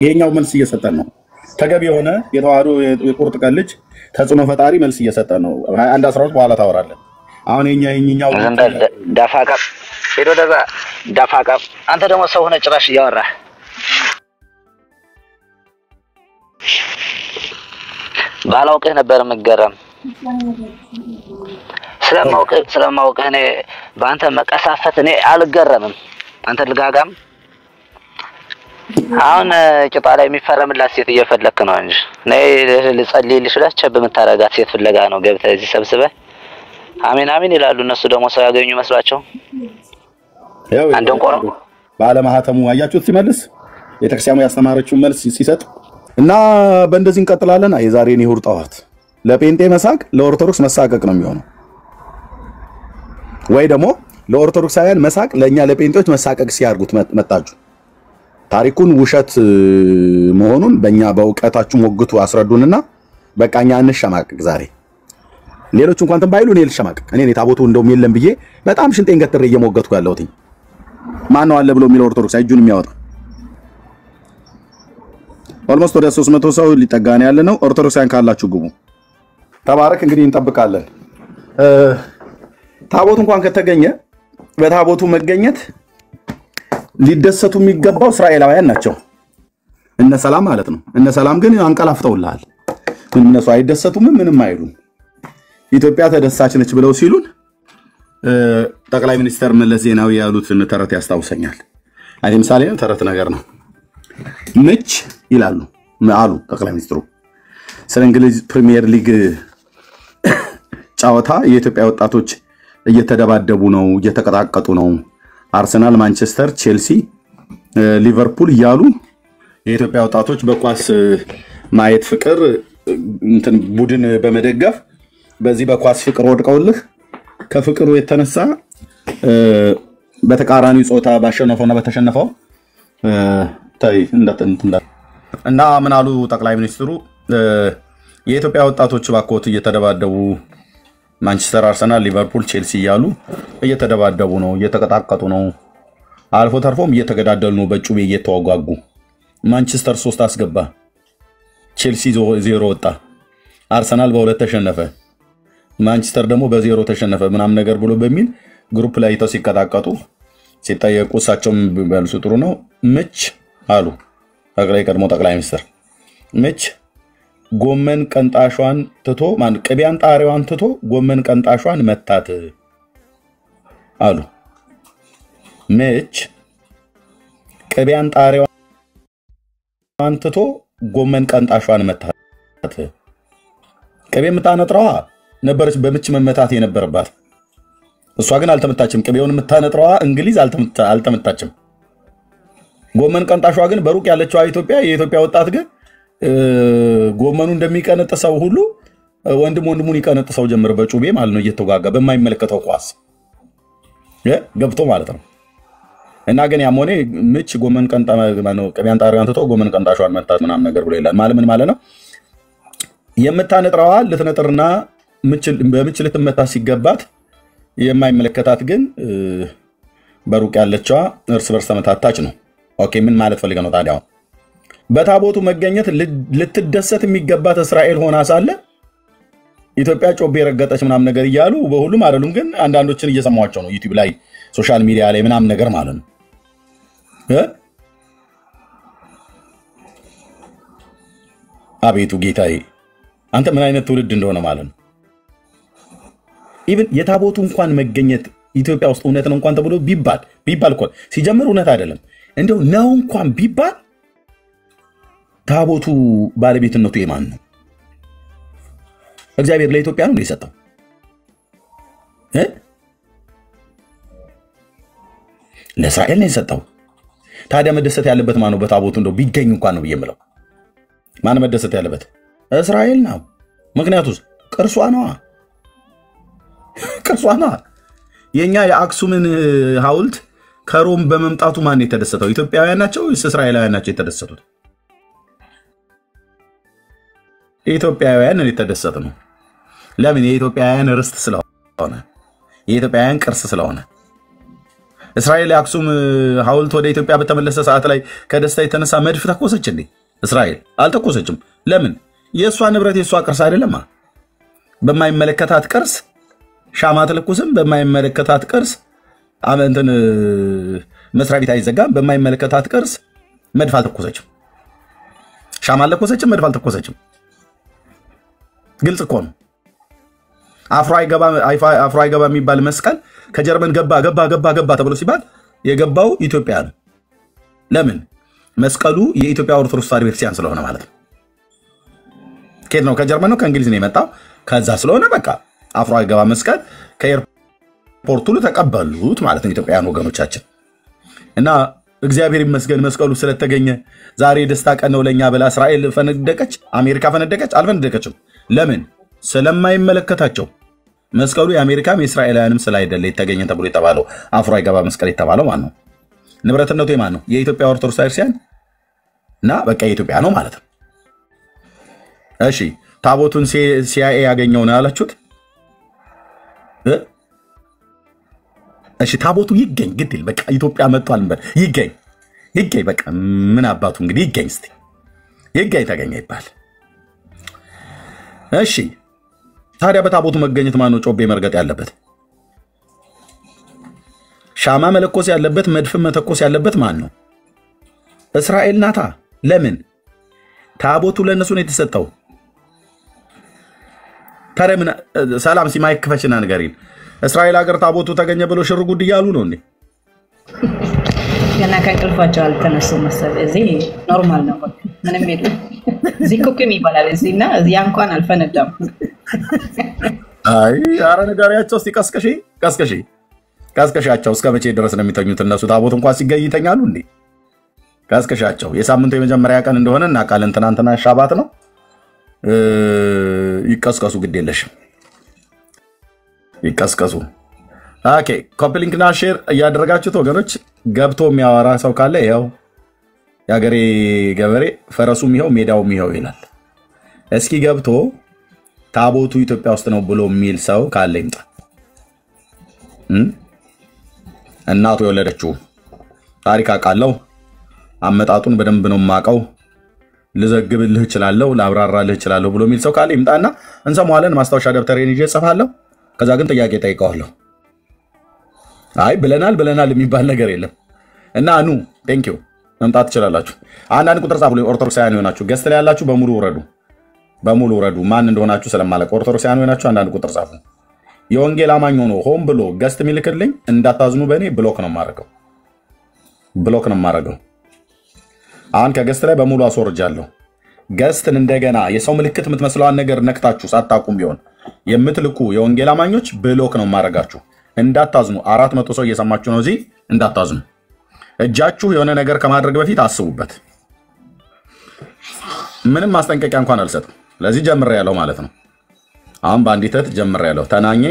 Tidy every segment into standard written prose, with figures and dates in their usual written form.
ይሄኛው መልስ እየሰጠን ነው። ተገቢ የሆነ የተዋህዶ የቁርጥ ቀን ልጅ ተጽዕኖ ፈጣሪ መልስ እየሰጠን ነው። 21 12 በኋላ ታወራለን። አሁን የኛው ዳፋቃ ሄዶ ደዛ ዳፋቃ አንተ ደግሞ ሰው ሆነ ጭራሽ እያወራህ ባላውቅህ ነበር መገረም ስለማውቅህ እኔ በአንተ መቀሳፈት እኔ አልገረምም። አንተ ልጋጋም አሁን ቂጣ ላይ የሚፈረምላት ሴት እየፈለክ ነው እንጂ ነይ ልጸልይልሽ ብለህ ቸብ የምታረጋት ሴት ፍለጋ ነው ገብተህ እዚህ ሰብስበህ አሜን አሜን ይላሉ። እነሱ ደግሞ ሰው ያገኙ መስሏቸው አንደን ቆሮ ባለማህተሙ አያችሁት ሲመልስ ቤተክርስቲያኑ ያስተማረችው መልስ ሲሰጥ እና በእንደዚህ እንቀጥላለን። የዛሬን ይሁር ጠዋት ለጴንጤ መሳቅ ለኦርቶዶክስ መሳቀቅ ነው የሚሆነው፣ ወይ ደግሞ ለኦርቶዶክሳውያን መሳቅ ለኛ ለጴንጤዎች መሳቀቅ ሲያርጉት መጣችሁ። ታሪኩን ውሸት መሆኑን በእኛ በእውቀታችሁ ሞግቱ አስረዱንና በቃኛ እንሸማቀቅ። ዛሬ ሌሎች እንኳን ተባይሉ እኔ ልሸማቀቅ። እኔ ታቦቱ እንደውም የለም ብዬ በጣም ሽንጤን ገትሬ እየሞገትኩ ያለሁት ማን ነው አለ ብሎ የሚል ኦርቶዶክስ እጁን የሚያወጣ ኦልሞስት ወደ 300 ሰው ሊጠጋን ያለ ነው። ኦርቶዶክሳውያን ካላችሁ ግቡ። ተባረክ። እንግዲህ እንጠብቃለን። ታቦቱ እንኳን ከተገኘ በታቦቱ መገኘት ሊደሰቱ የሚገባው እስራኤላውያን ናቸው። እነ ሰላም ማለት ነው። እነ ሰላም ግን አንቀላፍተውልሃል። እነሱ አይደሰቱም፣ ምንም አይሉም። ኢትዮጵያ ተደሳች ነች ብለው ሲሉን ጠቅላይ ሚኒስትር መለስ ዜናዊ ያሉትን ተረት ያስታውሰኛል። አይ ምሳሌ ነው፣ ተረት ነገር ነው። ምች ይላሉ አሉ ጠቅላይ ሚኒስትሩ ስለ እንግሊዝ ፕሪሚየር ሊግ ጨዋታ የኢትዮጵያ ወጣቶች እየተደባደቡ ነው፣ እየተቀጣቀጡ ነው። አርሰናል፣ ማንቸስተር፣ ቼልሲ፣ ሊቨርፑል እያሉ የኢትዮጵያ ወጣቶች በኳስ ማየት ፍቅር እንትን ቡድን በመደገፍ በዚህ በኳስ ፍቅር ወድቀውልህ ከፍቅሩ የተነሳ በተቃራኒ ጾታ ባሸነፈውና በተሸነፈው ታይ እና ምን አሉ ጠቅላይ ሚኒስትሩ የኢትዮጵያ ወጣቶች ባኮት እየተደባደቡ ማንቸስተር፣ አርሰናል፣ ሊቨርፑል፣ ቼልሲ እያሉ እየተደባደቡ ነው፣ እየተቀጣቀጡ ነው። አልፎ ተርፎም እየተገዳደሉ ነው፣ በጩቤ እየተዋጓጉ። ማንቸስተር 3 አስገባ፣ ቼልሲ 0 ወጣ፣ አርሰናል በ2 ተሸነፈ፣ ማንቸስተር ደግሞ በ0 ተሸነፈ ምናምን ነገር ብሎ በሚል ግሩፕ ላይ ተው ሲቀጣቀጡ ሲጠየቁ እሳቸውም መልሱ ጥሩ ነው። ምች አሉ ቀድሞ ጠቅላይ ሚኒስትር ምች ጎመን ቀንጣሿን ትቶ ቅቤያን ጣሪዋን ትቶ ጎመን ቀንጣሿን መታት አሉ። ምች ቅቤያን ጣሪዋን ትቶ ጎመን ቀንጣሿን መታት። ቅቤ የምታነጥረዋ ነበረች በምች መመታት የነበረባት፣ እሷ ግን አልተመታችም። ቅቤውን የምታነጥረዋ እንግሊዝ አልተመታችም። ጎመን ቀንጣሿ ግን በሩቅ ያለችው ኢትዮጵያ፣ የኢትዮጵያ ወጣት ግን ጎመኑ እንደሚቀነጥሰው ሁሉ ወንድሙን ይቀነጥሰው ጀምር በጩቤ ማለት ነው፣ እየተዋጋ በማይመለከተው ኳስ ገብቶ ማለት ነው። እና ግን ያም ሆነ ምች ጎመን ቀንጣ ማነው ቅቤያን ጣሪዋን ትቶ ጎመን ቀንጣሿን መታት ምናምን ነገር ብሎ ይላል። ማለት ምን ማለት ነው? የምታነጥረዋ ልትነጥርና በምች ልትመታ ሲገባት የማይመለከታት ግን በሩቅ ያለችዋ እርስ በርስ ተመታታች ነው። ኦኬ ምን ማለት ፈልገ ነው ታዲያ? በታቦቱ መገኘት ልትደሰት የሚገባት እስራኤል ሆና ሳለ ኢትዮጵያ ጮቤ ረገጠች ምናምን ነገር እያሉ በሁሉም አይደሉም፣ ግን አንዳንዶችን እየሰማቸው ነው ዩቲዩብ ላይ ሶሻል ሚዲያ ላይ ምናምን ነገር ማለት ነው። አቤቱ ጌታዬ አንተ ምን አይነት ትውልድ እንደሆነ ማለት ነው። ኢቭን የታቦቱ እንኳን መገኘት ኢትዮጵያ ውስጥ እውነት ነው እንኳን ተብሎ ቢባል እኮ ሲጀምር እውነት አይደለም እንደው ነው እንኳን ቢባል ታቦቱ ባለቤትነቱ የማን ነው? እግዚአብሔር ለኢትዮጵያ ነው የሰጠው። ለእስራኤል ነው የሰጠው። ታዲያ መደሰት ያለበት ማን ነው? በታቦቱ እንደው ቢገኝ እንኳን ነው የምለው ማን መደሰት ያለበት? እስራኤል ነው። ምክንያቱስ ቅርሷ ነዋ። የኛ የአክሱምን ሐውልት ከሮም በመምጣቱ ማን የተደሰተው? ኢትዮጵያውያን ናቸው ወይስ እስራኤላውያን ናቸው የተደሰቱት? ኢትዮጵያውያን የተደሰቱ ነው። ለምን? የኢትዮጵያውያን ርስት ስለሆነ፣ የኢትዮጵያውያን ቅርስ ስለሆነ። እስራኤል አክሱም ሐውልት ወደ ኢትዮጵያ በተመለሰ ሰዓት ላይ ከደስታ የተነሳ መድፍ ተኮሰች እንዴ? እስራኤል አልተኮሰችም። ለምን? የእሷ ንብረት የእሷ ቅርስ አይደለማ። በማይመለከታት ቅርስ ሻማ አትለኩስም። በማይመለከታት ቅርስ እንትን መስሪያ ቤት አይዘጋም። በማይመለከታት ቅርስ መድፍ አልተኮሰችም። ሻማ አልለኮሰችም፣ መድፍ አልተኮሰችም። ግልጽ እኮ ነው። አፍሮ አይገባ የሚባል መስቀል ከጀርመን ገባ ተብሎ ሲባል የገባው ኢትዮጵያ ነው። ለምን? መስቀሉ የኢትዮጵያ ኦርቶዶክስ ተዋሕዶ ቤተክርስቲያን ስለሆነ ማለት ነው። ከየት ነው? ከጀርመን ነው፣ ከእንግሊዝ ነው የመጣው። ከዛ ስለሆነ በቃ አፍሮ አይገባ መስቀል ከኤርፖርቱ ተቀበሉት ማለት ነው ኢትዮጵያውያን ወገኖቻችን። እና እግዚአብሔር ይመስገን መስቀሉ ስለተገኘ ዛሬ ደስታ ቀን ነው ለኛ ብላ እስራኤል ፈነደቀች፣ አሜሪካ ፈነደቀች? አልፈነደቀችም። ለምን? ስለማይመለከታቸው። መስቀሉ የአሜሪካም የእስራኤላውያንም ስላይደለ የተገኘ ተብሎ የተባለው አፍሮ አይገባ መስቀል የተባለው ማን ነው? ንብረትነቱ የማን ነው? የኢትዮጵያ ኦርቶዶክስ ክርስቲያን እና በቃ የኢትዮጵያ ነው ማለት ነው። እሺ ታቦቱን ሲአይኤ ያገኘው ነው ያላችሁት? እሺ ታቦቱ ይገኝ ግድል በቃ ኢትዮጵያ መጥቷል እንበል። ይገኝ በቃ ምን አባቱ እንግዲህ ይገኝ፣ እስቲ ይገኝ ተገኘ ይባል። እሺ ታዲያ በታቦቱ መገኘት ማን ነው ጮቤ መርገጥ ያለበት? ሻማ መለኮስ ያለበት መድፍ መተኮስ ያለበት ማን ነው? እስራኤል ናታ። ለምን? ታቦቱ ለነሱ ነው የተሰጠው። ታረምና ሰላም ሲማይክ ከፈችና ንገሪን። እስራኤል ሀገር ታቦቱ ተገኘ ብሎ ሽር ጉድ እያሉ ነው እንዴ? ገና ከእንቅልፋቸው አልተነሱም መሰለኝ። እዚህ ኖርማል ነው በቃ ምንም የለም። እዚህ ኩክም ይባላል እዚህና እዚያ እንኳን አልፈነዳም። አይ ኧረ ንገሪያቸው እስቲ ቀስቀሻቸው። እስከ መቼ ድረስ ነው የሚተኙት እነሱ? ታቦት እንኳን ሲገኝ ይተኛሉ እንዴ? ቀስቀሻቸው። የሳምንቱ የመጀመሪያ ቀን እንደሆነ እናውቃለን። ትናንትና ሻባት ነው። ይቀስቀሱ፣ ግድ የለሽም ይቀስቀሱ። ኦኬ ኮፒ ሊንክና ሼር እያደረጋችሁት ወገኖች። ገብቶ የሚያወራ ሰው ካለ ይኸው የሀገሬ ገበሬ ፈረሱም ይኸው ሜዳውም ይኸው ይላል። እስኪ ገብቶ ታቦቱ ኢትዮጵያ ውስጥ ነው ብሎ የሚል ሰው ካለ ይምጣ። እናቱ የወለደችው ታሪክ አውቃለሁ፣ አመጣጡን በደንብ ነው የማውቀው፣ ልዘግብልህ እችላለሁ፣ ላብራራልህ እችላለሁ ብሎ የሚል ሰው ካለ ይምጣና እንሰማዋለን። ማስታወሻ ደብተሬን ይዤ እጽፋለሁ። ከዛ ግን ጥያቄ ጠይቀዋለሁ። አይ ብለናል የሚባል ነገር የለም። እና ኑ ቴንክ ዩ መምጣት ትችላላችሁ። አንዳንድ ቁጥር ጻፉ። ኦርቶዶክሳውያን የሆናችሁ ገስት ላይ ያላችሁ በሙሉ ውረዱ። ማን እንደሆናችሁ ስለማለቅ ኦርቶዶክሳውያን የሆናችሁ አንዳንድ ቁጥር ጻፉ። የወንጌል አማኝ ሆኖ ሆን ብሎ ገስት የሚልክልኝ እንዳታዝኑ፣ በእኔ ብሎክ ነው የማደርገው። አሁን ከገስት ላይ በሙሉ አስወርጃለሁ። ገስትን እንደገና የሰው ምልክት የምትመስለዋን ነገር ነክታችሁ ሳታቁም ቢሆን የምትልኩ የወንጌል አማኞች ብሎክ ነው የማደርጋችሁ። እንዳታዝኑ። 400 ሰው እየሰማችሁ ነው እዚህ። እንዳታዝኑ። እጃችሁ የሆነ ነገር ከማድረግ በፊት አስቡበት። ምንም ማስጠንቀቂያ እንኳን አልሰጥም። ለዚህ ጀምሬያለሁ ማለት ነው። አሁን በአንዲት እህት ጀምሬያለሁ። ተናኘ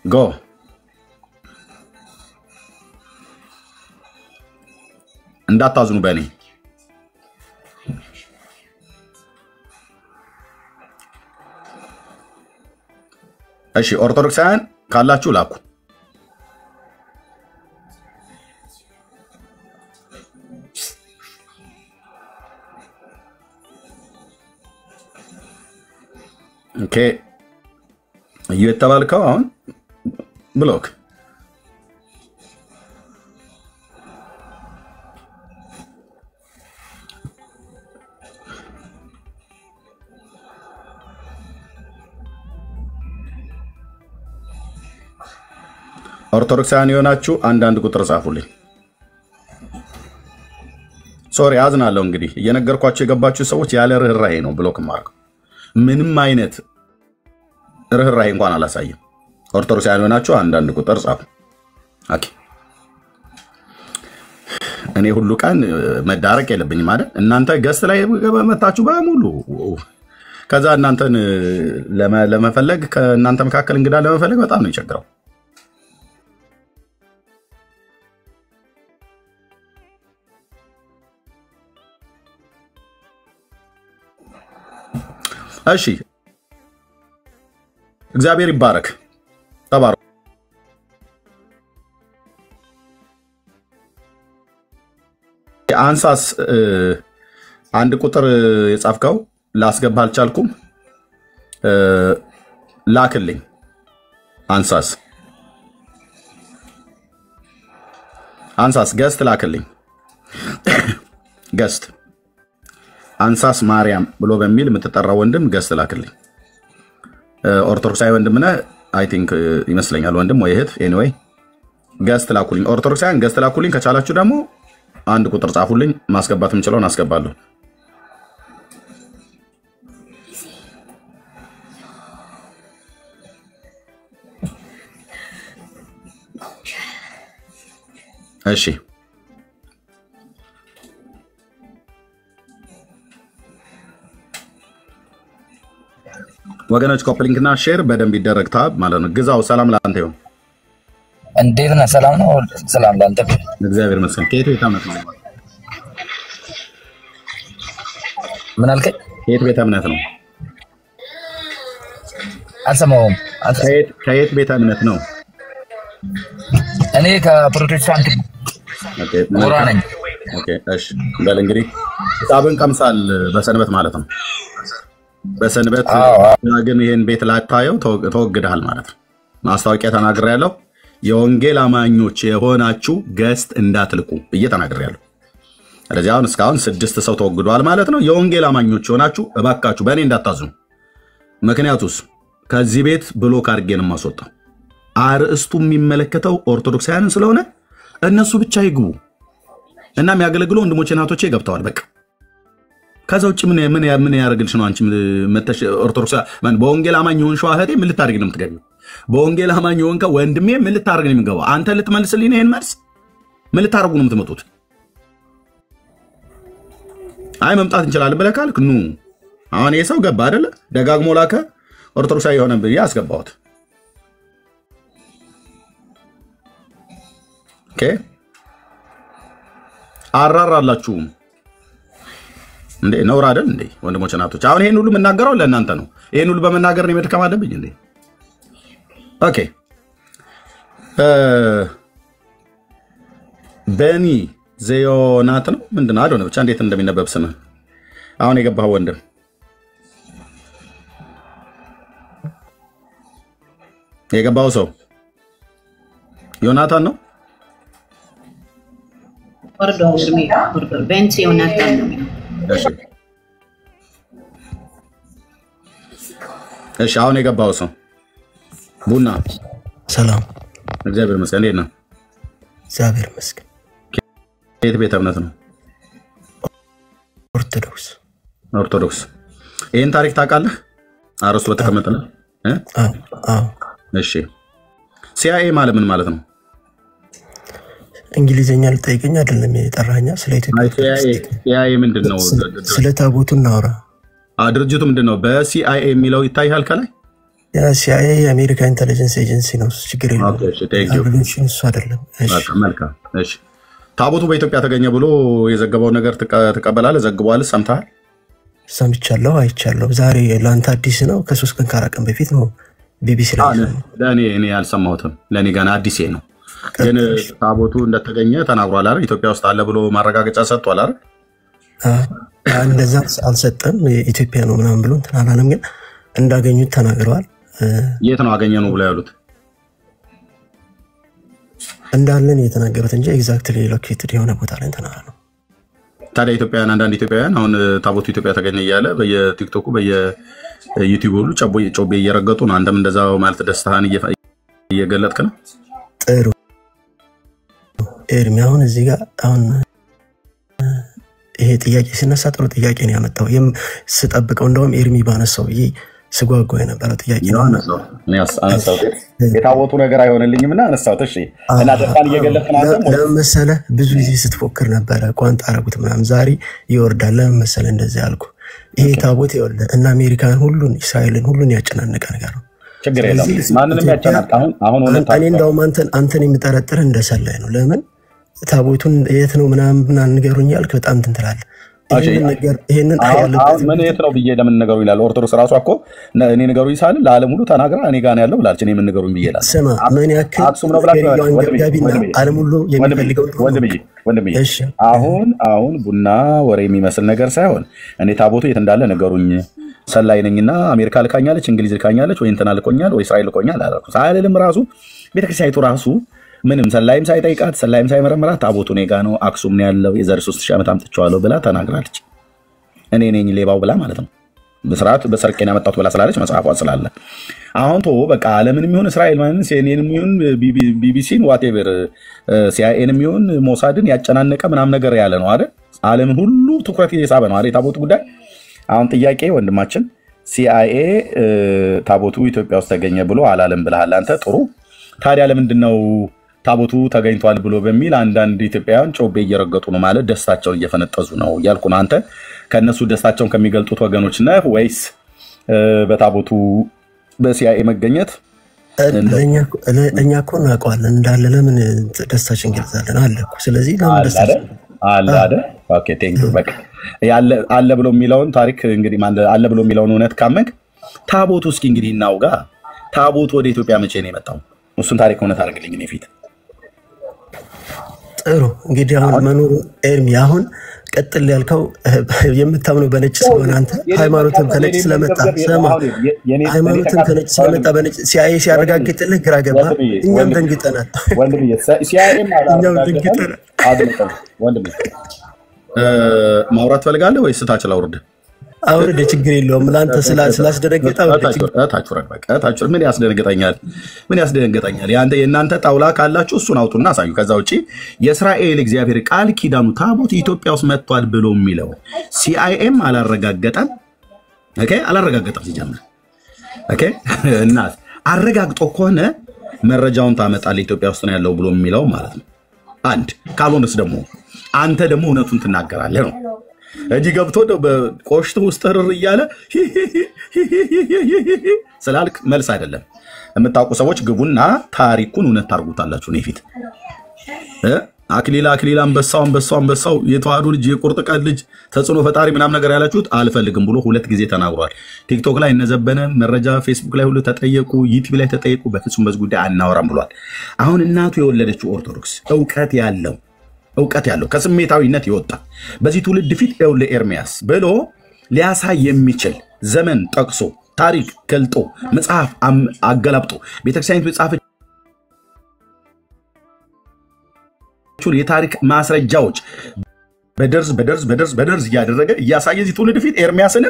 ጎ እንዳታዝኑ በእኔ። እሺ ኦርቶዶክሳውያን ካላችሁ ላኩ። ኦኬ እየተባልከው አሁን ብሎክ ኦርቶዶክሳውያን የሆናችሁ አንዳንድ ቁጥር ጻፉልኝ። ሶሪ አዝናለሁ። እንግዲህ እየነገርኳችሁ የገባችሁ ሰዎች ያለ ርህራሄ ነው ብሎክ ማርክ። ምንም አይነት ርህራሄ እንኳን አላሳየም። ኦርቶዶክሳውያን የሆናችሁ አንዳንድ ቁጥር ጻፉ። ኦኬ እኔ ሁሉ ቀን መዳረቅ የለብኝም አይደል? እናንተ ገስት ላይ መታችሁ በሙሉ ከዛ እናንተን ለመፈለግ ከእናንተ መካከል እንግዳ ለመፈለግ በጣም ነው ይቸግራው። እሺ እግዚአብሔር ይባረክ። ተባረኩ። አንሳስ አንድ ቁጥር የጻፍከው ላስገባ አልቻልኩም ላክልኝ አንሳስ ገስት ላክልኝ ገስት አንሳስ ማርያም ብሎ በሚል የምትጠራ ወንድም ገስት ላክልኝ ኦርቶዶክሳዊ ወንድም ነህ አይ ቲንክ ይመስለኛል ወንድም ወይ እህት ኤኒዌይ ገስት ላኩልኝ ኦርቶዶክሳውያን ገስት ላኩልኝ ከቻላችሁ ደግሞ አንድ ቁጥር ጻፉልኝ ማስገባት የምችለውን አስገባለሁ እሺ ወገኖች ኮፕሊንግና ሼር በደንብ ይደረግ ታብ ማለት ነው ግዛው ሰላም ላንተ ይሁን እንዴት ነህ ሰላም ነው ሰላም ላንተ እግዚአብሔር ይመስገን ከየት ቤተ እምነት ነው ምን አልከኝ ከየት ቤተ እምነት ነው አልሰማሁም ከየት ቤተ እምነት ነው እኔ ከፕሮቴስታንት ቁርአን ኦኬ እሺ በል እንግዲህ ጻብን ቀምሳል በሰንበት ማለት ነው በሰንበት ግን ይሄን ቤት ላታየው ተወግደሃል ማለት ነው ማስታወቂያ ተናግሬያለሁ የወንጌል አማኞች የሆናችሁ ገስት እንዳትልቁ እየተናገርያለሁ ስለዚህ አሁን እስካሁን 6 ሰው ተወግዷል ማለት ነው የወንጌል አማኞች የሆናችሁ እባካችሁ በእኔ እንዳታዝኑ ምክንያቱስ ከዚህ ቤት ብሎክ አድርጌን ማስወጣው አርእስቱ የሚመለከተው ኦርቶዶክሳውያንን ስለሆነ እነሱ ብቻ ይግቡ እና የሚያገለግሉ ወንድሞቼ እናቶቼ ገብተዋል በቃ ከዛ ውጭ ምን ያደርግልሽ ነው አንቺ መተሽ ኦርቶዶክስ ማን በወንጌል አማኝ ሆንሽ እህቴ ምን ልታደርግ ነው የምትገቢው በወንጌል አማኝ ሆንከ ወንድሜ ምን ልታደርግ ነው የምትገባው አንተ ልትመልስልኝ ነው ይሄን መልስ ምን ልታደርጉ ነው የምትመጡት አይ መምጣት እንችላለን ብለህ ካልክ ኑ አሁን ይሄ ሰው ገባ አይደለ ደጋግሞ ላከ ኦርቶዶክሳዊ የሆነ ብዬ አስገባሁት ኦኬ አራራላችሁ እንዴ ነው አይደል እንዴ ወንድሞች እናቶች አሁን ይሄን ሁሉ መናገረው ለእናንተ ነው ይሄን ሁሉ በመናገር ነው መድከም አለብኝ እንዴ ኦኬ በኒ ዘዮናት ነው ምንድነው አዶ ነው ብቻ እንዴት እንደሚነበብ ስም አሁን የገባው ወንድም የገባው ሰው ዮናታን ነው ወርዶ ቤንሲ ዮናታን ነው እሺ አሁን የገባው ሰው ቡና ሰላም እግዚአብሔር ይመስገን እንዴት ነው እግዚአብሔር ይመስገን ከየት ቤተ እምነት ነው ኦርቶዶክስ ይሄን ታሪክ ታውቃለህ አርስቶ በተቀመጠ ነው አዎ እሺ ሲአይኤ ማለት ምን ማለት ነው እንግሊዘኛ ልጠይቀኝ አይደለም የጠራኛ ስለ ኢትዮጵያ ሲአይኤ ምንድነው ስለ ታቦቱ እናውራ ድርጅቱ ምንድነው በሲአይኤ የሚለው ይታያል ከላይ ያ ሲአይኤ የአሜሪካ ኢንተለጀንስ ኤጀንሲ ነው ችግር የለውም እሱ አይደለም እሺ መልካም እሺ ታቦቱ በኢትዮጵያ ተገኘ ብሎ የዘገበው ነገር ተቀበላለ ዘግቧል ሰምታል ሰምቻለሁ አይቻለሁ ዛሬ ላንተ አዲስ ነው ከ3 ቀን ካራቀን በፊት ነው ቢቢሲ ላይ ለኔ ያልሰማሁትም ለኔ ገና አዲስ ነው ግን ታቦቱ እንደተገኘ ተናግሯል አይደል ኢትዮጵያ ውስጥ አለ ብሎ ማረጋገጫ ሰጥቷል አይደል እንደዛ አልሰጠም ኢትዮጵያ ነው ምናምን ብሎ ተናላለም ግን እንዳገኙት ተናግረዋል የት ነው አገኘ ነው ብሎ ያሉት እንዳለን የተናገሩት እንጂ ኤግዛክትሊ ሎኬትድ የሆነ ቦታ ላይ ተናግረዋል ታዲያ ኢትዮጵያውያን አንዳንድ ኢትዮጵያውያን አሁን ታቦቱ ኢትዮጵያ ተገኘ እያለ በየቲክቶኩ በየዩቲዩብ ሁሉ ጮቤ እየረገጡ ነው አንተም እንደዛው ማለት ደስታህን እየገለጥክ ነው ጥሩ ኤርሚ አሁን እዚህ ጋር አሁን ይሄ ጥያቄ ሲነሳ ጥሩ ጥያቄ ነው ያመጣው ስጠብቀው እንደውም ኤርሚ ባነሳው ይሄ ስጓጓ የነበረው ጥያቄ ነው አነሳው የታቦቱ ነገር አይሆንልኝምና አነሳው እሺ እና ደስታን እየገለጥክ ነው አንተም ለምሳሌ ብዙ ጊዜ ስትፎክር ነበር ቋንጣ አረጉት ምናምን ዛሬ ይወርዳል ለምሳሌ እንደዚህ ያልኩ ይሄ ታቦት ይወርደ እና አሜሪካን ሁሉን እስራኤልን ሁሉን ያጨናነቀ ነገር ነው ችግር የለም ማንንም ያጨናነቀ አሁን እኔ እንደውም አንተን የሚጠረጥር እንደሰላይ ነው ለምን ታቦቱን የት ነው ምናምን ነገሩኝ ያልክ በጣም ትንትራለህ ይሄንን ያለበት ምን የት ነው ብዬ ለምን ነገሩ ይላል ኦርቶዶክስ ራሱ እኮ እኔ ነገሩ ይሳል ለዓለም ሁሉ ተናግራ እኔ ጋር ነው ያለው ብላለች እኔ ምን ነገሩን ብዬ ይላል ስማ ምን ያክል አክሱም ነው ብላችሁ ዓለም ሁሉ የሚፈልገው ወንድምዬ አሁን ቡና ወሬ የሚመስል ነገር ሳይሆን እኔ ታቦቱ የት እንዳለ ነገሩኝ ሰላይ ነኝና አሜሪካ ልካኛለች እንግሊዝ ልካኛለች ወይ እንትና ልኮኛል ወይ እስራኤል ልኮኛል አላልኩ ሳይልም ራሱ ቤተክርስቲያኒቱ ራሱ ምንም ሰላይም ሳይጠይቃት ሰላይም ሳይመረምራት ታቦቱ እኔ ጋር ነው አክሱም ነው ያለው የዘር 3000 ዓመት አምጥቼዋለሁ ብላ ተናግራለች እኔ ነኝ ሌባው ብላ ማለት ነው በስርዓት በሰርቄና መጣሁት ብላ ስላለች መጽሐፏን ስላለ አሁን ቶ በቃ ዓለምንም ይሁን እስራኤል ማለት ሲኤንኤንም ይሁን ቢቢሲን ዋቴቨር ሲአይኤንም ይሁን ሞሳድን ያጨናነቀ ምናም ነገር ያለ ነው አይደል ዓለምን ሁሉ ትኩረት እየሳበ ነው አይደል ታቦቱ ጉዳይ አሁን ጥያቄ ወንድማችን ሲአይኤ ታቦቱ ኢትዮጵያ ውስጥ ተገኘ ብሎ አላለም ብለሃል አንተ ጥሩ ታዲያ ለምንድነው ታቦቱ ተገኝቷል ብሎ በሚል አንዳንድ ኢትዮጵያውያን ጮቤ እየረገጡ ነው ማለት ደስታቸውን እየፈነጠዙ ነው ያልኩ ነው አንተ ከነሱ ደስታቸውን ከሚገልጡት ወገኖች ነህ ወይስ በታቦቱ በሲአይኤ መገኘት እኛ እኮ እናውቀዋለን እንዳለ ለምን ደስታችን ገልጻለን አለ እኮ ስለዚህ ለምን ደስታችን አለ አይደል ኦኬ ቴንክ ዩ በቃ አለ ብሎ የሚለውን ታሪክ እንግዲህ አለ ብሎ የሚለውን እውነት ካመንክ ታቦቱ እስኪ እንግዲህ እናውጋ ታቦቱ ወደ ኢትዮጵያ መቼ ነው የመጣው እሱን ታሪክ እውነት አድርግልኝ እኔ ፊት ጥሩ እንግዲህ አሁን መኖሩ ኤርሚ አሁን ቀጥል ያልከው የምታምነው በነጭ ስለሆነ አንተ ሃይማኖትን ከነጭ ስለመጣ ሰማ ሃይማኖትን ከነጭ ስለመጣ በነጭ ሲአይኤ ሲያረጋግጥልህ ግራ ገባ እኛም ደንግጠናል ወንድምዬ ሲአይኤ ወንድምዬ ማውራት ፈልጋለህ ወይስ ታችላ አውርድ አውርድ ችግር የለውም ላንተ ስላስደነገጣ ታችሁር ምን ያስደነግጠኛል ያንተ የናንተ ጣውላ ካላችሁ እሱን አውጡና አሳዩ ከዛ ውጪ የእስራኤል እግዚአብሔር ቃል ኪዳኑ ታቦት ኢትዮጵያ ውስጥ መጥቷል ብሎ የሚለው ሲአይኤም አላረጋገጠም ኦኬ አላረጋገጠም ሲጀምር ኦኬ እና አረጋግጦ ከሆነ መረጃውን ታመጣለህ ኢትዮጵያ ውስጥ ነው ያለው ብሎ የሚለው ማለት ነው አንድ ካልሆነስ ደግሞ አንተ ደግሞ እውነቱን ትናገራለህ ነው እጂ ገብቶ በቆሽት ውስጥ ተርር ይያለ ስላልክ መልስ አይደለም የምታውቁ ሰዎች ግቡና ታሪኩን እውነት ታርጉታላችሁ ነው ይፊት አክሊላ አንበሳው የተዋዱ ልጅ የቁርጥ ቀን ልጅ ተጽኖ ፈጣሪ ምናም ነገር ያላችሁት አልፈልግም ብሎ ሁለት ጊዜ ተናግሯል ቲክቶክ ላይ እነዘበነ መረጃ ፌስቡክ ላይ ሁሉ ተጠየቁ ዩቲዩብ ላይ ተጠየቁ በፍጹም በዚህ ጉዳይ አናወራም ብሏል አሁን እናቱ የወለደችው ኦርቶዶክስ እውቀት ያለው ከስሜታዊነት ይወጣ በዚህ ትውልድ ፊት ኤርሚያስ ብሎ ሊያሳይ የሚችል ዘመን ጠቅሶ ታሪክ ገልጦ መጽሐፍ አገላብጦ ቤተክርስቲያኒቱ የጻፈችው የታሪክ ማስረጃዎች በደርዝ እያደረገ እያሳየ እዚህ ትውልድ ፊት ኤርሚያስን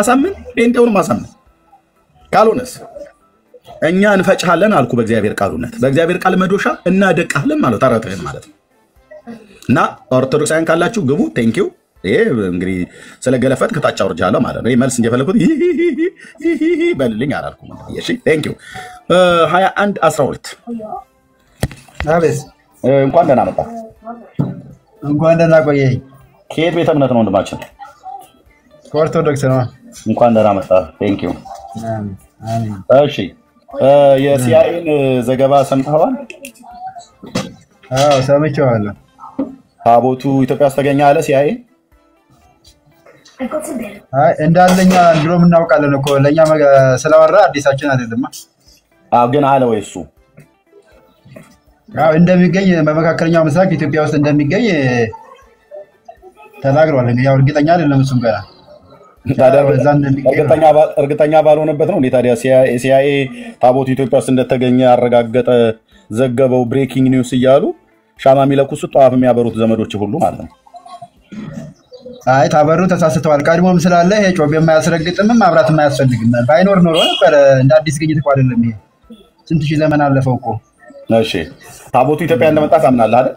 አሳምን ጴንጤውን ማሳምን ካልሆነስ እኛ እንፈጭሃለን አልኩ በእግዚአብሔር ቃሉነት በእግዚአብሔር ቃል መዶሻ እናደቃለን ማለት ታረተን ማለት ነው እና ኦርቶዶክሳውያን ካላችሁ ግቡ ቴንክ ዩ ይሄ እንግዲህ ስለገለፈት ከታች አውርጃለሁ ማለት ነው መልስ እንጀፈለኩት በልልኝ አላልኩም እሺ ቴንክ ዩ 21 12 አቤት እንኳን ደህና መጣ እንኳን ደህና ቆየኝ ከየት ቤተ እምነት ነው ወንድማችን ኦርቶዶክስ ነው እንኳን ደህና መጣ ቴንክ ዩ አሜን እሺ የሲአይኤን ዘገባ ሰምተዋል አዎ ሰምቼዋለሁ ታቦቱ ኢትዮጵያ ውስጥ ተገኘ አለ ሲአይኤ አይ እንዳለኛ ድሮም እናውቃለን እኮ ለኛ ስለወራ አዲሳችን አይደለም ግን አለ ወይ እሱ አዎ እንደሚገኝ በመካከለኛው ምስራቅ ኢትዮጵያ ውስጥ እንደሚገኝ ተናግሯል ያው እርግጠኛ አይደለም እሱም ገና እርግጠኛ ባልሆነበት ነው እንዴ ታዲያ ሲአይኤ ታቦቱ ኢትዮጵያ ውስጥ እንደተገኘ አረጋገጠ ዘገበው ብሬኪንግ ኒውስ እያሉ ሻማ የሚለኩሱ ጧፍ የሚያበሩት ዘመዶች ሁሉ ማለት ነው አይ ታበሩ ተሳስተዋል ቀድሞም ስላለ ይሄ ጮቤ የማያስረግጥም ማብራት የማያስፈልግም ባይኖር ኖሮ ነበር እንደ አዲስ ግኝት እኮ አይደለም ይሄ ስንት ሺህ ዘመን አለፈው እኮ እሺ ታቦቱ ኢትዮጵያ እንደመጣ ታምናለህ አይደል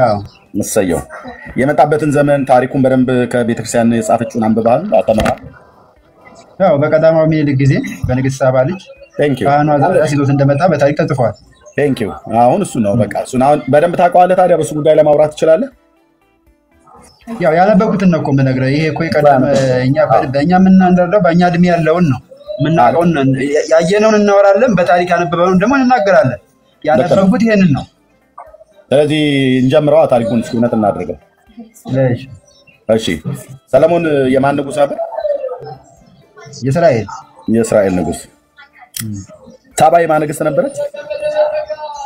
አዎ መሰየው የመጣበትን ዘመን ታሪኩን በደንብ ከቤተክርስቲያን የጻፈችውን አንብባል አተመራ ያው በቀዳማው ምኒልክ ጊዜ በንግስት ሳባ ልጅ ቴንክ ዩ አሁን አሲዶት እንደመጣ በታሪክ ተጽፏል ቴንክ ዩ አሁን እሱ ነው በቃ እሱ አሁን በደንብ ታውቀዋለህ ታዲያ በሱ ጉዳይ ለማውራት ትችላለህ ያው ያነበብኩትን ነው እኮ የምነግርህ ይሄ እኮ የቀደመ በእኛ የምናንደርደው በእኛ እድሜ ያለውን ነው የምናውቀውን ያየነውን እናወራለን በታሪክ ያነበብነውን ደግሞ እንናገራለን ያነበብኩት ይሄንን ነው ስለዚህ እንጀምረዋ ታሪኩን እስኪ እውነት እናድርገው እሺ ሰለሞን የማን ንጉስ ነበር? የእስራኤል ንጉስ። ሳባ የማን ንግስት ነበረች?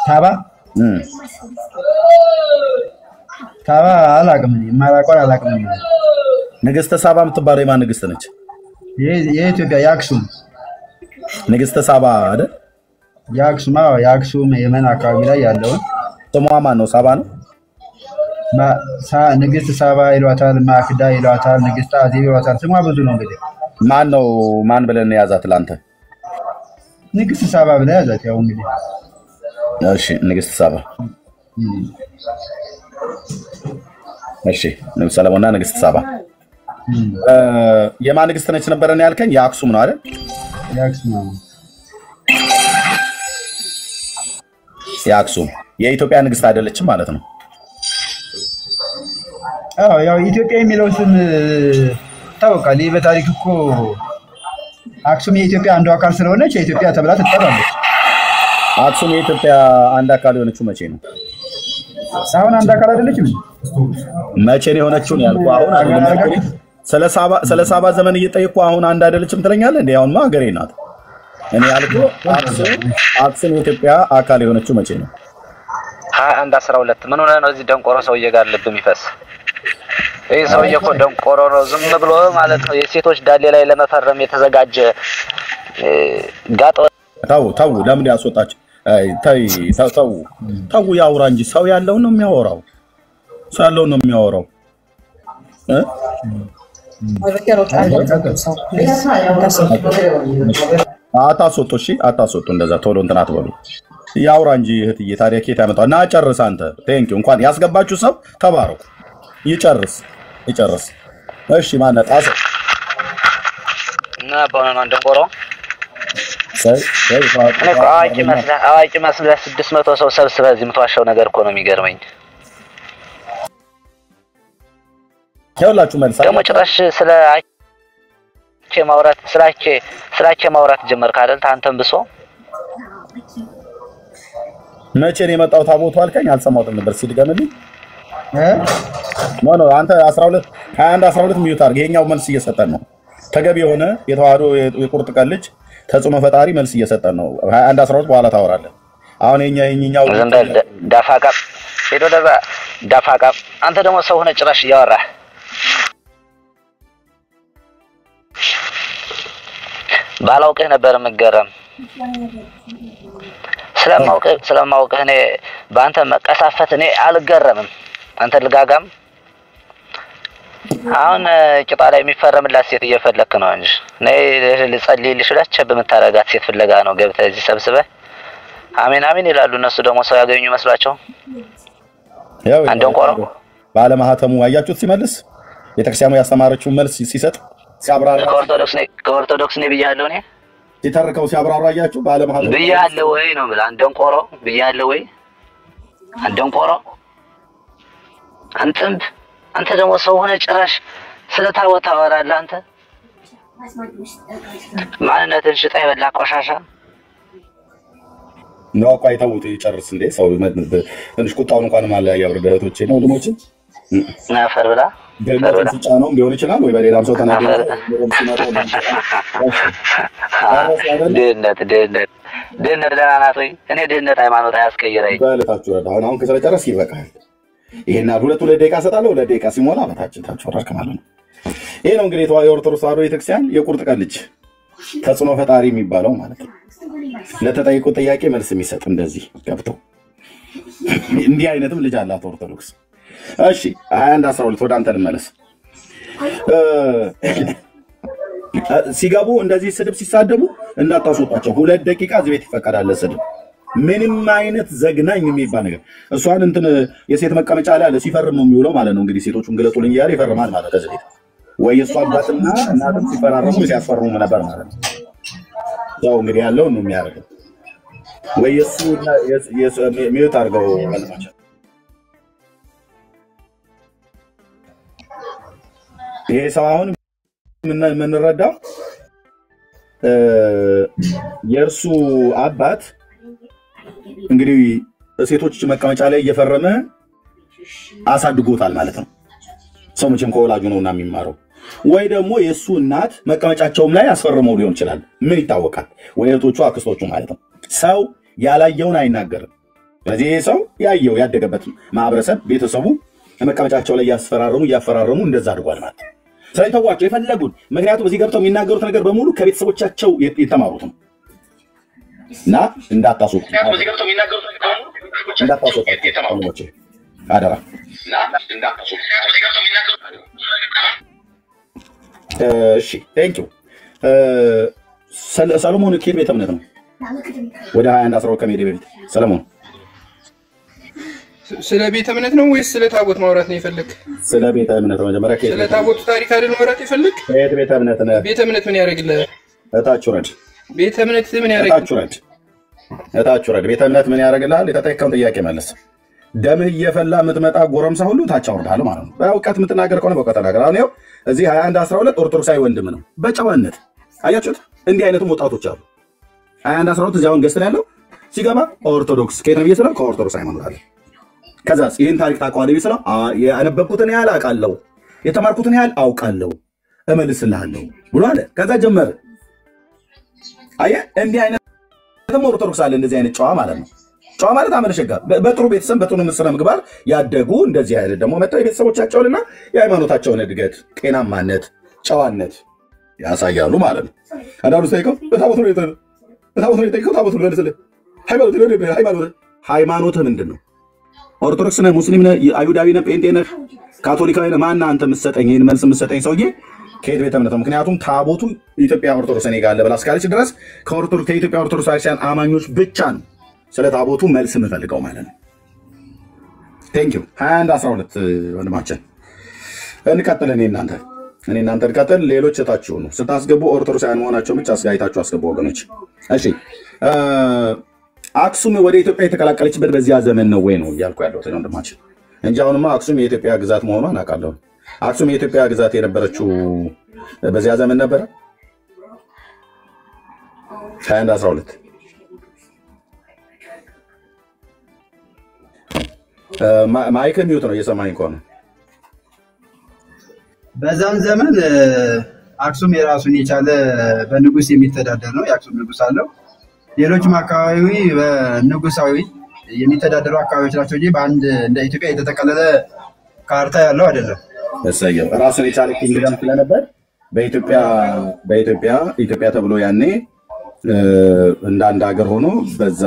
ሳባ አላውቅም፣ የማላውቀውን አላውቅም። ንግስተ ሳባ የምትባለው የማን ንግስት ነች? የኢትዮጵያ የአክሱም ንግስተ ሳባ አይደል? የአክሱም የመን አካባቢ ላይ ያለውን ስሟ ማን ነው? ሳባ ነው። ንግስት ሳባ ይሏታል፣ ማክዳ ይሏታል፣ ንግስት አዜብ ይሏታል። ስሟ ብዙ ነው። እንግዲህ ማን ብለን ያዛት ላንተ? ንግስት ሳባ ብለህ ያዛት። ያው እንግዲህ እሺ ንግስት ሳባ። እሺ ንጉስ ሰለሞንና ንግስት ሳባ የማን ንግስት ነች ነበረን ያልከኝ? የአክሱም ነው አይደል? የአክሱም የኢትዮጵያ ንግስት አይደለችም ማለት ነው። ያው ኢትዮጵያ የሚለው ስም ታውቃለህ። ይህ በታሪክ እኮ አክሱም የኢትዮጵያ አንዱ አካል ስለሆነች የኢትዮጵያ ተብላ ትጠራለች። አክሱም የኢትዮጵያ አንድ አካል የሆነችው መቼ ነው? አሁን አንድ አካል አይደለችም። መቼ ነው የሆነችው ያልኩህ? አሁን ስለ ሳባ ዘመን እየጠየኩ አሁን አንድ አይደለችም ትለኛለህ እንዴ? አሁንማ ሀገሬ ናት። እኔ ያልኩህ አክሱም የኢትዮጵያ አካል የሆነችው መቼ ነው? 2112 ምን ሆነ ነው እዚህ ደንቆሮ ሰውዬ ጋር ልብ የሚፈስ? ይሄ ሰውዬ እኮ ደንቆሮ ነው፣ ዝም ብሎ ማለት ነው የሴቶች ዳሌ ላይ ለመፈረም የተዘጋጀ ጋጦ። ታው ለምን ያስወጣችሁ? ታው ያውራ እንጂ ሰው ያለውን ነው የሚያወራው። ሰው ያለውን ነው የሚያወራው። አታስወጡ፣ እሺ አታስወጡ። እንደዛ ቶሎ እንትን አትበሉ። ያውራ እንጂ እህትዬ። ታዲያ ኬት ያመጣው እና ጨርስ አንተ። ቴንኪው እንኳን ያስገባችሁ ሰው ተባረኩ። ይጨርስ። እሺ ማነው ጣሰው? እና በእውነት ደንቆሮ አዋቂ መስለህ 600 ሰው ሰብስበህ እዚህ የምትዋሻው ነገር እኮ ነው የሚገርመኝ። ይኸውላችሁ መልስ ደግሞ ጭራሽ ስላቼ ማውራት ጀመርክ አይደል? አንተም ብሶ መቼ ነው የመጣው ታቦቱ አልከኝ? አልሰማሁትም ነበር። ሲድገምልኝ ኖ አንተ 21 12 ሚዩት አድርግ። ይሄኛው መልስ እየሰጠን ነው። ተገቢ የሆነ የተዋህዶ የቁርጥ ቀን ልጅ ተጽዕኖ ፈጣሪ መልስ እየሰጠን ነው። 21 12 በኋላ ታወራለህ። አሁን የኛው ዳፋቃ ሄዶ ዳፋቃ። አንተ ደግሞ ሰው ሆነ ጭራሽ እያወራህ ባላውቅህ ነበር የምገረም። ስለማውቅህ እኔ በአንተ መቀሳፈት እኔ አልገረምም። አንተ ልጋጋም። አሁን ጭጣ ላይ የሚፈረምላት ሴት እየፈለክ ነው እንጂ ነይ ልጸልይልሽ ብለህ ቸብ የምታረጋት ሴት ፍለጋ ነው ገብተህ እዚህ ሰብስበህ አሜን ይላሉ። እነሱ ደግሞ ሰው ያገኙ መስሏቸው አንደንቆሮ ባለማህተሙ አያችሁት ሲመልስ ቤተክርስቲያኑ ያስተማረችውን መልስ ሲሰጥ ሲያብራራ ከኦርቶዶክስ ነኝ ብያለሁ። እኔ ሲተርከው ሲያብራራ አያችሁ። ባለማህተሙ ብያለሁ ወይ ነው ብለህ አንደንቆሮ ብያለሁ ወይ አንደንቆሮ አንተም አንተ ደግሞ ሰው ሆነ ጭራሽ ስለታወታ ወራለህ። አንተ ማንነትን ሽጣ የበላ ቆሻሻ ነው። ቆይ ተውት ይጨርስ እንዴ ሰው ትንሽ ቁጣውን እንኳን ማለት ያወርደ እህቶቼ ነው ወንድሞቼ ናፈር ብላ ነው ሊሆን ይችላል ወይ በሌላም ሰው ተናገረ። ድህነት ደህና ናት ወይ? እኔ ድህነት ሃይማኖት አያስቀይረኝ። በለታችሁ አሁን ከሰለጨረስ ይበቃል። ይሄና ሁለት ደቂቃ ሰጣለሁ። ሁለት ደቂቃ ሲሞላ በታች ወራክ ማለት ነው። ይሄ ነው እንግዲህ የኦርቶዶክስ ተዋህዶ ቤተክርስቲያን የቁርጥ ቀን ልጅ ተጽዕኖ ፈጣሪ የሚባለው ማለት ነው። ለተጠይቁ ጥያቄ መልስ የሚሰጥ እንደዚህ ገብተው እንዲህ አይነትም ልጅ አላት ኦርቶዶክስ። እሺ 21 12 ወደ አንተ ልመለስ። ሲገቡ እንደዚህ ስድብ ሲሳደቡ እንዳታስወጣቸው። 2 ደቂቃ እዚህ ቤት ይፈቀዳል ስድብ። ምንም አይነት ዘግናኝ የሚባል ነገር እሷን እንትን የሴት መቀመጫ ላይ አለ ሲፈርም ነው የሚውለው ማለት ነው። እንግዲህ ሴቶቹን ግለጡልኝ እያለ ይፈርማል ማለት ከዚህ ቤት ወይ እሷ አባትና እናትም ሲፈራረሙ ሲያስፈርሙ ነበር ማለት ነው። ያው እንግዲህ ያለው ነው የሚያደርገው ወይ እሱ ሚዩት አድርገው ማለት ነው። ይሄ ሰው አሁን የምንረዳው የእርሱ አባት እንግዲህ ሴቶች መቀመጫ ላይ እየፈረመ አሳድጎታል ማለት ነው። ሰው መቼም ከወላጁ ነውና የሚማረው። ወይ ደግሞ የሱ እናት መቀመጫቸውም ላይ አስፈርመው ሊሆን ይችላል። ምን ይታወቃል? ወይ እህቶቹ አክስቶቹ ማለት ነው። ሰው ያላየውን አይናገርም። ስለዚህ ሰው ያየው ያደገበት ማህበረሰብ ቤተሰቡ መቀመጫቸው ላይ እያፈራረሙ እንደዛ አድርጓል ማለት ነው። ስለዚህ ተዋቸው የፈለጉት። ምክንያቱም እዚህ ገብተው የሚናገሩት ነገር በሙሉ ከቤተሰቦቻቸው የተማሩት ነው እና እንዳታስወጡ አደራ። እሺ ቴንኪው። ሰለሞን ኬት ቤተ እምነት ነው? ወደ 21 ከመሄድ በፊት ሰለሞን ስለ ቤተ እምነት ነው ወይስ ስለ ታቦት ማውራት ነው የፈለክ? ስለ ቤተ እምነት ነው። መጀመሪያ ስለ ታቦቱ ታሪክ አይደል ማውራት የፈለክ? የት ቤተ እምነት ነው? ቤተ እምነት ምን ያደርግልህ? እታች ውረድ። ቤተ እምነት ምን ያደርግልህ? እታች ውረድ። ቤተ እምነት ምን ያደርግልሃል? የተጠየቀውን ጥያቄ መልስ። ደምህ እየፈላ የምትመጣ ጎረምሳ ሁሉ ታች አውርድሃለሁ ማለት ነው። በእውቀት የምትናገር ከሆነ በእውቀት ተናገር። አሁን ይኸው እዚህ 21 ኦርቶዶክሳዊ ወንድም ነው በጨዋነት አያችሁት። እንዲህ አይነቱም ወጣቶች አሉ። 21 እዚህ አሁን ገዝተን ያለው ሲገባ ኦርቶዶክስ ከየት ነው ብዬ ስለው ከኦርቶዶክስ ሃይማኖት አለ። ከዛስ ይህን ታሪክ ታውቀዋለህ ብዬ ስለው ያነበብኩትን ያህል አውቃለሁ፣ የተማርኩትን ያህል አውቃለሁ፣ እመልስልሃለሁ ብሎ አለ። ከዛ ጀመረ። አየህ እንዲህ አይነትም ኦርቶዶክስ አለ። እንደዚህ አይነት ጨዋ ማለት ነው። ጨዋ ማለት አመለሸጋ በጥሩ ቤተሰብ በጥሩ ስነ ምግባር ያደጉ እንደዚህ አይነት ደግሞ መጥተው የቤተሰቦቻቸውንና የሃይማኖታቸውን እድገት ጤናማነት ጨዋነት ያሳያሉ ማለት ነው። አንዳንዱ ሳይቀው በታቦቱ ነው የጠየቀው ታቦቱ ነው መልስልህ። ሃይማኖትህ ምንድን ነው? ኦርቶዶክስ ነህ? ሙስሊም ነህ? አይሁዳዊ ነህ? ጴንጤ ነህ? ካቶሊካዊ ነህ? ማነህ አንተ የምትሰጠኝ ይህን መልስ የምትሰጠኝ ሰውዬ? ከየት ቤተ እምነት ነው? ምክንያቱም ታቦቱ ኢትዮጵያ ኦርቶዶክስ እኔ ጋር አለ ብላ እስካለች ድረስ ከኢትዮጵያ ኦርቶዶክስ ክርስቲያን አማኞች ብቻ ነው ስለ ታቦቱ መልስ የምፈልገው ማለት ነው። ቴንኪው 21 ወንድማችን እንቀጥል። እኔ እናንተ እንቀጥል። ሌሎች እታችሁ ነው ስታስገቡ ኦርቶዶክሳውያን መሆናቸው ብቻ አስጋይታችሁ አስገቡ ወገኖች። እሺ አክሱም ወደ ኢትዮጵያ የተቀላቀለችበት በዚያ ዘመን ነው ወይ ነው እያልኩ ያለሁት ወንድማችን እንጂ አሁንማ አክሱም የኢትዮጵያ ግዛት መሆኗን አውቃለሁ። አክሱም የኢትዮጵያ ግዛት የነበረችው በዚያ ዘመን ነበረ። 21 ማይክ ሚውት ነው እየሰማኝ ከሆነ በዛን ዘመን አክሱም የራሱን የቻለ በንጉስ የሚተዳደር ነው። የአክሱም ንጉስ አለው። ሌሎችም አካባቢ በንጉሳዊ የሚተዳደሩ አካባቢዎች ናቸው እንጂ በአንድ እንደ ኢትዮጵያ የተጠቀለለ ካርታ ያለው አይደለም። እሰየው ራሱን የቻለ ኪንግደም ስለነበር በኢትዮጵያ ተብሎ ያኔ እንደ አንድ ሀገር ሆኖ በዛ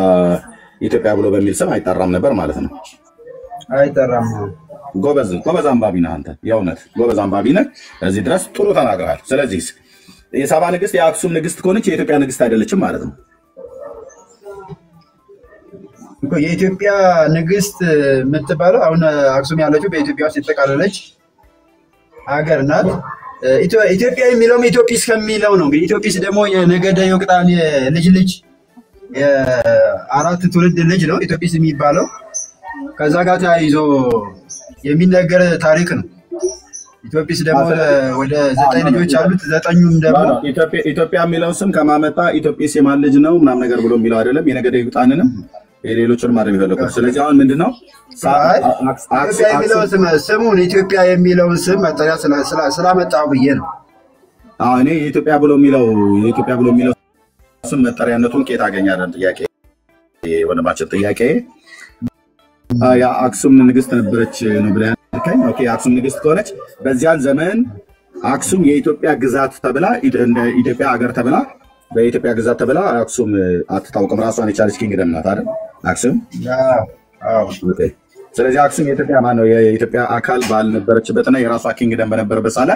ኢትዮጵያ ብሎ በሚል ስም አይጠራም ነበር ማለት ነው። አይጠራም። ጎበዝ አንባቢ ነህ አንተ። የእውነት ጎበዝ አንባቢ ነህ። እዚህ ድረስ ጥሩ ተናግረሃል። ስለዚህ የሳባ ንግስት የአክሱም ንግስት ከሆነች የኢትዮጵያ ንግስት አይደለችም ማለት ነው። የኢትዮጵያ ንግስት የምትባለው አሁን አክሱም ያለችው በኢትዮጵያ ውስጥ የተጠቃለለች ሀገር ናት። ኢትዮጵያ የሚለውም ኢትዮጲስ ከሚለው ነው። እንግዲህ ኢትዮጲስ ደግሞ የነገደ ዮቅጣን ልጅ የአራት ትውልድ ልጅ ነው ኢትዮጲስ የሚባለው። ከዛ ጋር ተያይዞ የሚነገር ታሪክ ነው። ኢትዮጲስ ደግሞ ወደ 9 ልጆች አሉት። 9ኙም ደግሞ ኢትዮጵያ የሚለው ስም ከማመጣ ኢትዮጲስ የማን ልጅ ነው ምናምን ነገር ብሎ የሚለው አይደለም። የነገደ ዮቅጣንንም የሌሎችን ማድረግ ይፈልጋል። ስለዚህ አሁን ምንድነው ኢትዮጵያ የሚለው ስሙን ኢትዮጵያ የሚለውን ስም መጠሪያ ስላመጣው ብዬ ነው። እኔ የኢትዮጵያ ብሎ የሚለው ስም መጠሪያነቱን ከየት አገኛለን? ጥያቄ ወንድማችን ጥያቄ የአክሱም ንግስት ነበረች ነው ብለህ ያልከኝ። ኦኬ የአክሱም ንግስት ከሆነች በዚያን ዘመን አክሱም የኢትዮጵያ ግዛት ተብላ እንደ ኢትዮጵያ ሀገር ተብላ በኢትዮጵያ ግዛት ተብላ አክሱም አትታወቅም። ራሷን የቻለች ኪንግደም ናት አይደል አክሱም? ኦኬ ስለዚህ አክሱም የኢትዮጵያ ማነው የኢትዮጵያ አካል ባልነበረችበትና የራሷ ኪንግደም በነበረበት ሳለ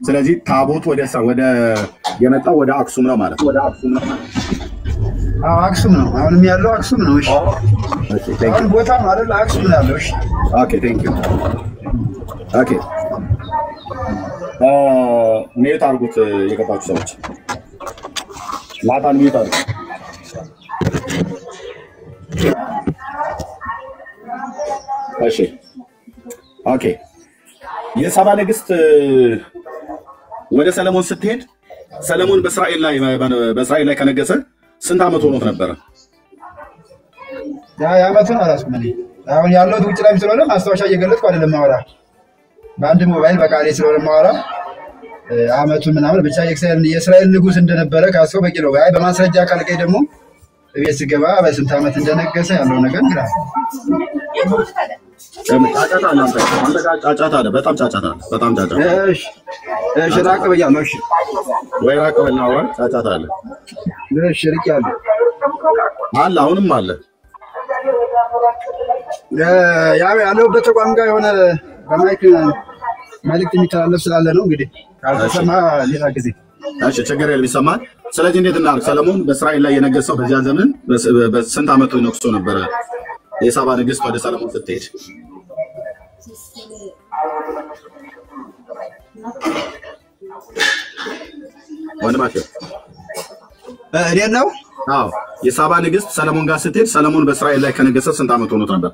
ስለዚህ ታቦት ወደ የመጣው ወደ አክሱም ነው ማለት ነው። አክሱም ነው አሁንም ያለው አክሱም ነው። እሺ አሁን ቦታ ማለት አክሱም ነው ያለው። እሺ ኦኬ ቴንክ ዩ ኦኬ ሚዩት አድርጉት የገባችሁ ሰዎች ናታን ሚዩት አድርጉ። እሺ ኦኬ የሳባ ንግስት ወደ ሰለሞን ስትሄድ ሰለሞን በእስራኤል ላይ ከነገሰ ስንት ዓመት ሆኖት ነበረ? የዓመቱን አላስኩም። አሁን ያለሁት ውጭ ላይ ስለሆነ ማስታወሻ እየገለጥኩ አይደለም ማውራ። በአንድ ሞባይል በቃሌ ስለሆነ ማወራ አመቱን ምናምን ብቻ የእስራኤል ንጉስ እንደነበረ ካስከው በቂ ነው። አይ በማስረጃ ካልከኝ ደግሞ ቤት ስገባ በስንት አመት እንደነገሰ ያለው ነገር ግራ ጫጫታ አለ። አንተ ጋር ጫጫታ አለ። በጣም ጫጫታ አለ። በጣም ጫጫታ። እሺ ራቅ ብያለሁ። እሺ ወይ ራቅ በልና ወይ ጫጫታ አለ። እሺ ርቅ ያለው አለ አሁንም አለ። ያው ያለውበት ተቋም ጋር የሆነ በማይክ መልዕክት የሚተላለፍ ስላለ ነው እንግዲህ ካልተሰማ ሌላ ጊዜ እሺ ችግር የለም ይሰማል። ስለዚህ እንዴት እናድርግ? ሰለሞን በእስራኤል ላይ የነገሰው በዚያ ዘመን በስንት አመቱ ነግሶ ነበረ? የሳባ ንግስት ወደ ሰለሞን ስትሄድ ወንድማቸው እኔ ነው። አዎ የሳባ ንግስት ሰለሞን ጋር ስትሄድ ሰለሞን በእስራኤል ላይ ከነገሰ ስንት አመቱ ሆኖት ነበር?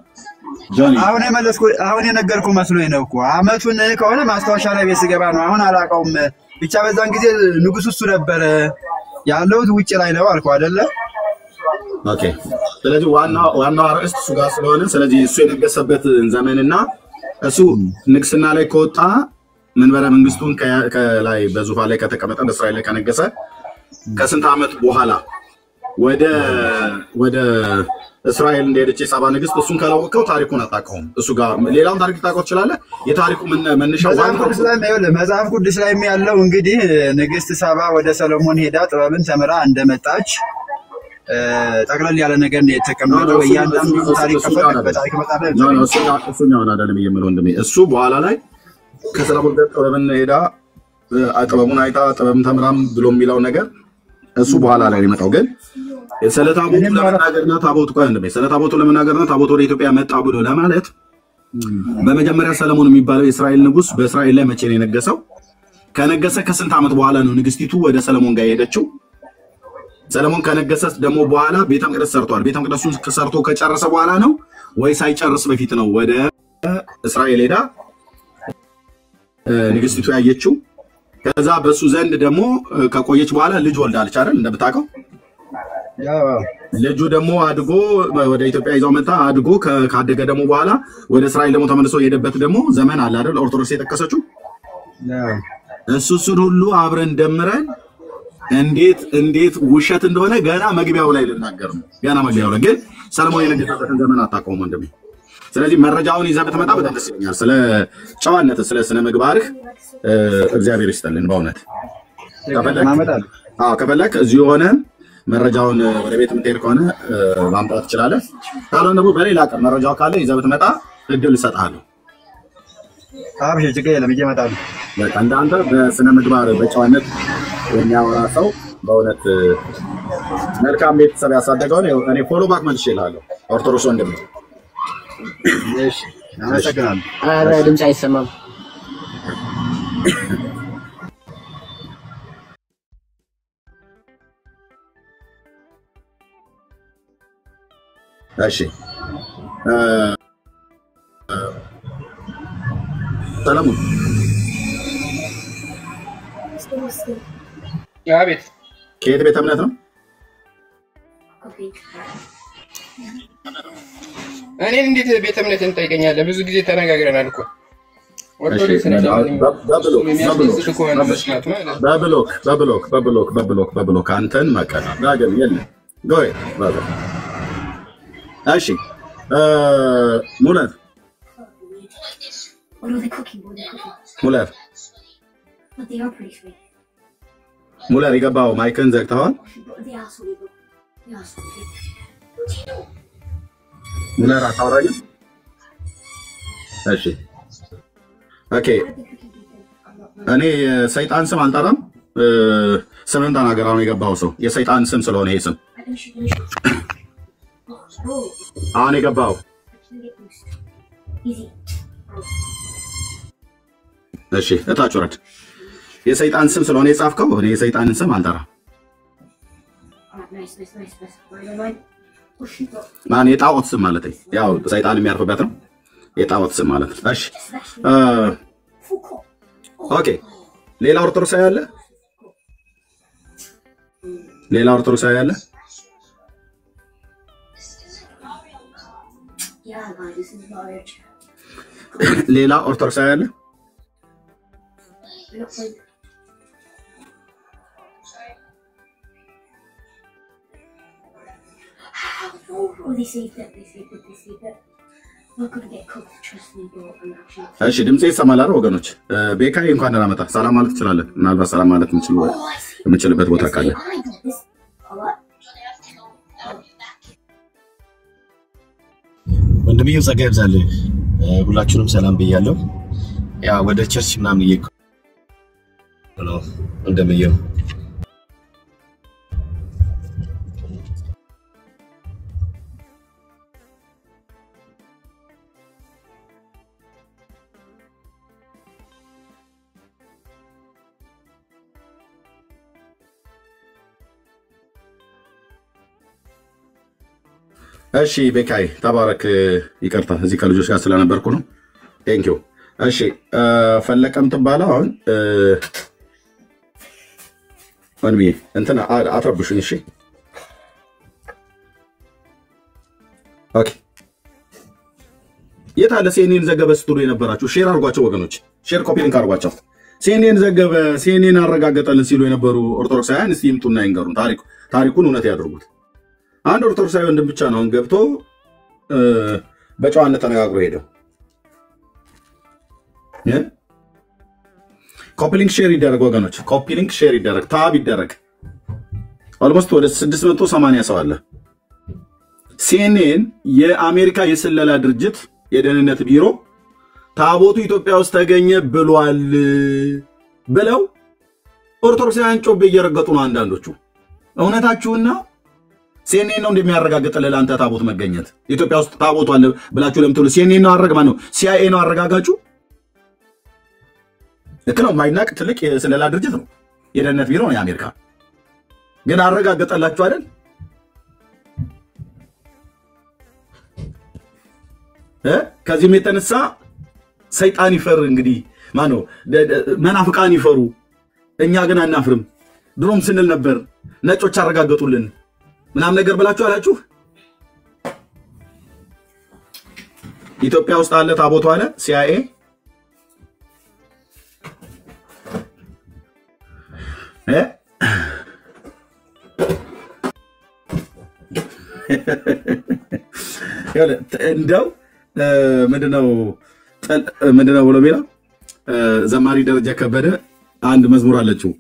አሁን የነገርኩ መስሎኝ ነው እኮ አመቱን ከሆነ ማስታወሻ ላይ ቤት ስገባ ነው። አሁን አላውቀውም። ብቻ በዛን ጊዜ ንጉስ እሱ ነበረ ያለው ውጭ ላይ ነው አልኩ አይደለ? ኦኬ። ስለዚህ ዋናው አርዕስት እሱ ጋር ስለሆነ ስለዚህ እሱ የነገሰበት ዘመንና እሱ ንግስና ላይ ከወጣ መንበረ መንግስቱን ከላይ በዙፋን ላይ ከተቀመጠ በእስራኤል ላይ ከነገሰ ከስንት አመት በኋላ ወደ እስራኤል እንደሄደች የሳባ ንግስት እሱን ካላወቀው ታሪኩን አታውቀውም። እሱ ጋር ሌላውን ታሪክ ታውቀው ትችላለህ። የታሪኩ መነሻው መጽሐፍ ቅዱስ ላይ ያለው እንግዲህ ንግስት ሳባ ወደ ሰሎሞን ሄዳ ጥበብን ተምራ እንደመጣች ጠቅለል ያለ ነገር ነው የተቀመጠው። እያንዳንዱ ታሪክ በታሪክ መጣለ ነው እሱኛውን አይደለም የምለው እንደምን እሱ በኋላ ላይ ከሰሎሞን ጋር ጥበብን ሄዳ ጥበቡን አይታ ጥበብን ተምራም ብሎ የሚለው ነገር እሱ በኋላ ላይ የመጣው ግን ስለታቦቱ ለመናገርና ታቦቱ ቆይ እንደምን ስለታቦቱ ለመናገርና ታቦቱ ወደ ኢትዮጵያ መጣ ብሎ ለማለት በመጀመሪያ ሰለሞን የሚባለው የእስራኤል ንጉስ በእስራኤል ላይ መቼ ነው የነገሰው? ከነገሰ ከስንት አመት በኋላ ነው ንግስቲቱ ወደ ሰለሞን ጋር ሄደችው? ሰለሞን ከነገሰ ደግሞ በኋላ ቤተ መቅደስ ሰርቷል። ቤተ መቅደሱን ሰርቶ ከጨረሰ በኋላ ነው ወይ ሳይጨርስ በፊት ነው ወደ እስራኤል ሄዳ ንግስቲቱ ያየችው? ከዛ በሱ ዘንድ ደግሞ ከቆየች በኋላ ልጅ ወልዳለች አይደል? እንደምታውቀው ልጁ ደግሞ አድጎ ወደ ኢትዮጵያ ይዛው መጣ። አድጎ ካደገ ደግሞ በኋላ ወደ እስራኤል ደግሞ ተመልሶ የሄደበት ደግሞ ዘመን አለ አይደል? ኦርቶዶክስ የጠቀሰችው እሱን ሁሉ አብረን ደምረን እንዴት ውሸት እንደሆነ ገና መግቢያው ላይ ልናገር ነው። ገና መግቢያው ላይ ግን ሰለሞን የነገሰበትን ዘመን አታውቀውም ወንድሜ። ስለዚህ መረጃውን ይዘህ ብትመጣ በጣም ደስ ይለኛል። ስለ ጨዋነት ስለ ስነ ምግባርህ እግዚአብሔር ይስጥልን በእውነት ከፈለክ እዚሁ ሆነ መረጃውን ወደ ቤት የምትሄድ ከሆነ ማምጣት ትችላለህ። ካልሆነ ደግሞ በሌላ ቀን መረጃው ካለ ይዘህ ብትመጣ እድል እሰጥሃለሁ። አብሽ ችግር የለም ይዤ እመጣለሁ። በቃ እንዳንተ በስነ ምግባር በጨዋነት የሚያወራ ሰው በእውነት መልካም ቤተሰብ ያሳደገውን እኔ ፎሎ ባክ መልሼ እልሃለሁ። ኦርቶዶክስ ወንድም እሺ አመሰግናለሁ። ኧረ ድምፅ አይሰማም። እሺ ሰለሞን አቤት። ከየት ቤተ እምነት ነው? እኔን እንዴት ቤተ እምነትን ትጠይቀኛለህ? ብዙ ጊዜ ተነጋግረናል እኮ በብሎክ አንተን መቀና ዳግም የለም። ጎይ እሺ ሙለር የገባው ማይክን ዘግተዋል። ሙለር አታወራኝም? እሺ ኦኬ። እኔ የሰይጣን ስም አልጠራም። ስምን ተናገር። አሁን የገባው ሰው የሰይጣን ስም ስለሆነ ይሄ ስም አሁን የገባው እሺ፣ እታች ወረድ። የሰይጣን ስም ስለሆነ የጻፍከው እኔ የሰይጣንን ስም አልጠራም። ማን የጣዖት ስም ማለት ያው ሰይጣን የሚያርፍበት ነው። የጣዖት ስም ማለት ነው። እሺ ኦኬ። ሌላ ኦርቶዶክሳዊ አለ? ሌላ ኦርቶዶክሳዊ አለ? ሌላ ኦርቶዶክሳዊ አለ? እሺ ድምጼ ይሰማል አይደል ወገኖች? ቤካዬ እንኳን ደህና መጣ። ሰላም ማለት ትችላለህ። ምናልባት ሰላም ማለት የምችልበት ቦታ ካለ ወንድምዬው ጸጋ ይብዛልህ። ሁላችሁንም ሰላም ብያለሁ። ያ ወደ ቸርች ምናምን እየሄድኩ ነው ወንድምዬው። እሺ ቤካዬ ተባረክ። ይቅርታ እዚህ ከልጆች ጋር ስለነበርኩ ነው። ቴንኪው። እሺ ፈለቀም ትባለው አሁን ወንድሜ እንትን አትረብሹኝ። እሺ ኦኬ። የት አለ ሲኤንኤን ዘገበ ስትሉ የነበራችሁ? ሼር አድርጓቸው ወገኖች፣ ሼር ኮፒ ሊንክ አድርጓቸው። ሲኤንኤን ዘገበ፣ ሲኤንኤን አረጋገጠልን ሲሉ የነበሩ ኦርቶዶክሳውያን እስቲ ይምጡና ይንገሩን። ታሪኩን እውነት ያድርጉት። አንድ ኦርቶዶክሳዊ ወንድም ብቻ ነው ገብቶ በጨዋነት ተነጋግሮ ሄደው። ኮፒ ሊንክ ሼር ይደረግ ወገኖች፣ ኮፒ ሊንክ ሼር ይደረግ፣ ታብ ይደረግ። ኦልሞስት ወደ 680 ሰው አለ። ሲኤንኤን የአሜሪካ የስለላ ድርጅት የደህንነት ቢሮ ታቦቱ ኢትዮጵያ ውስጥ ተገኘ ብሏል ብለው ኦርቶዶክሳውያን ጮቤ እየረገጡ ነው አንዳንዶቹ። እውነታችሁና ሲኤንኤን ነው እንደሚያረጋግጥልህ አንተ ታቦት መገኘት ኢትዮጵያ ውስጥ ታቦቱ አለ ብላችሁ ለምትሉ ሲኤንኤን ነው አረጋጋ ነው ሲአይኤ ነው አረጋጋጩ? ልክ ነው። ማይናቅ ትልቅ የስለላ ድርጅት ነው፣ የደህንነት ቢሮ ነው የአሜሪካ። ግን አረጋገጠላችሁ አይደል? ከዚህም የተነሳ ሰይጣን ይፈር እንግዲህ ማነው መናፍቃን ይፈሩ። እኛ ግን አናፍርም። ድሮም ስንል ነበር ነጮች አረጋገጡልን ምናምን ነገር ብላችሁ አላችሁ። ኢትዮጵያ ውስጥ አለ ታቦቱ አለ ሲአይኤ። እንደው ምንድነው ብሎ የሚለው ዘማሪ ደረጃ ከበደ አንድ መዝሙር አለችው፣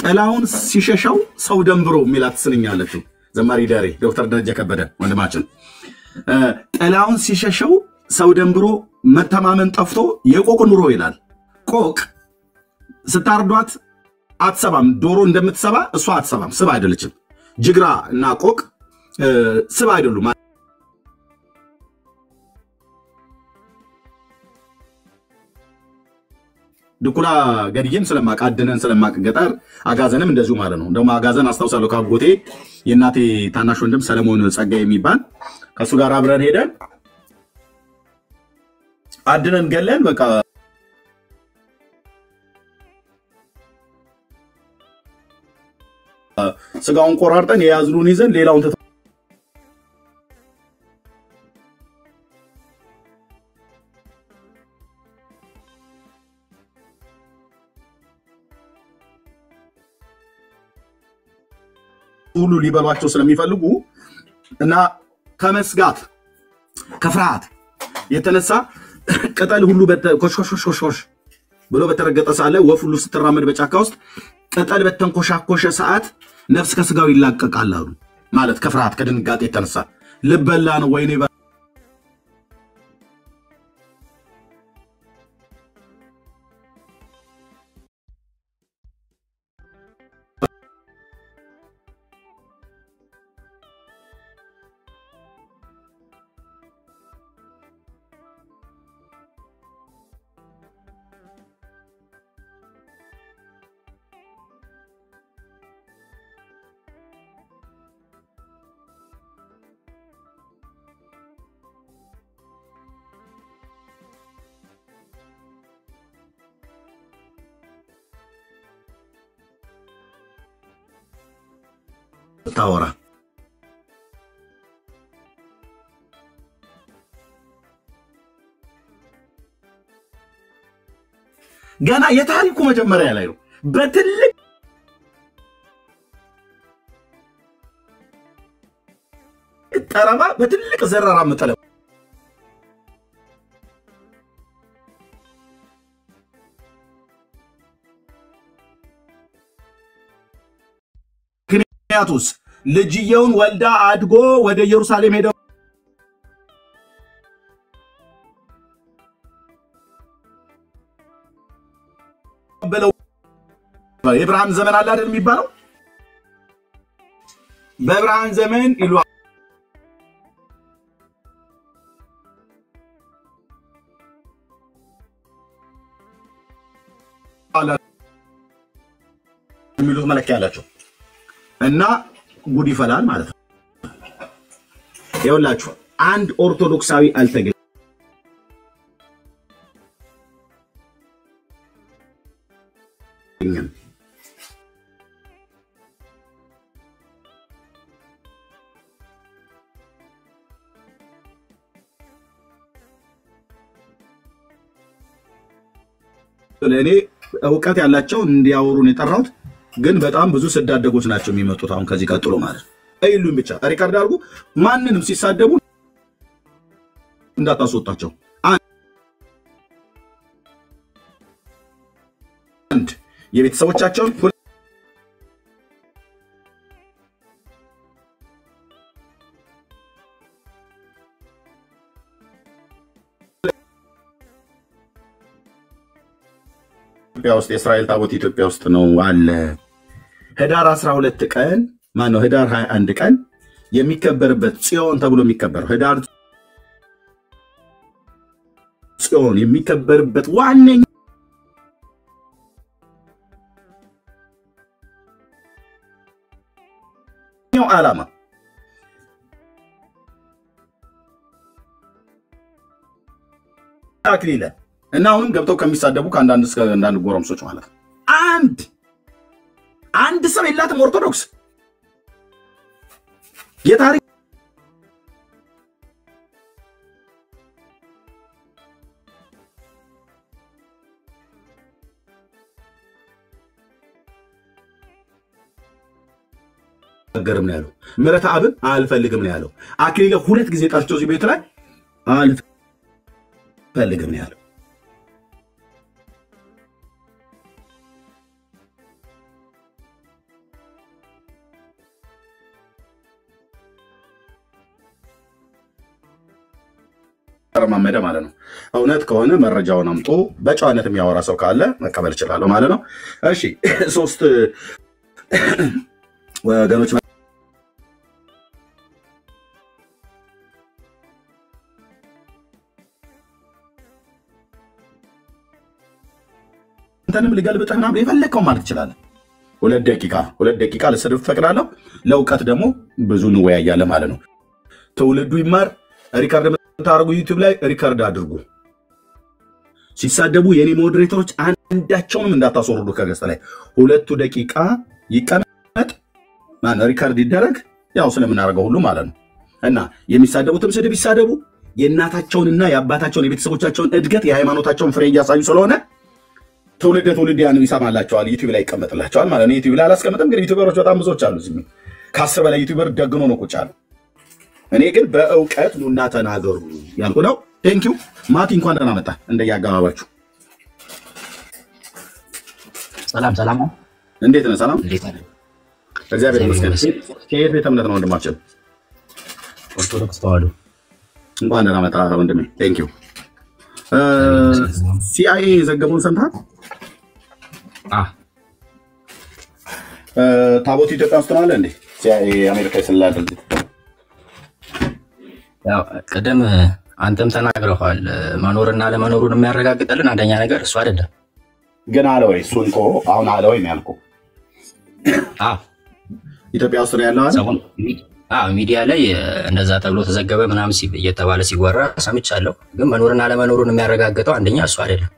ጠላውን ሲሸሻው ሰው ደንብሮ የሚላት ስንኛለችው። ዘማሪ ዳሬ ዶክተር ደረጃ ከበደ ወንድማችን ጠላውን ሲሸሻው ሰው ደንብሮ መተማመን ጠፍቶ የቆቅ ኑሮ ይላል። ቆቅ ስታርዷት አትሰባም። ዶሮ እንደምትሰባ እሷ አትሰባም። ስብ አይደለችም። ጅግራ እና ቆቅ ስብ አይደሉም። ድኩላ ገድዬም ስለማቅ አድነን ስለማቅ ገጠር አጋዘንም እንደዚሁ ማለት ነው። እንደውም አጋዘን አስታውሳለሁ ካጎቴ የእናቴ ታናሽ ወንድም ሰለሞን ጸጋ የሚባል ከሱ ጋር አብረን ሄደን አድነን ገለን በቃ ስጋውን ቆራርጠን የያዝሉን ይዘን ሌላውን ሁሉ ሊበሏቸው ስለሚፈልጉ እና ከመስጋት ከፍርሃት የተነሳ ቅጠል ሁሉ ኮሽኮሽኮሽ ብሎ በተረገጠ ሳለ ወፍ ሁሉ ስትራመድ በጫካ ውስጥ ቅጠል በተንኮሻኮሸ ሰዓት ነፍስ ከስጋው ይላቀቃል አሉ። ማለት ከፍርሃት ከድንጋጤ የተነሳ ልበላ ነው ወይኔ ታወራ ገና የታሪኩ መጀመሪያ ላይ ነው። በትልቅ ጠረባ በትልቅ ዘራራ መጠለ ምክንያቱስ ልጅየውን ወልዳ አድጎ ወደ ኢየሩሳሌም ሄደው በለው የብርሃን ዘመን አለ አይደል የሚባለው በብርሃን ዘመን ይሉ የሚሉት መለኪያ ያላቸው እና ጉድ ይፈላል ማለት ነው። ይኸውላችሁ አንድ ኦርቶዶክሳዊ አልተገኘም። ለኔ ዕውቀት ያላቸው እንዲያወሩን የጠራሁት ግን በጣም ብዙ ስዳደጎች ናቸው የሚመጡት አሁን ከዚህ ቀጥሎ ማለት አይሉም። ብቻ ሪካርድ አድርጉ። ማንንም ሲሳደቡ እንዳታስወጣቸው። አንድ የቤተሰቦቻቸውን ኢትዮጵያ ውስጥ የእስራኤል ታቦት ኢትዮጵያ ውስጥ ነው አለ። ህዳር 12 ቀን ማነው ህዳር 21 ቀን የሚከበርበት ጽዮን ተብሎ የሚከበረው ህዳር ጽዮን የሚከበርበት ዋነኛው ዓላማ አክሊለ እና አሁንም ገብተው ከሚሳደቡ ከአንዳንድ እስከ አንዳንድ ጎረምሶች ማለት ነው አንድ ሰው የላትም ኦርቶዶክስ የታሪክ ገርም ነው ያለው። ምሕረት አብን አልፈልግም ነው ያለው። አክሊለ ሁለት ጊዜ ጠርቸው እዚህ ቤት ላይ አልፈልግም ነው ያለው። ማመደ ማለት ነው። እውነት ከሆነ መረጃውን አምጦ በጨዋነት የሚያወራ ሰው ካለ መቀበል ይችላል ማለት ነው። እሺ ሶስት ወገኖች አንተንም ልገልብጥህና የፈለከው ማለት ይችላል። ሁለት ደቂቃ ለስድብ ፈቅዳለሁ። ለውቀት ደግሞ ብዙ እንወያያለን ማለት ነው። ትውልዱ ይማር። ሪካርድ ታርጉ ዩቲዩብ ላይ ሪካርድ አድርጉ። ሲሳደቡ የኔ ሞዴሬተሮች አንዳቸውንም እንዳታስወርዱ ከገጽ ላይ 2 ደቂቃ ይቀመጥ ማን ሪካርድ ይደረግ ያው ስለምናደርገው ሁሉ ማለት ነው። እና የሚሳደቡትም ስድብ ይሳደቡ የእናታቸውንና የአባታቸውን የቤተሰቦቻቸውን እድገት የሃይማኖታቸውን ፍሬ እያሳዩ ስለሆነ ትውልድ ያን ይሰማላቸዋል። ዩቲዩብ ላይ ይቀመጥላቸዋል ማለት ነው። ዩቲዩብ ላይ አላስቀምጥም ግን ዩቲዩበሮች በጣም ብዙዎች አሉ። እዚህ ከ10 በላይ ዩቲዩበር ደግኖ ነው ቁጭ ያለው። እኔ ግን በእውቀት ኑና ተናገሩ ያልኩ ነው። ቴንኪው ማቲ እንኳን ደህና መጣ። እንደያጋባባችሁ ሰላም እንዴት ነህ? ሰላም እንዴት ነህ? እግዚአብሔር ይመስገን። ከየት ቤተ እምነት ነው ወንድማችን? ኦርቶዶክስ ተዋህዶ። እንኳን ደህና መጣ ወንድሜ። ቴንኪው ሲአይኤ የዘገበውን ሰምተሃል? ታቦት ኢትዮጵያ ውስጥ ነው አለ እንዴ? ሲአይኤ አሜሪካ የስለላ ድርጅት ያው ቀደም አንተም ተናግረዋል። መኖርና ለመኖሩን የሚያረጋግጥልን አንደኛ ነገር እሱ አይደለም ግን አለ ወይ? እሱን እኮ አሁን አለ ወይ ነው ያልኩህ። ኢትዮጵያ ውስጥ ነው ያለው አይደል? ሚዲያ ላይ እንደዛ ተብሎ ተዘገበ ምናምን እየተባለ ሲወራ ሰምቻለሁ። ግን መኖርና ለመኖሩን የሚያረጋግጠው አንደኛ እሱ አይደለም።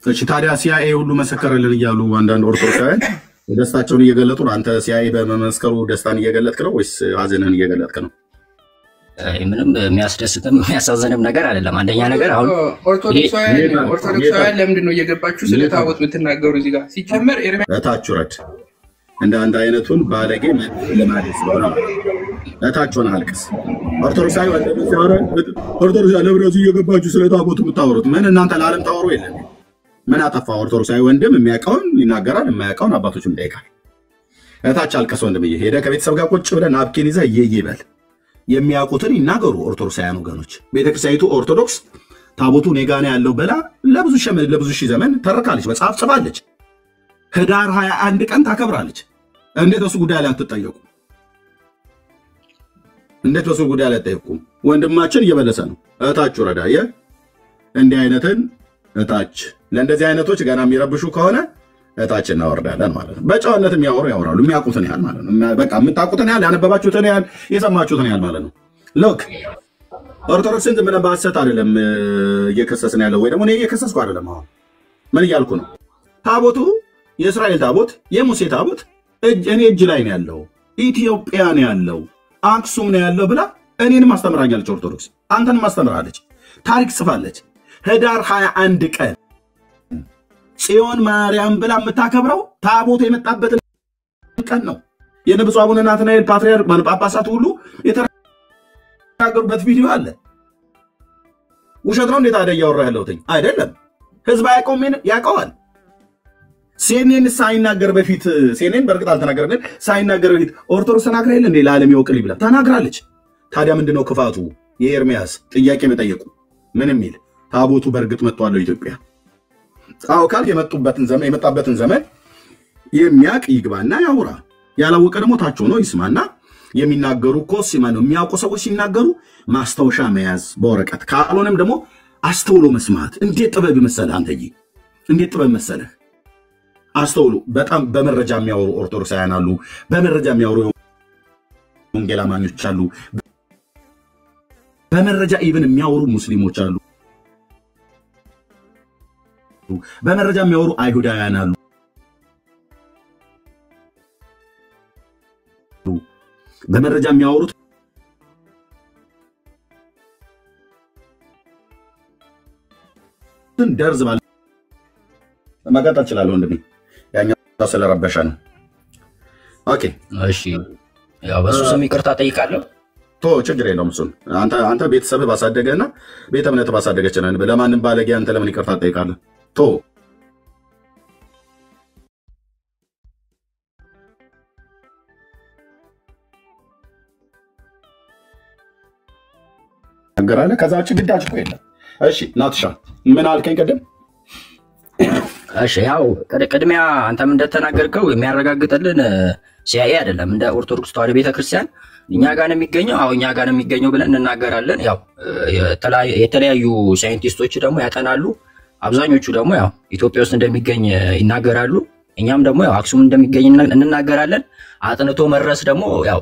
እሺ ታዲያ ሲአይኤ ሁሉ መሰከረልን እያሉ አንዳንድ ኦርቶዶክሳውያን ደስታቸውን እየገለጡ ነው። አንተ ሲአይኤ በመመስከሩ ደስታን እየገለጥክ ነው ወይስ ሀዘንህን እየገለጥክ ነው? ምንም የሚያስደስትም የሚያሳዝንም ነገር አይደለም። አንደኛ ነገር አሁን ኦርቶዶክሳውያን ለምንድን ነው እየገባችሁ ስለ ታቦት የምትናገሩ? እዚህ ጋር ሲጨመር እታች ውረድ። እንደ አንድ አይነቱን ባለጌ ለማለት ስለሆነ እታችሁን አልቅስ። ኦርቶዶክሳዊ ኦርቶዶክሳዊ ለብረቱ እየገባችሁ ስለ ታቦት የምታወሩት ምን እናንተ ለዓለም ታወሩ የለም? ምን አጠፋ? ኦርቶዶክሳዊ ወንድም የሚያውቀውን ይናገራል፣ የማያውቀውን አባቶችም ይጠይቃል። እታች አልቅስ ወንድምዬ። ሄደህ ከቤተሰብ ጋር ቁጭ ብለህ ናፕኪን ይዘህ ይበል። የሚያውቁትን ይናገሩ ኦርቶዶክሳውያን ወገኖች። ቤተክርስቲያኒቱ ኦርቶዶክስ ታቦቱ እኔ ጋ ነው ያለው ብላ ለብዙ ሺህ ዘመን ተርካለች፣ መጽሐፍ ጽፋለች። ህዳር 21 ቀን ታከብራለች። እንዴት በሱ ጉዳይ ላይ አትጠየቁ? እንዴት በሱ ጉዳይ ላይ አትጠየቁም? ወንድማችን እየበለሰ ነው። እታች ወረዳየ እንዲህ አይነትን እታች ለእንደዚህ አይነቶች ገና የሚረብሹ ከሆነ እታች እናወርዳለን ማለት ነው። በጨዋነት ያወራሉ የሚያውቁትን ያህል ማለት ነው። በቃ የምታውቁትን ያህል ያነበባችሁትን ያህል የሰማችሁትን ያህል ማለት ነው። ሎክ ኦርቶዶክስን ዝም ብለን በሐሰት አይደለም እየከሰስን ያለው፣ ወይ ደግሞ እኔ እየከሰስኩ አይደለም። አሁን ምን እያልኩ ነው? ታቦቱ የእስራኤል ታቦት የሙሴ ታቦት እኔ እጅ ላይ ነው ያለው፣ ኢትዮጵያ ነው ያለው፣ አክሱም ነው ያለው ብላ እኔንም አስተምራኛለች። ኦርቶዶክስ አንተንም አስተምራለች፣ ታሪክ ጽፋለች። ህዳር 21 ቀን ጽዮን ማርያም ብላ የምታከብረው ታቦቱ የመጣበትን ቀን ነው። የብፁዕ አቡነ ናትናኤል ፓትርያርክ ጳጳሳት ሁሉ የተናገሩበት ቪዲዮ አለ። ውሸት ነው እንዴ ታዲያ እያወራ ያለሁት? አይደለም። ህዝብ አያውቀውም፣ ያውቀዋል። ሲኤንኤን ሳይናገር በፊት ሲኤንኤን በእርግጥ አልተናገረም፣ ግን ሳይናገር በፊት ኦርቶዶክስ ተናግራ የለ እንዴ ለዓለም ይወቅል ብላ ተናግራለች። ታዲያ ምንድነው ክፋቱ? የኤርሚያስ ጥያቄ መጠየቁ ምን የሚል ታቦቱ በእርግጥ መጥቷል ኢትዮጵያ አውቃል። የመጣበትን ዘመን የሚያቅ ይግባና ያውራ። ያላወቀ ደግሞ ታች ሆኖ ይስማና የሚናገሩ እኮ ሲማነው የሚያውቁ ሰዎች ሲናገሩ ማስታወሻ መያዝ በወረቀት ካልሆነም ደግሞ አስተውሎ መስማት። እንዴት ጥበብ መሰለህ አንተዬ፣ እንዴት ጥበብ መሰለህ። አስተውሎ በጣም በመረጃ የሚያወሩ ኦርቶዶክሳውያን አሉ፣ በመረጃ የሚያወሩ ወንጌል አማኞች አሉ፣ በመረጃ ኢቭን የሚያወሩ ሙስሊሞች አሉ፣ በመረጃ የሚያወሩ አይሁዳውያን አሉ። በመረጃ የሚያወሩት ደርዝ ማለት መቀጠል እችላለሁ ወንድሜ፣ ያኛው ስለረበሸ ነው። ኦኬ እሺ፣ ያው በሱ ስም ይቅርታ ጠይቃለሁ። ችግር የለውም። እሱን አንተ ቤተሰብህ ባሳደገና ቤተ እምነትህ ባሳደገች ነን። ለማንም ባለጌ አንተ ለምን ይቅርታ ጠይቃለህ? ነገራለ ከዛ ውጭ ግዳጅ እኮ የለም። እሺ ናትሻ ምን አልከኝ ቀደም? እሺ ያው ቅድሚያ አንተም እንደተናገርከው የሚያረጋግጥልን ሲአይኤ አይደለም፣ እንደ ኦርቶዶክስ ተዋሕዶ ቤተክርስቲያን እኛ ጋር ነው የሚገኘው። እኛ ጋር ነው የሚገኘው ብለን እንናገራለን። ያው የተለያዩ ሳይንቲስቶች ደግሞ ያጠናሉ። አብዛኞቹ ደግሞ ያው ኢትዮጵያ ውስጥ እንደሚገኝ ይናገራሉ። እኛም ደግሞ ያው አክሱም እንደሚገኝ እንናገራለን። አጥንቶ መድረስ ደግሞ ያው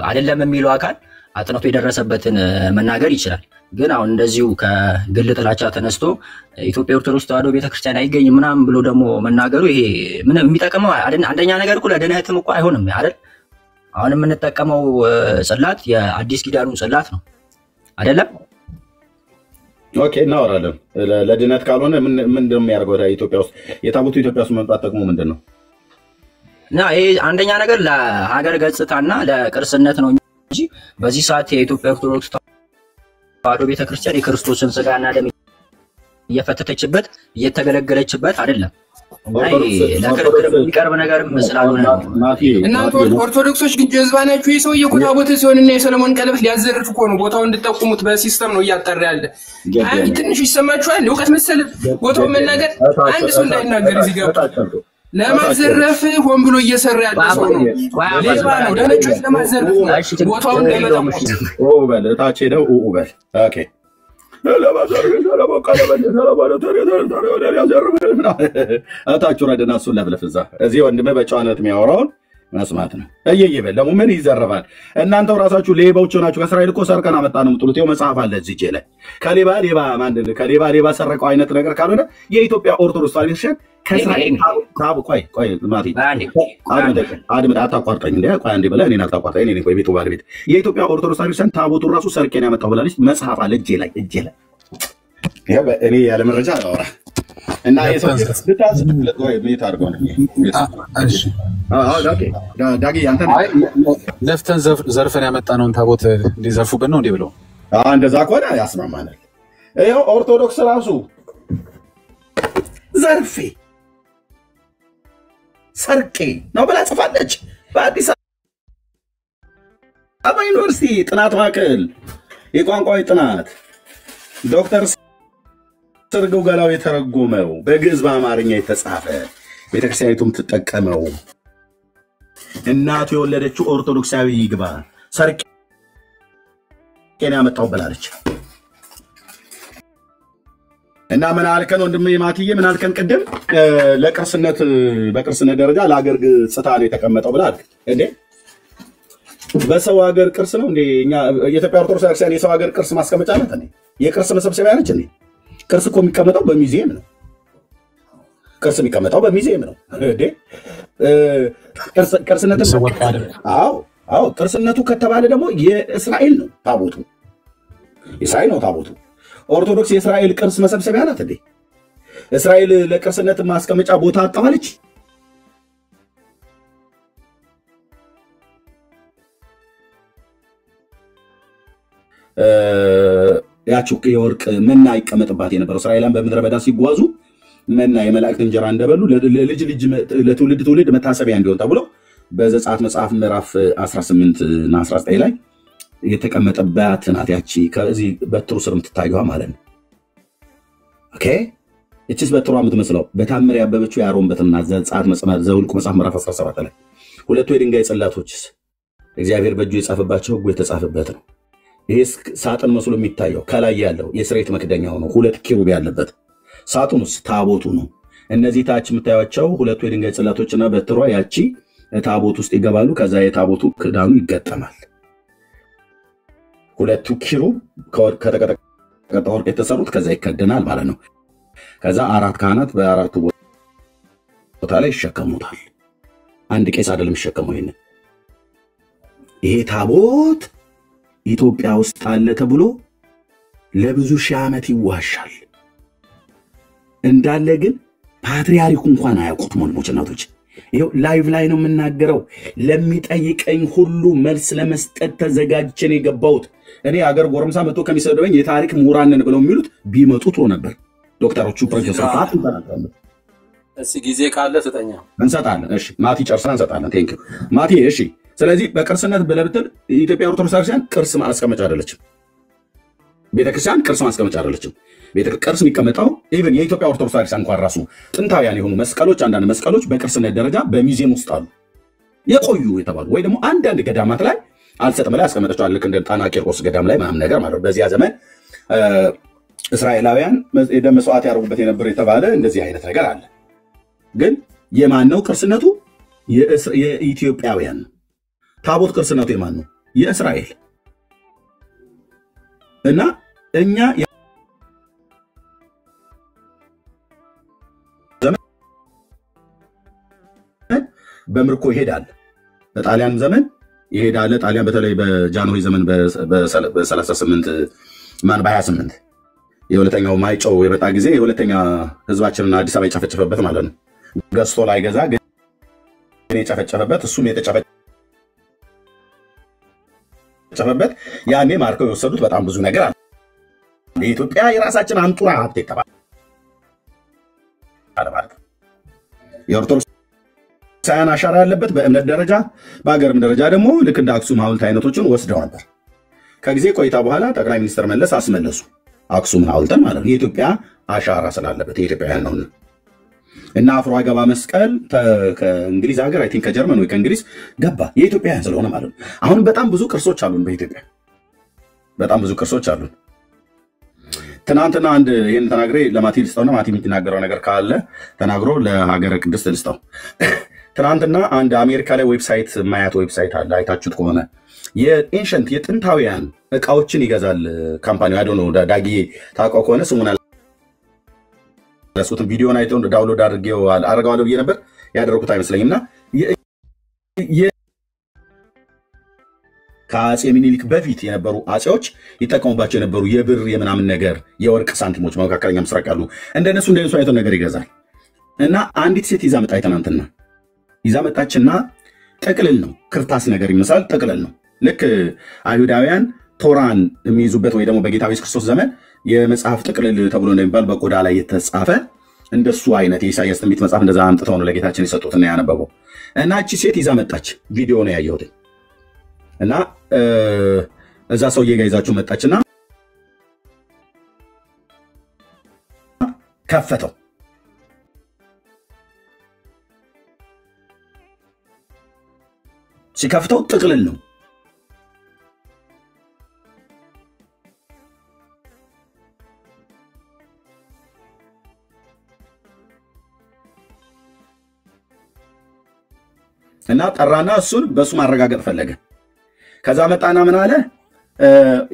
አይደለም የሚለው አካል አጥንቶ የደረሰበትን መናገር ይችላል። ግን አሁን እንደዚሁ ከግል ጥላቻ ተነስቶ ኢትዮጵያ ኦርቶዶክስ ተዋሕዶ ቤተክርስቲያን አይገኝም ምናምን ብሎ ደግሞ መናገሩ ይሄ ምን የሚጠቅመው? አንደኛ ነገር እኮ ለድህነትም እኮ አይሆንም አይደል? አሁን የምንጠቀመው ጽላት የአዲስ ኪዳኑ ጽላት ነው አይደለም? ኦኬ እናወራለን። ለድህነት ካልሆነ ምን እንደሚያደርገው ኢትዮጵያ ውስጥ የታቦቱ ኢትዮጵያ ውስጥ መምጣት ጥቅሙ ምንድን ነው? እና ይሄ አንደኛ ነገር ለሀገር ገጽታና ለቅርስነት ነው እንጂ በዚህ ሰዓት የኢትዮጵያ ኦርቶዶክስ ተዋሕዶ ቤተክርስቲያን የክርስቶስን ስጋና ደም እየፈተተችበት እየተገለገለችበት አይደለም። ለክርክር የሚቀርብ ነገር ስላልሆነ እናንተ ኦርቶዶክሶች ግን ጀዝባ ናችሁ። ይህ ሰውዬ እኮ ታቦት ሲሆንና የሰለሞን ቀለበት ሊያዘርፍ እኮ ነው። ቦታው እንድጠቁሙት በሲስተም ነው እያጠራ ያለ። ትንሽ ይሰማችኋል? እውቀት መሰለህ ቦታው መናገር አንድ ሰው እንዳይናገር እዚህ ገብቶ ለማዘረፍ ሆን ብሎ እየሰራ ያለ ሰው ነው። ሌባ ነው። ለነጮች ለማዘረፍ ቦታው እንዳይመጣ በል እታች ሄደው በል ኦኬ እታች ወረድና እሱን ለፍልፍ እዛ እዚህ ወንድምህ በጨዋነት የሚያወራውን መስማት ነው። እየየበል ደግሞ ምን ይዘረፋል? እናንተው ራሳችሁ ሌባዎች ሆናችሁ ከእስራኤል እኮ ሰርቀን አመጣ ነው የምትሉት። ይኸው መጽሐፍ አለ እዚህ ላይ ከሌባ ሌባ ማንድ ከሌባ ሌባ ሰረቀው አይነት ነገር ካልሆነ የኢትዮጵያ ኦርቶዶክስ ተዋሕዶ ቤተክርስቲያን ከእስራኤል ቆይ ማቲ አድምጥ፣ አታቋርጠኝ እንደ ቆይ አንዴ ብለህ እኔን አታቋርጠኝ። እኔ ቆይ ቤቱ ባለቤት የኢትዮጵያ ኦርቶዶክስ ተዋሕዶ ቤተክርስቲያን ታቦቱን ራሱ ሰርቄን ያመጣው ብላለች። መጽሐፍ አለ እጄ ላይ ይኸው እኔ ያለ መረጃ አላወራ እና የሰው ልታዝ ወይ ቤት አድርገው ነው ዳጊ አንተ ለፍተን ዘርፈን ያመጣነውን ታቦት እንዲዘርፉብን ነው እንዴ ብለው እንደዛ ከሆነ ያስማማናል። ይኸው ኦርቶዶክስ ራሱ ዘርፌ ሰርቄ ነው ብላ ጽፋለች። በአዲስ አበባ ዩኒቨርሲቲ ጥናት ማዕከል የቋንቋዊ ጥናት ዶክተር ሰርገው ገላው የተረጎመው በግዕዝ በአማርኛ የተጻፈ ቤተክርስቲያኒቱም ትጠቀመው እናቱ የወለደችው ኦርቶዶክሳዊ ይግባ ሰርቄን ያመጣው ብላለች። እና ምን አልከን ወንድሜ ማቲዬ? ምን አልከን ቅድም? ለቅርስነት በቅርስነት ደረጃ ለሀገር ገጽታ ነው የተቀመጠው ብላል እንዴ? በሰው ሀገር ቅርስ ነው እንዴ? እኛ የኢትዮጵያ ኦርቶዶክስ ቤተክርስቲያን የሰው ሀገር ቅርስ ማስቀመጫ ናት እንዴ? የቅርስ መሰብሰቢያ ነች እንዴ? ቅርስ እኮ የሚቀመጠው በሙዚየም ነው። ቅርስ የሚቀመጠው በሙዚየም ነው እንዴ? ቅርስነቱ አዎ ቅርስነቱ ከተባለ ደግሞ የእስራኤል ነው ታቦቱ። የእስራኤል ነው ታቦቱ። ኦርቶዶክስ የእስራኤል ቅርስ መሰብሰቢያ ናት እንዴ? እስራኤል ለቅርስነት ማስቀመጫ ቦታ አጣዋለች? ያቺው የወርቅ መና ይቀመጥባት የነበረው እስራኤላን በምድረ በዳ ሲጓዙ መና የመላእክት እንጀራ እንደበሉ ለልጅ ልጅ ለትውልድ ትውልድ መታሰቢያ እንዲሆን ተብሎ በዘጸአት መጽሐፍ ምዕራፍ 18 እና 19 ላይ የተቀመጠባት ናት። ያቺ ከዚህ በትሩ ስር የምትታየዋ ማለት ነው። ኦኬ እቺስ በትሯ የምትመስለው በታምር ያበበችው የአሮን በትርና ዘጸአት መጽሐፍ ዘኍልቍ መጽሐፍ ምዕራፍ 17 ላይ ሁለቱ የድንጋይ ጽላቶችስ እግዚአብሔር በእጁ የጻፈባቸው ሕጉ የተጻፈበት ነው። ይሄ ሳጥን መስሎ የሚታየው ከላይ ያለው የስርየት መክደኛው ነው። ሁለት ኪሩብ ያለበት ሳጥኑስ ታቦቱ ነው። እነዚህ ታች የምታዩቸው ሁለቱ የድንጋይ ጽላቶችና በትሯ ያቺ ታቦት ውስጥ ይገባሉ። ከዛ የታቦቱ ክዳኑ ይገጠማል። ሁለቱ ኪሩብ ከተቀጠቀጠ ወርቅ የተሰሩት ከዛ ይከደናል ማለት ነው። ከዛ አራት ካህናት በአራቱ ቦታ ላይ ይሸከሙታል። አንድ ቄስ አይደለም ይሸከመው። ይሄ ታቦት ኢትዮጵያ ውስጥ አለ ተብሎ ለብዙ ሺህ ዓመት ይዋሻል እንዳለ ግን ፓትርያርኩ እንኳን አያውቁትም። ወንድሞች እናቶች ይሄው ላይቭ ላይ ነው የምናገረው። ለሚጠይቀኝ ሁሉ መልስ ለመስጠት ተዘጋጅቼ ነው የገባሁት። እኔ አገር ጎረምሳ መጥቶ ከሚሰደበኝ የታሪክ ምሁራን ነን ብለው የሚሉት ቢመጡ ጥሩ ነበር። ዶክተሮቹ ፕሮፌሰር ፋት ይባላሉ። እሺ ጊዜ ካለ ስጠኛ እንሰጣለን። እሺ ማቲ ጨርሰን እንሰጣለን። ቴንክ ዩ ማቲ። እሺ ስለዚህ በቅርስነት ብለብትል የኢትዮጵያ ኦርቶዶክስ ቤተክርስቲያን ቅርስ ማስቀመጫ አይደለችም። ቤተክርስቲያን ቅርስ ማስቀመጫ አይደለችም። ቅርስ የሚቀመጠው ኢቭን የኢትዮጵያ ኦርቶዶክስ ቤተክርስቲያን እንኳን ራሱ ጥንታውያን የሆኑ መስቀሎች፣ አንዳንድ መስቀሎች በቅርስነት ደረጃ በሙዚየም ውስጥ አሉ የቆዩ የተባሉ ወይ ደግሞ አንዳንድ ገዳማት ላይ አልሰጥም ላይ አስቀመጠችዋል። ልክ እንደ ጣና ቂርቆስ ገዳም ላይ ምናምን ነገር ማለት ነው። በዚያ ዘመን እስራኤላውያን የደም መስዋዕት ያደርጉበት የነበረ የተባለ እንደዚህ አይነት ነገር አለ። ግን የማን ነው ቅርስነቱ? የኢትዮጵያውያን። ታቦት ቅርስነቱ የማን ነው? የእስራኤል። እና እኛ በምርኮ ይሄዳል። በጣሊያን ዘመን ይሄዳል። ጣሊያን በተለይ በጃንሆይ ዘመን በ38 ማን በ28 የሁለተኛው ማይጨው የመጣ ጊዜ የሁለተኛ ህዝባችንና አዲስ አበባ የጨፈጨፈበት ማለት ነው። ገዝቶ ላይ ገዛ ግን የጨፈጨፈበት እሱም የተጨፈጨፈበት ያኔ ማርከው የወሰዱት በጣም ብዙ ነገር አለ። የኢትዮጵያ የራሳችን አንጡራ ሀብት የተባለ ማለት ነው። የኦርቶዶክስ ሳያን አሻራ ያለበት በእምነት ደረጃ በሀገርም ደረጃ ደግሞ ልክ እንደ አክሱም ሐውልት አይነቶችን ወስደው ነበር። ከጊዜ ቆይታ በኋላ ጠቅላይ ሚኒስትር መለስ አስመለሱ አክሱም ሐውልትን ማለት ነው። የኢትዮጵያ አሻራ ስላለበት የኢትዮጵያውያን ነው እና አፍሮ አገባ መስቀል ከእንግሊዝ ሀገር አይ ቲንክ ከጀርመን ወይ ከእንግሊዝ ገባ የኢትዮጵያውያን ስለሆነ ማለት ነው። አሁን በጣም ብዙ ቅርሶች አሉን በኢትዮጵያ በጣም ብዙ ቅርሶች አሉን። ትናንትና አንድ ይሄን ተናግሬ ለማቲ ልስጠውና ማቲ የሚናገረው ነገር ካለ ተናግሮ ለሀገረ ቅድስት ልስጠው። ትናንትና አንድ አሜሪካ ላይ ዌብሳይት ማያት ዌብሳይት አለ አይታችሁት ከሆነ የኤንሸንት የጥንታውያን እቃዎችን ይገዛል ካምፓኒው አይ ዶንት ኖ ዳጊ ታውቀው ከሆነ ስሙን አላስኩትም ቪዲዮን አይተው ዳውንሎድ አድርጌው አረጋዋለሁ ብዬ ነበር ያደረኩት አይመስለኝምና ከአጼ ሚኒሊክ በፊት የነበሩ አጼዎች ይጠቀሙባቸው የነበሩ የብር የምናምን ነገር የወርቅ ሳንቲሞች መካከለኛ ምስራቅ ያሉ እንደነሱ አይነት ነገር ይገዛል እና አንዲት ሴት ይዛ መጣች ትናንትና ይዛ መጣችና ጥቅልል ነው ክርታስ ነገር ይመስላል ጥቅልል ነው ልክ አይሁዳውያን ቶራን የሚይዙበት ወይ ደግሞ በጌታ ኢየሱስ ክርስቶስ ዘመን የመጽሐፍ ጥቅልል ተብሎ እንደሚባል በቆዳ ላይ የተጻፈ እንደሱ አይነት የኢሳይያስ ትንቢት መጽሐፍ እንደዛ አምጥተው ነው ለጌታችን የሰጡትና ያነበበው እና እቺ ሴት ይዛ መጣች ቪዲዮ ነው ያየሁት እና እዛ ሰውዬ ጋር ይዛችሁ መጣችና ከፈተው ሲከፍተው ጥቅልል ነው እና ጠራና እሱን በሱ ማረጋገጥ ፈለገ ከዛ መጣና ምን አለ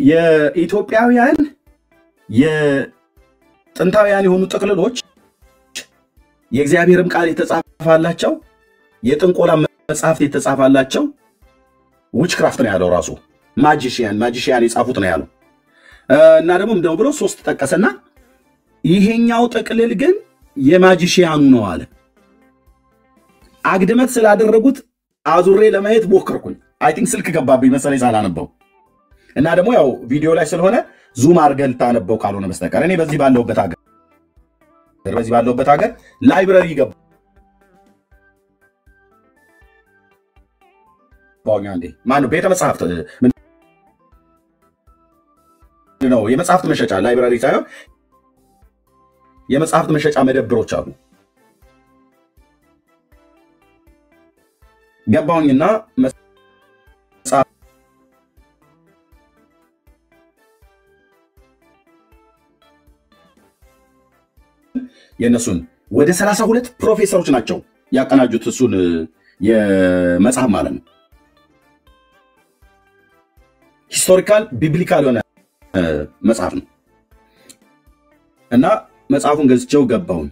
የኢትዮጵያውያን የጥንታውያን የሆኑ ጥቅልሎች የእግዚአብሔርም ቃል የተጻፈላቸው የጥንቆላ መጽሐፍት የተጻፈላቸው ዊችክራፍት ነው ያለው ራሱ ማጂሺያን የጻፉት ነው ያለው እና ደግሞ እንደው ብሎ ሶስት ተጠቀሰና ይሄኛው ጥቅልል ግን የማጂሺያኑ ነው አለ አግድመት ስላደረጉት አዙሬ ለማየት ሞከርኩኝ አይ ቲንክ ስልክ ገባብኝ መሰለኝ ሳላነበው እና ደግሞ ያው ቪዲዮ ላይ ስለሆነ ዙም አድርገህ ታነበው ካልሆነ በስተቀር እኔ በዚህ ባለውበት ሀገር ላይብረሪ ገባሁኝ አንዴ ማነው ቤተ መጽሐፍት ነው የመጽሐፍት መሸጫ ላይብረሪ ሳይሆን የመጽሐፍት መሸጫ መደብሮች አሉ ገባሁኝና የነሱን ወደ 32 ፕሮፌሰሮች ናቸው ያቀናጁት እሱን የመጽሐፍ ማለት ነው ሂስቶሪካል ቢብሊካል የሆነ መጽሐፍ ነው እና መጽሐፉን ገዝቼው ገባሁኝ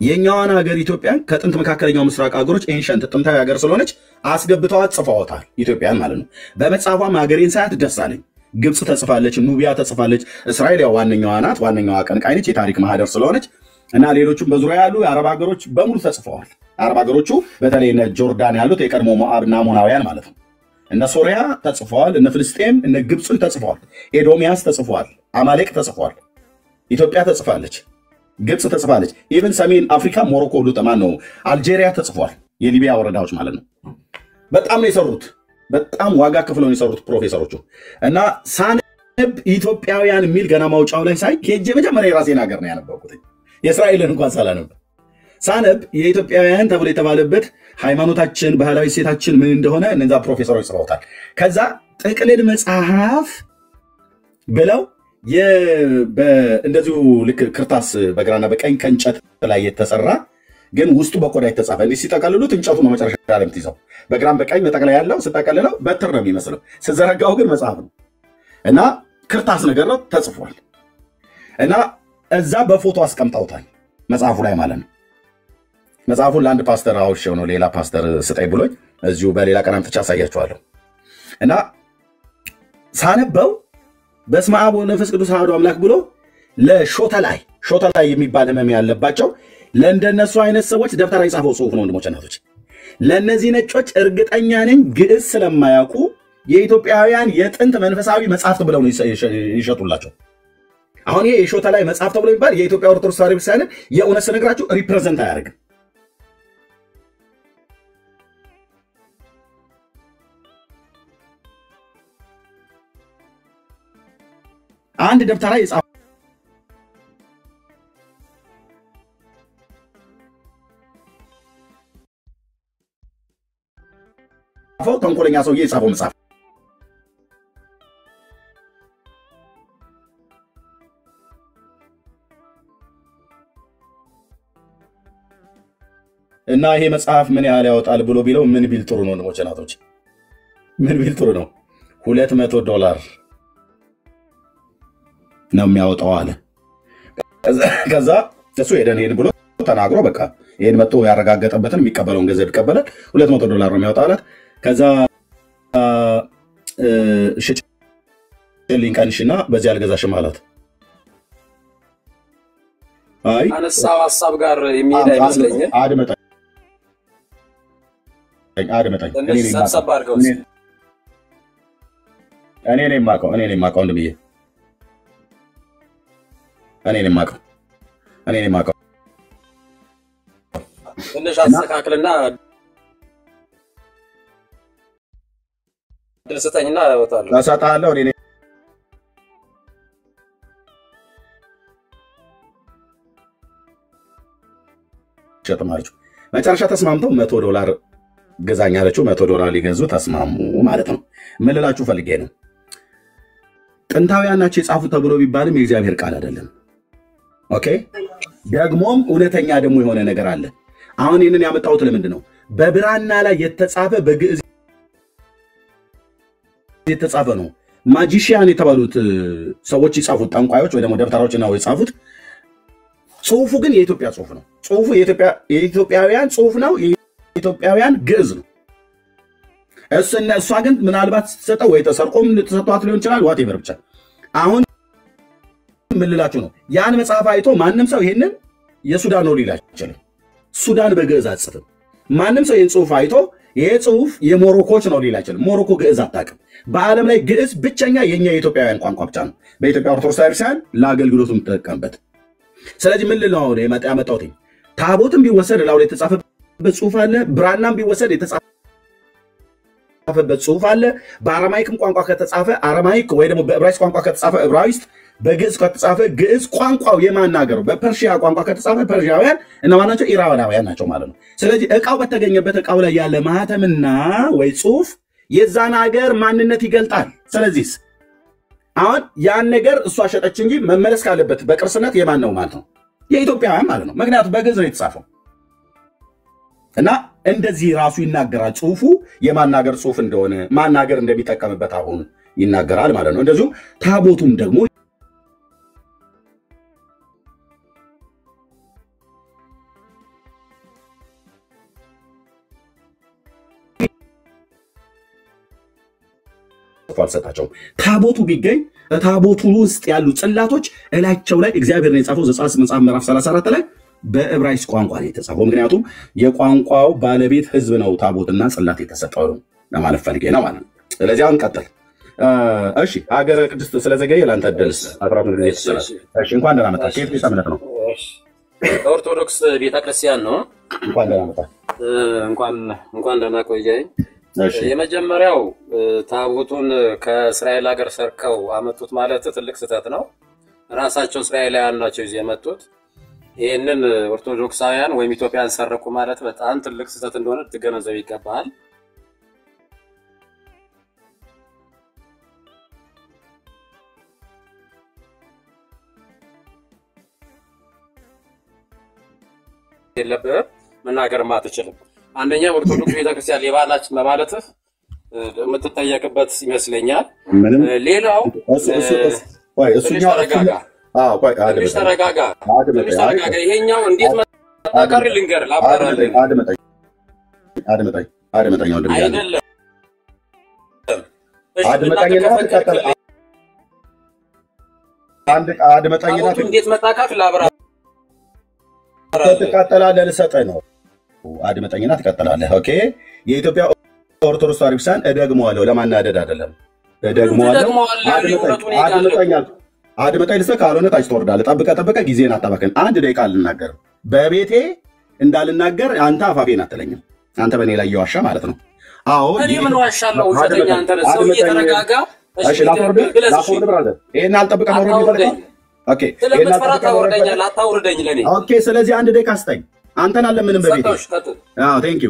የኛዋን ሀገር ኢትዮጵያን ከጥንት መካከለኛው ምስራቅ ሀገሮች ኤንሸንት ጥንታዊ ሀገር ስለሆነች አስገብተዋት ጽፈዋታል ኢትዮጵያን ማለት ነው በመጽሐፏም ሀገሬን ሳያት ደስ አለኝ ግብጽ ተጽፋለች ኑቢያ ተጽፋለች እስራኤል ያው ዋነኛዋ ናት ዋነኛዋ አቀንቃኝ ነች የታሪክ ማህደር ስለሆነች እና ሌሎችም በዙሪያ ያሉ የአረብ ሀገሮች በሙሉ ተጽፈዋል አረብ ሀገሮቹ በተለይ እነ ጆርዳን ያሉት የቀድሞ ሞዓብና አሞናውያን ማለት ነው እነ ሶሪያ ተጽፈዋል እነ ፍልስጤም እነ ግብጽ ተጽፈዋል ኤዶሚያስ ተጽፈዋል አማሌቅ ተጽፈዋል ኢትዮጵያ ተጽፋለች ግብጽ ተጽፋለች ኢቭን ሰሜን አፍሪካ ሞሮኮ ሁሉ ተማን ነው አልጄሪያ ተጽፏል የሊቢያ ወረዳዎች ማለት ነው በጣም ነው የሰሩት በጣም ዋጋ ከፍለው ነው የሰሩት ፕሮፌሰሮቹ እና ሳነብ ኢትዮጵያውያን የሚል ገና ማውጫው ላይ ሳይ ከጄ መጀመሪያ የራሴን ሀገር ነው ያነበብኩት የእስራኤልን እንኳን ሳላነብ ሳነብ የኢትዮጵያውያን ተብሎ የተባለበት ሃይማኖታችን ባህላዊ ሴታችን ምን እንደሆነ እነዛ ፕሮፌሰሮች ጽፈውታል ከዛ ጥቅልል መጽሐፍ ብለው እንደዚሁ ልክ ክርታስ በግራና በቀኝ ከእንጨት ላይ የተሰራ ግን ውስጡ በቆዳ የተጻፈ እንዲህ ሲጠቀልሉት እንጨቱ ነው መጨረሻ ላይ የምትይዘው በግራም በቀኝ መጠቅለያ ያለው ስጠቀልለው በትር ነው የሚመስለው ስዘረጋው ግን መጽሐፍ ነው እና ክርታስ ነገር ነው ተጽፏል እና እዛ በፎቶ አስቀምጠውታል መጽሐፉ ላይ ማለት ነው መጽሐፉን ለአንድ ፓስተር አውርሼው ነው ሌላ ፓስተር ስጠይ ብሎኝ እዚሁ በሌላ ቀን አምጥቼ አሳያችኋለሁ እና ሳነበው በስመ አብ ወመንፈስ ቅዱስ አሐዱ አምላክ ብሎ ለሾተላይ የሚባል ህመም ያለባቸው ለእንደነሱ አይነት ሰዎች ደብተራ የጻፈው ጽሁፍ ነው ወንድሞች እናቶች ለነዚህ ነጮች እርግጠኛ ነኝ ግዕዝ ስለማያውቁ የኢትዮጵያውያን የጥንት መንፈሳዊ መጽሐፍት ብለው ነው ይሸጡላቸው አሁን ይሄ የሾተላይ መጽሐፍ ተብሎ ይባል የኢትዮጵያ ኦርቶዶክስ ተዋሕዶ ቤተክርስቲያን የእውነት ስነግራችሁ ሪፕሬዘንት አያደርግም አንድ ደብተራ የጻፈው ተንኮለኛ ሰውዬ የጻፈው መጽሐፍ እና ይሄ መጽሐፍ ምን ያህል ያወጣል ብሎ ቢለው ምን ቢል ጥሩ ነው? ወንድሞቼ እናቶች ምን ቢል ጥሩ ነው? $200 ነው የሚያወጣው አለ። ከዛ እሱ ሄደን ብሎ ተናግሮ በቃ ይሄን መጥቶ ያረጋገጠበትን የሚቀበለውን ገንዘብ ይቀበላል። $200 ነው የሚያወጣላት። ከዛ ሽጭልኝ ቀንሽና በዚህ አልገዛሽም አላት። አይ አነሳው ሐሳብ ጋር የሚሄድ አይመስለኝም። አድመጣኝ ሰብሰብ አድርገው እኔ ነኝ የማውቀው ወንድምዬ፣ እኔ ነኝ የማውቀው ትንሽ አስተካክልና ደስተኝና ያወጣል አሳጣለሁ። እኔ ሸጥማችሁ መጨረሻ ተስማምተው $100 ገዛኝ አለችው። $100 ሊገዙ ተስማሙ ማለት ነው። ምን ልላችሁ ፈልጌ ነው፣ ጥንታውያን ናቸው የጻፉት ተብሎ ቢባልም የእግዚአብሔር ቃል አይደለም። ኦኬ። ደግሞም እውነተኛ ደግሞ የሆነ ነገር አለ። አሁን ይህንን ያመጣሁት ለምንድን ነው? በብራና ላይ የተጻፈ በግዕዝ የተጻፈ ነው። ማጂሺያን የተባሉት ሰዎች የጻፉት ጠንቋዮች ወይ ደግሞ ደብተራዎች ነው የጻፉት። ጽሁፉ ግን የኢትዮጵያ ጽሁፍ ነው። ጽሁፉ የኢትዮጵያውያን ጽሁፍ ነው። የኢትዮጵያውያን ግዕዝ ነው። እሷ ግን ምናልባት ስትሰጠው ወይ ተሰርቆም ተሰጥቷት ሊሆን ይችላል። ዋቴቨር ብቻ አሁን ምን ልላችሁ ነው? ያን መጽሐፍ አይቶ ማንም ሰው ይሄንን የሱዳን ነው ሊል አይችልም። ሱዳን በግዕዝ አትጽፍም። ማንም ሰው ይህን ጽሁፍ አይቶ ይሄ ጽሁፍ የሞሮኮች ነው ሊል አይችልም። ሞሮኮ ግዕዝ አታውቅም። በዓለም ላይ ግዕዝ ብቸኛ የኛ የኢትዮጵያውያን ቋንቋ ብቻ ነው። በኢትዮጵያ ኦርቶዶክስ ቤተክርስቲያን ለአገልግሎቱ የምትጠቀምበት። ስለዚህ ምን ልለው ነው ያመጣሁት? ታቦትም ቢወሰድ ላው ላይ የተጻፈበት ጽሁፍ አለ። ብራናም ቢወሰድ የተጻፈበት ጽሁፍ አለ። በአረማይክም ቋንቋ ከተጻፈ አረማይክ ወይ ደግሞ በዕብራይስጥ ቋንቋ ከተጻፈ ዕብራይስጥ፣ በግዕዝ ከተጻፈ ግዕዝ፣ ቋንቋው የማናገሩ በፐርሺያ ቋንቋ ከተጻፈ ፐርሺያውያን እነማን ናቸው? ኢራናውያን ናቸው ማለት ነው። ስለዚህ እቃው በተገኘበት እቃው ላይ ያለ ማህተምና ወይ ጽሁፍ የዛን ሀገር ማንነት ይገልጣል። ስለዚህ አሁን ያን ነገር እሷ ሸጠች እንጂ መመለስ ካለበት በቅርስነት የማን ነው ማለት ነው? የኢትዮጵያውያን ማለት ነው። ምክንያቱም በግዕዝ ነው የተጻፈው እና እንደዚህ ራሱ ይናገራል። ጽሁፉ የማናገር ጽሁፍ እንደሆነ ማናገር እንደሚጠቀምበት አሁን ይናገራል ማለት ነው። እንደዚሁ ታቦቱም ደግሞ አልሰጣቸውም። ታቦቱ ቢገኝ ታቦቱ ውስጥ ያሉ ጽላቶች እላቸው ላይ እግዚአብሔር ነው የጻፈው። ዘጸአት መጽሐፍ ምዕራፍ 34 ላይ በዕብራይስጥ ቋንቋ ነው የተጻፈው። ምክንያቱም የቋንቋው ባለቤት ህዝብ ነው ታቦትና ጽላት የተሰጠው ለማለት ፈልጌ ነው ማለት ነው። ስለዚህ አሁን ቀጥል። እሺ ሀገረ ቅድስት ስለዘገየ ላንተ ደልስ አጥራቱ ነው የተሰራው። እሺ እንኳን ደህና መጣ። ከየት ቤተ እምነት ነው? ኦርቶዶክስ ቤተክርስቲያን ነው። እንኳን ደህና መጣ። እንኳን ደህና ቆየኝ። የመጀመሪያው ታቦቱን ከእስራኤል ሀገር ሰርቀው አመጡት ማለት ትልቅ ስህተት ነው። ራሳቸው እስራኤላውያን ናቸው ይዘው የመጡት። ይህንን ኦርቶዶክሳውያን ወይም ኢትዮጵያን ሰረቁ ማለት በጣም ትልቅ ስህተት እንደሆነ ልትገነዘብ ይገባል። የለብህም መናገርም አትችልም። አንደኛ ኦርቶዶክስ ቤተክርስቲያን ሌባ ናች በማለትህ የምትጠየቅበት ይመስለኛል። ሌላው ትንሽ ተረጋጋ። ይሄኛው እንዴት መጣቀር ልንገር ላብራራልህ። አድመጣኝ ወንድም አይደለም አድመጣኝና እንዴት መጣቃት ላብራራልህ። ትቀጥላለህ፣ ልሰጥህ ነው። አድመጠኝና ትቀጥላለህ። ኦኬ። የኢትዮጵያ ኦርቶዶክስ ተዋሕዶ ቤተክርስቲያን እደግመዋለሁ፣ ለማናደድ አይደለም። እደግመዋለሁ። አድመጠኝ ልሰጥህ፣ ካልሆነ ታች ትወርዳለህ። ጠብቀህ ጊዜን አታባክን። አንድ ደቂቃ አልናገርም። በቤቴ እንዳልናገር አንተ አፋፌን አትለኝም። አንተ በእኔ ላይ እየዋሻ ማለት ነው። አዎ እኔ ምን ዋሻለሁ? ውሸተኛ አንተ ነህ። ሰው እየተረጋጋ እሺ፣ ላትወርድ ብራዘር። ይሄን አልጠብቀህ ነው የሚፈልገው። ኦኬ፣ ስለምትፈራ ታወርደኛል። አታውርደኝ ለኔ። ኦኬ፣ ስለዚህ አንድ ደቂቃ ስጠኝ። አንተን አለ ምንም በቤቴ። አዎ ቴንክ ዩ።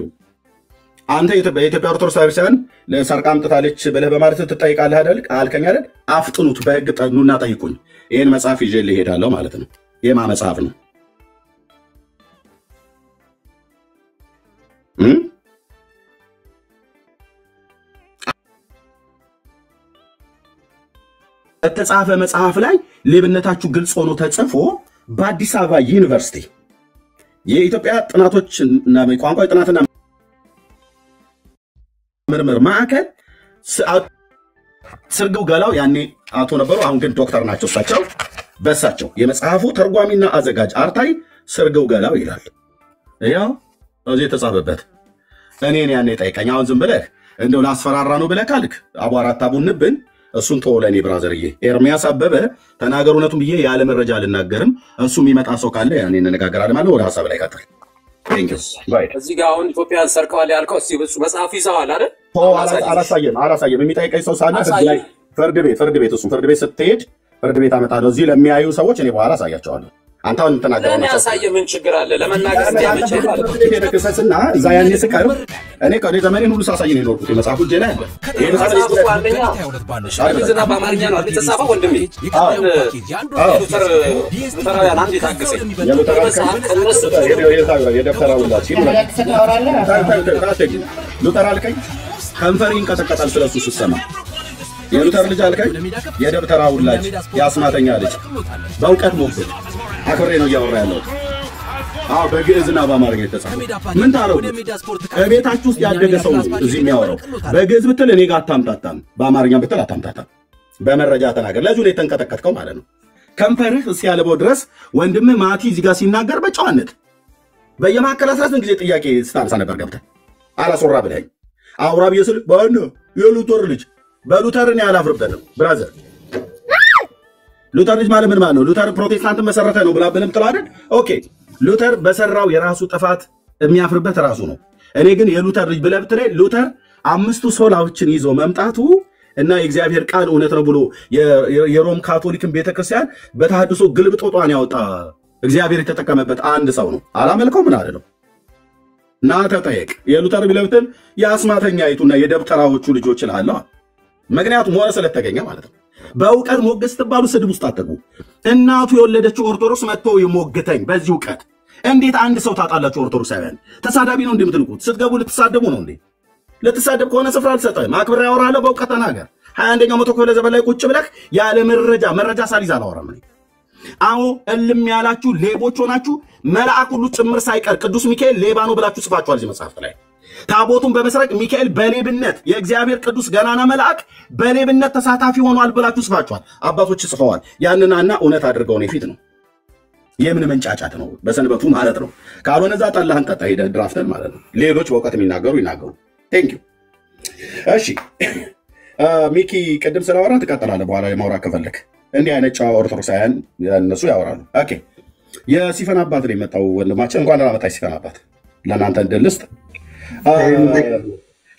አንተ የኢትዮጵያ ኦርቶዶክስ ቤተክርስቲያን ለሰርቃ አምጥታለች ብለህ በማለት ትጠይቃለህ አይደል? አልከኝ አይደል? አፍጥኑት፣ በህግ ጠኑና ጠይቁኝ። ይሄን መጽሐፍ ይዤ ልሄዳለሁ ማለት ነው። የማ መጽሐፍ ነው? በተጻፈ መጽሐፍ ላይ ሌብነታችሁ ግልጽ ሆኖ ተጽፎ በአዲስ አበባ ዩኒቨርሲቲ የኢትዮጵያ ጥናቶችና ቋንቋ ጥናትና ምርምር ማዕከል ስርግው ገላው ያኔ አቶ ነበሩ፣ አሁን ግን ዶክተር ናቸው። እሳቸው በእሳቸው የመጽሐፉ ተርጓሚና አዘጋጅ አርታይ ስርግው ገላው ይላል። ያው እዚህ የተጻፈበት እኔን ያኔ ጠይቀኝ። አሁን ዝም ብለህ እንደው ላስፈራራ ነው ብለህ ካልክ አቧራ አታቡንብን። እሱን ተወለኔ ብራዘርዬ ኤርሚያስ አበበ ተናገር እውነቱን ብዬ ያለ መረጃ አልናገርም። እሱ የሚመጣ ሰው ካለ ያኔ እንነጋገራለን ማለት ወደ ሐሳብ ላይ ቀጥል። እዚህ ጋር አሁን ኢትዮጵያን ሰርቀዋል ያልከው እስቲ እሱ መጽሐፍ ይዘዋል አይደል? አላሳየም። የሚጠይቀኝ ሰው ሳለ ፍርድ ቤት እሱ ፍርድ ቤት ስትሄድ ፍርድ ቤት አመጣለሁ። እዚህ ለሚያዩ ሰዎች እኔ በኋላ አሳያቸዋለሁ። አንተ አሁን ተናገረው ነው ያሳየ ምን ችግር አለ? ለመናገር ተከሰስና እዛ ያኔ ስቀርብ እኔ ከኔ ዘመኔን ሁሉ ሳሳይ ነው የኖርኩት። የመጽሐፉ እጄ ላይ አለ። ይሄ መጽሐፍ በአማርኛ በአማርኛ ነው የተጻፈው ወንድሜ። ሉተራውያን አንድ የታገሰኝ ሉተር አልከኝ ከንፈሬ ይንቀጠቀጣል ስለሱ ስትሰማ። የሉተር ልጅ አልከኝ የደብተራ ውላጅ የአስማተኛ ልጅ በእውቀት ሞክት አክብሬ ነው እያወራ ያለሁት። በግዕዝና በአማርኛ የተጻፈ ምን ታረው ቤታችሁ ውስጥ ያደገ ሰው እዚህ የሚያወራው በግዕዝ ብትል እኔ ጋር አታምታታም፣ በአማርኛ ብትል አታምታታም። በመረጃ ተናገር። ለዚህ ነው የተንቀጠቀጥከው ማለት ነው። ከንፈርህ እስኪያልበው ድረስ ወንድምህ ማቲ እዚህ ጋር ሲናገር በጨዋነት በየማከለ 18 ጊዜ ጥያቄ ስታነሳ ነበር። ገብተህ አላስወራ ብለኸኝ አውራ ብዬ ስል ባነ የሉተር ልጅ በሉተርን ያላፍርበትም ብራዘር። ሉተር ልጅ ማለት ምን ማለት ነው? ሉተር ፕሮቴስታንትን መሰረተ ነው ብላ ብለም ትለው አይደል? ኦኬ ሉተር በሰራው የራሱ ጥፋት የሚያፍርበት ራሱ ነው። እኔ ግን የሉተር ልጅ ብለህ ብትለኝ ሉተር 5ቱ ሶላዎችን ይዞ መምጣቱ እና የእግዚአብሔር ቃል እውነት ነው ብሎ የሮም ካቶሊክን ቤተክርስቲያን በተሐድሶ ግልብጦጧን ያወጣ እግዚአብሔር የተጠቀመበት አንድ ሰው ነው። አላመልከው ምን አለ ነው እና ተጠየቅ። የሉተር ብለህ ብትል የአስማተኛይቱና የደብተራዎቹ ልጆች እላለሁ። ምክንያቱም ሆነ ስለተገኘ ማለት ነው። በእውቀት ሞገስ ስትባሉ ስድብ ውስጥ አትገቡ። እናቱ የወለደችው ኦርቶዶክስ መጥቶ ይሞግተኝ በዚህ እውቀት። እንዴት አንድ ሰው ታጣላችሁ? ኦርቶዶክሳውያን ተሳዳቢ ነው እንደምትልቁት ስትገቡ ልትሳደቡ ነው እንዴ? ልትሳደብ ከሆነ ስፍራ አልሰጠህም። አክብሬ ያወራለሁ በእውቀት ተናገር። 21ኛው መቶ ክፍለ ዘመን ላይ ቁጭ ብለህ ያለ መረጃ ሳልይዝ አላወራም። አዎ እልም ያላችሁ ሌቦች ሆናችሁ መልአክ ሁሉ ጭምር ሳይቀር ቅዱስ ሚካኤል ሌባ ነው ብላችሁ ጽፋችኋል እዚህ መጽሐፍ ላይ። ታቦቱን በመስረቅ ሚካኤል በሌብነት የእግዚአብሔር ቅዱስ ገናና መልአክ በሌብነት ተሳታፊ ሆኗል ብላችሁ ጽፋችኋል። አባቶች ጽፈዋል። ያንናና እውነት አድርገው ነው ፊት ነው። የምን መንጫጫት ነው? በሰንበቱ ማለት ነው። ካልሆነ እዛ ጠላህን ጠጣ ሄደህ ድራፍተን ማለት ነው። ሌሎች በእውቀት የሚናገሩ ይናገሩ። ቴንክ ዩ። እሺ ሚኪ ቅድም ስላወራ ትቀጥላለህ በኋላ የማውራት ከፈለክ። እንዲህ አይነት ጨዋ ኦርቶዶክሳውያን እነሱ ያወራሉ። ኦኬ የሲፈን አባት ነው የመጣው ወንድማችን። እንኳን ደህና መጣህ ሲፈን አባት። ለእናንተ እንድልስጥ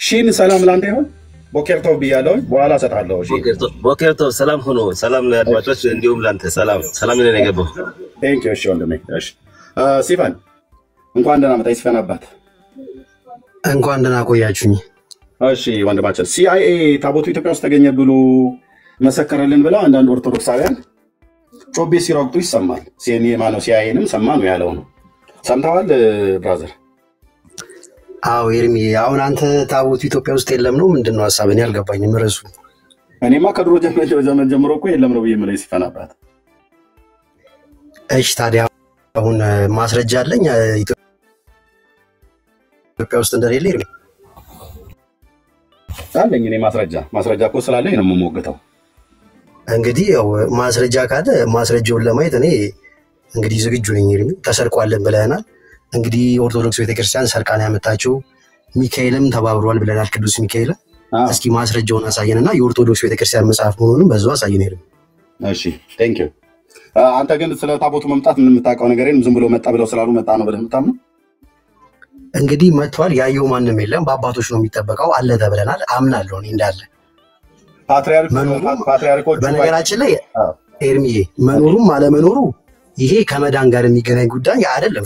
ሺን ሰላም ላንተ ይሁን። ቦኬርቶቭ ብያለሁ፣ በኋላ እሰጥሃለሁ። እሺ ቦኬርቶቭ ሰላም ሆኖ ሰላም ለአድማጮች እንዲሁም ላንተ ሰላም ነው የገባው። ቴንክ ዩ። እሺ ወንድሜ። እሺ ሲፈን እንኳን ደህና መጣህ ሲፈን አባት። እንኳን ደህና ቆያችሁኝ። እሺ ወንድማችን ሲአይኤ ታቦቱ ኢትዮጵያ ውስጥ ተገኘ ብሎ መሰከረልን ብለው አንዳንድ ኦርቶዶክሳውያን ጮቤ ሲረግጡ ይሰማል። ሲአይኤንም ሰማ ነው ያለው ነው። ሰምተዋል ብራዘር? አዎ ኤርሚ፣ አሁን አንተ ታቦቱ ኢትዮጵያ ውስጥ የለም ነው ምንድነው ሐሳብ? እኔ አልገባኝም ርዕሱ። እኔማ ከድሮ ዘመን ጀምሮ እኮ የለም ነው ብዬ የምልህ ሲፈናባት። እሺ ታዲያ አሁን ማስረጃ አለኝ ኢትዮጵያ ውስጥ እንደሌለ ኤርሚ? አለኝ እኔ ማስረጃ እኮ ስላለኝ ነው የምሞግተው። እንግዲህ ያው ማስረጃ ካለ ማስረጃውን ለማየት እኔ እንግዲህ ዝግጁ ነኝ ኤርሚ። ተሰርቋልን ብለናል። እንግዲህ ኦርቶዶክስ ቤተክርስቲያን ሰርቃን ያመጣችው ሚካኤልም ተባብሯል ብለናል። ቅዱስ ሚካኤል እስኪ ማስረጃውን አሳየንና የኦርቶዶክስ ቤተክርስቲያን መጽሐፍ መሆኑንም በዛው አሳየን ኤርሚ። እሺ ቴንክ ዩ። አንተ ግን ስለ ታቦቱ መምጣት ምን የምታውቀው ነገር የለም? ዝም ብሎ መጣ ብለው ስላሉ መጣ ነው ብለህ የምታምነው? እንግዲህ መጥቷል፣ ያየው ማንም የለም፣ በአባቶች ነው የሚጠበቀው አለ ተብለናል። አምናለሁ እኔ እንዳለ ፓትሪያርኮች። በነገራችን ላይ ኤርሚዬ መኖሩም አለመኖሩ ይሄ ከመዳን ጋር የሚገናኝ ጉዳይ አይደለም።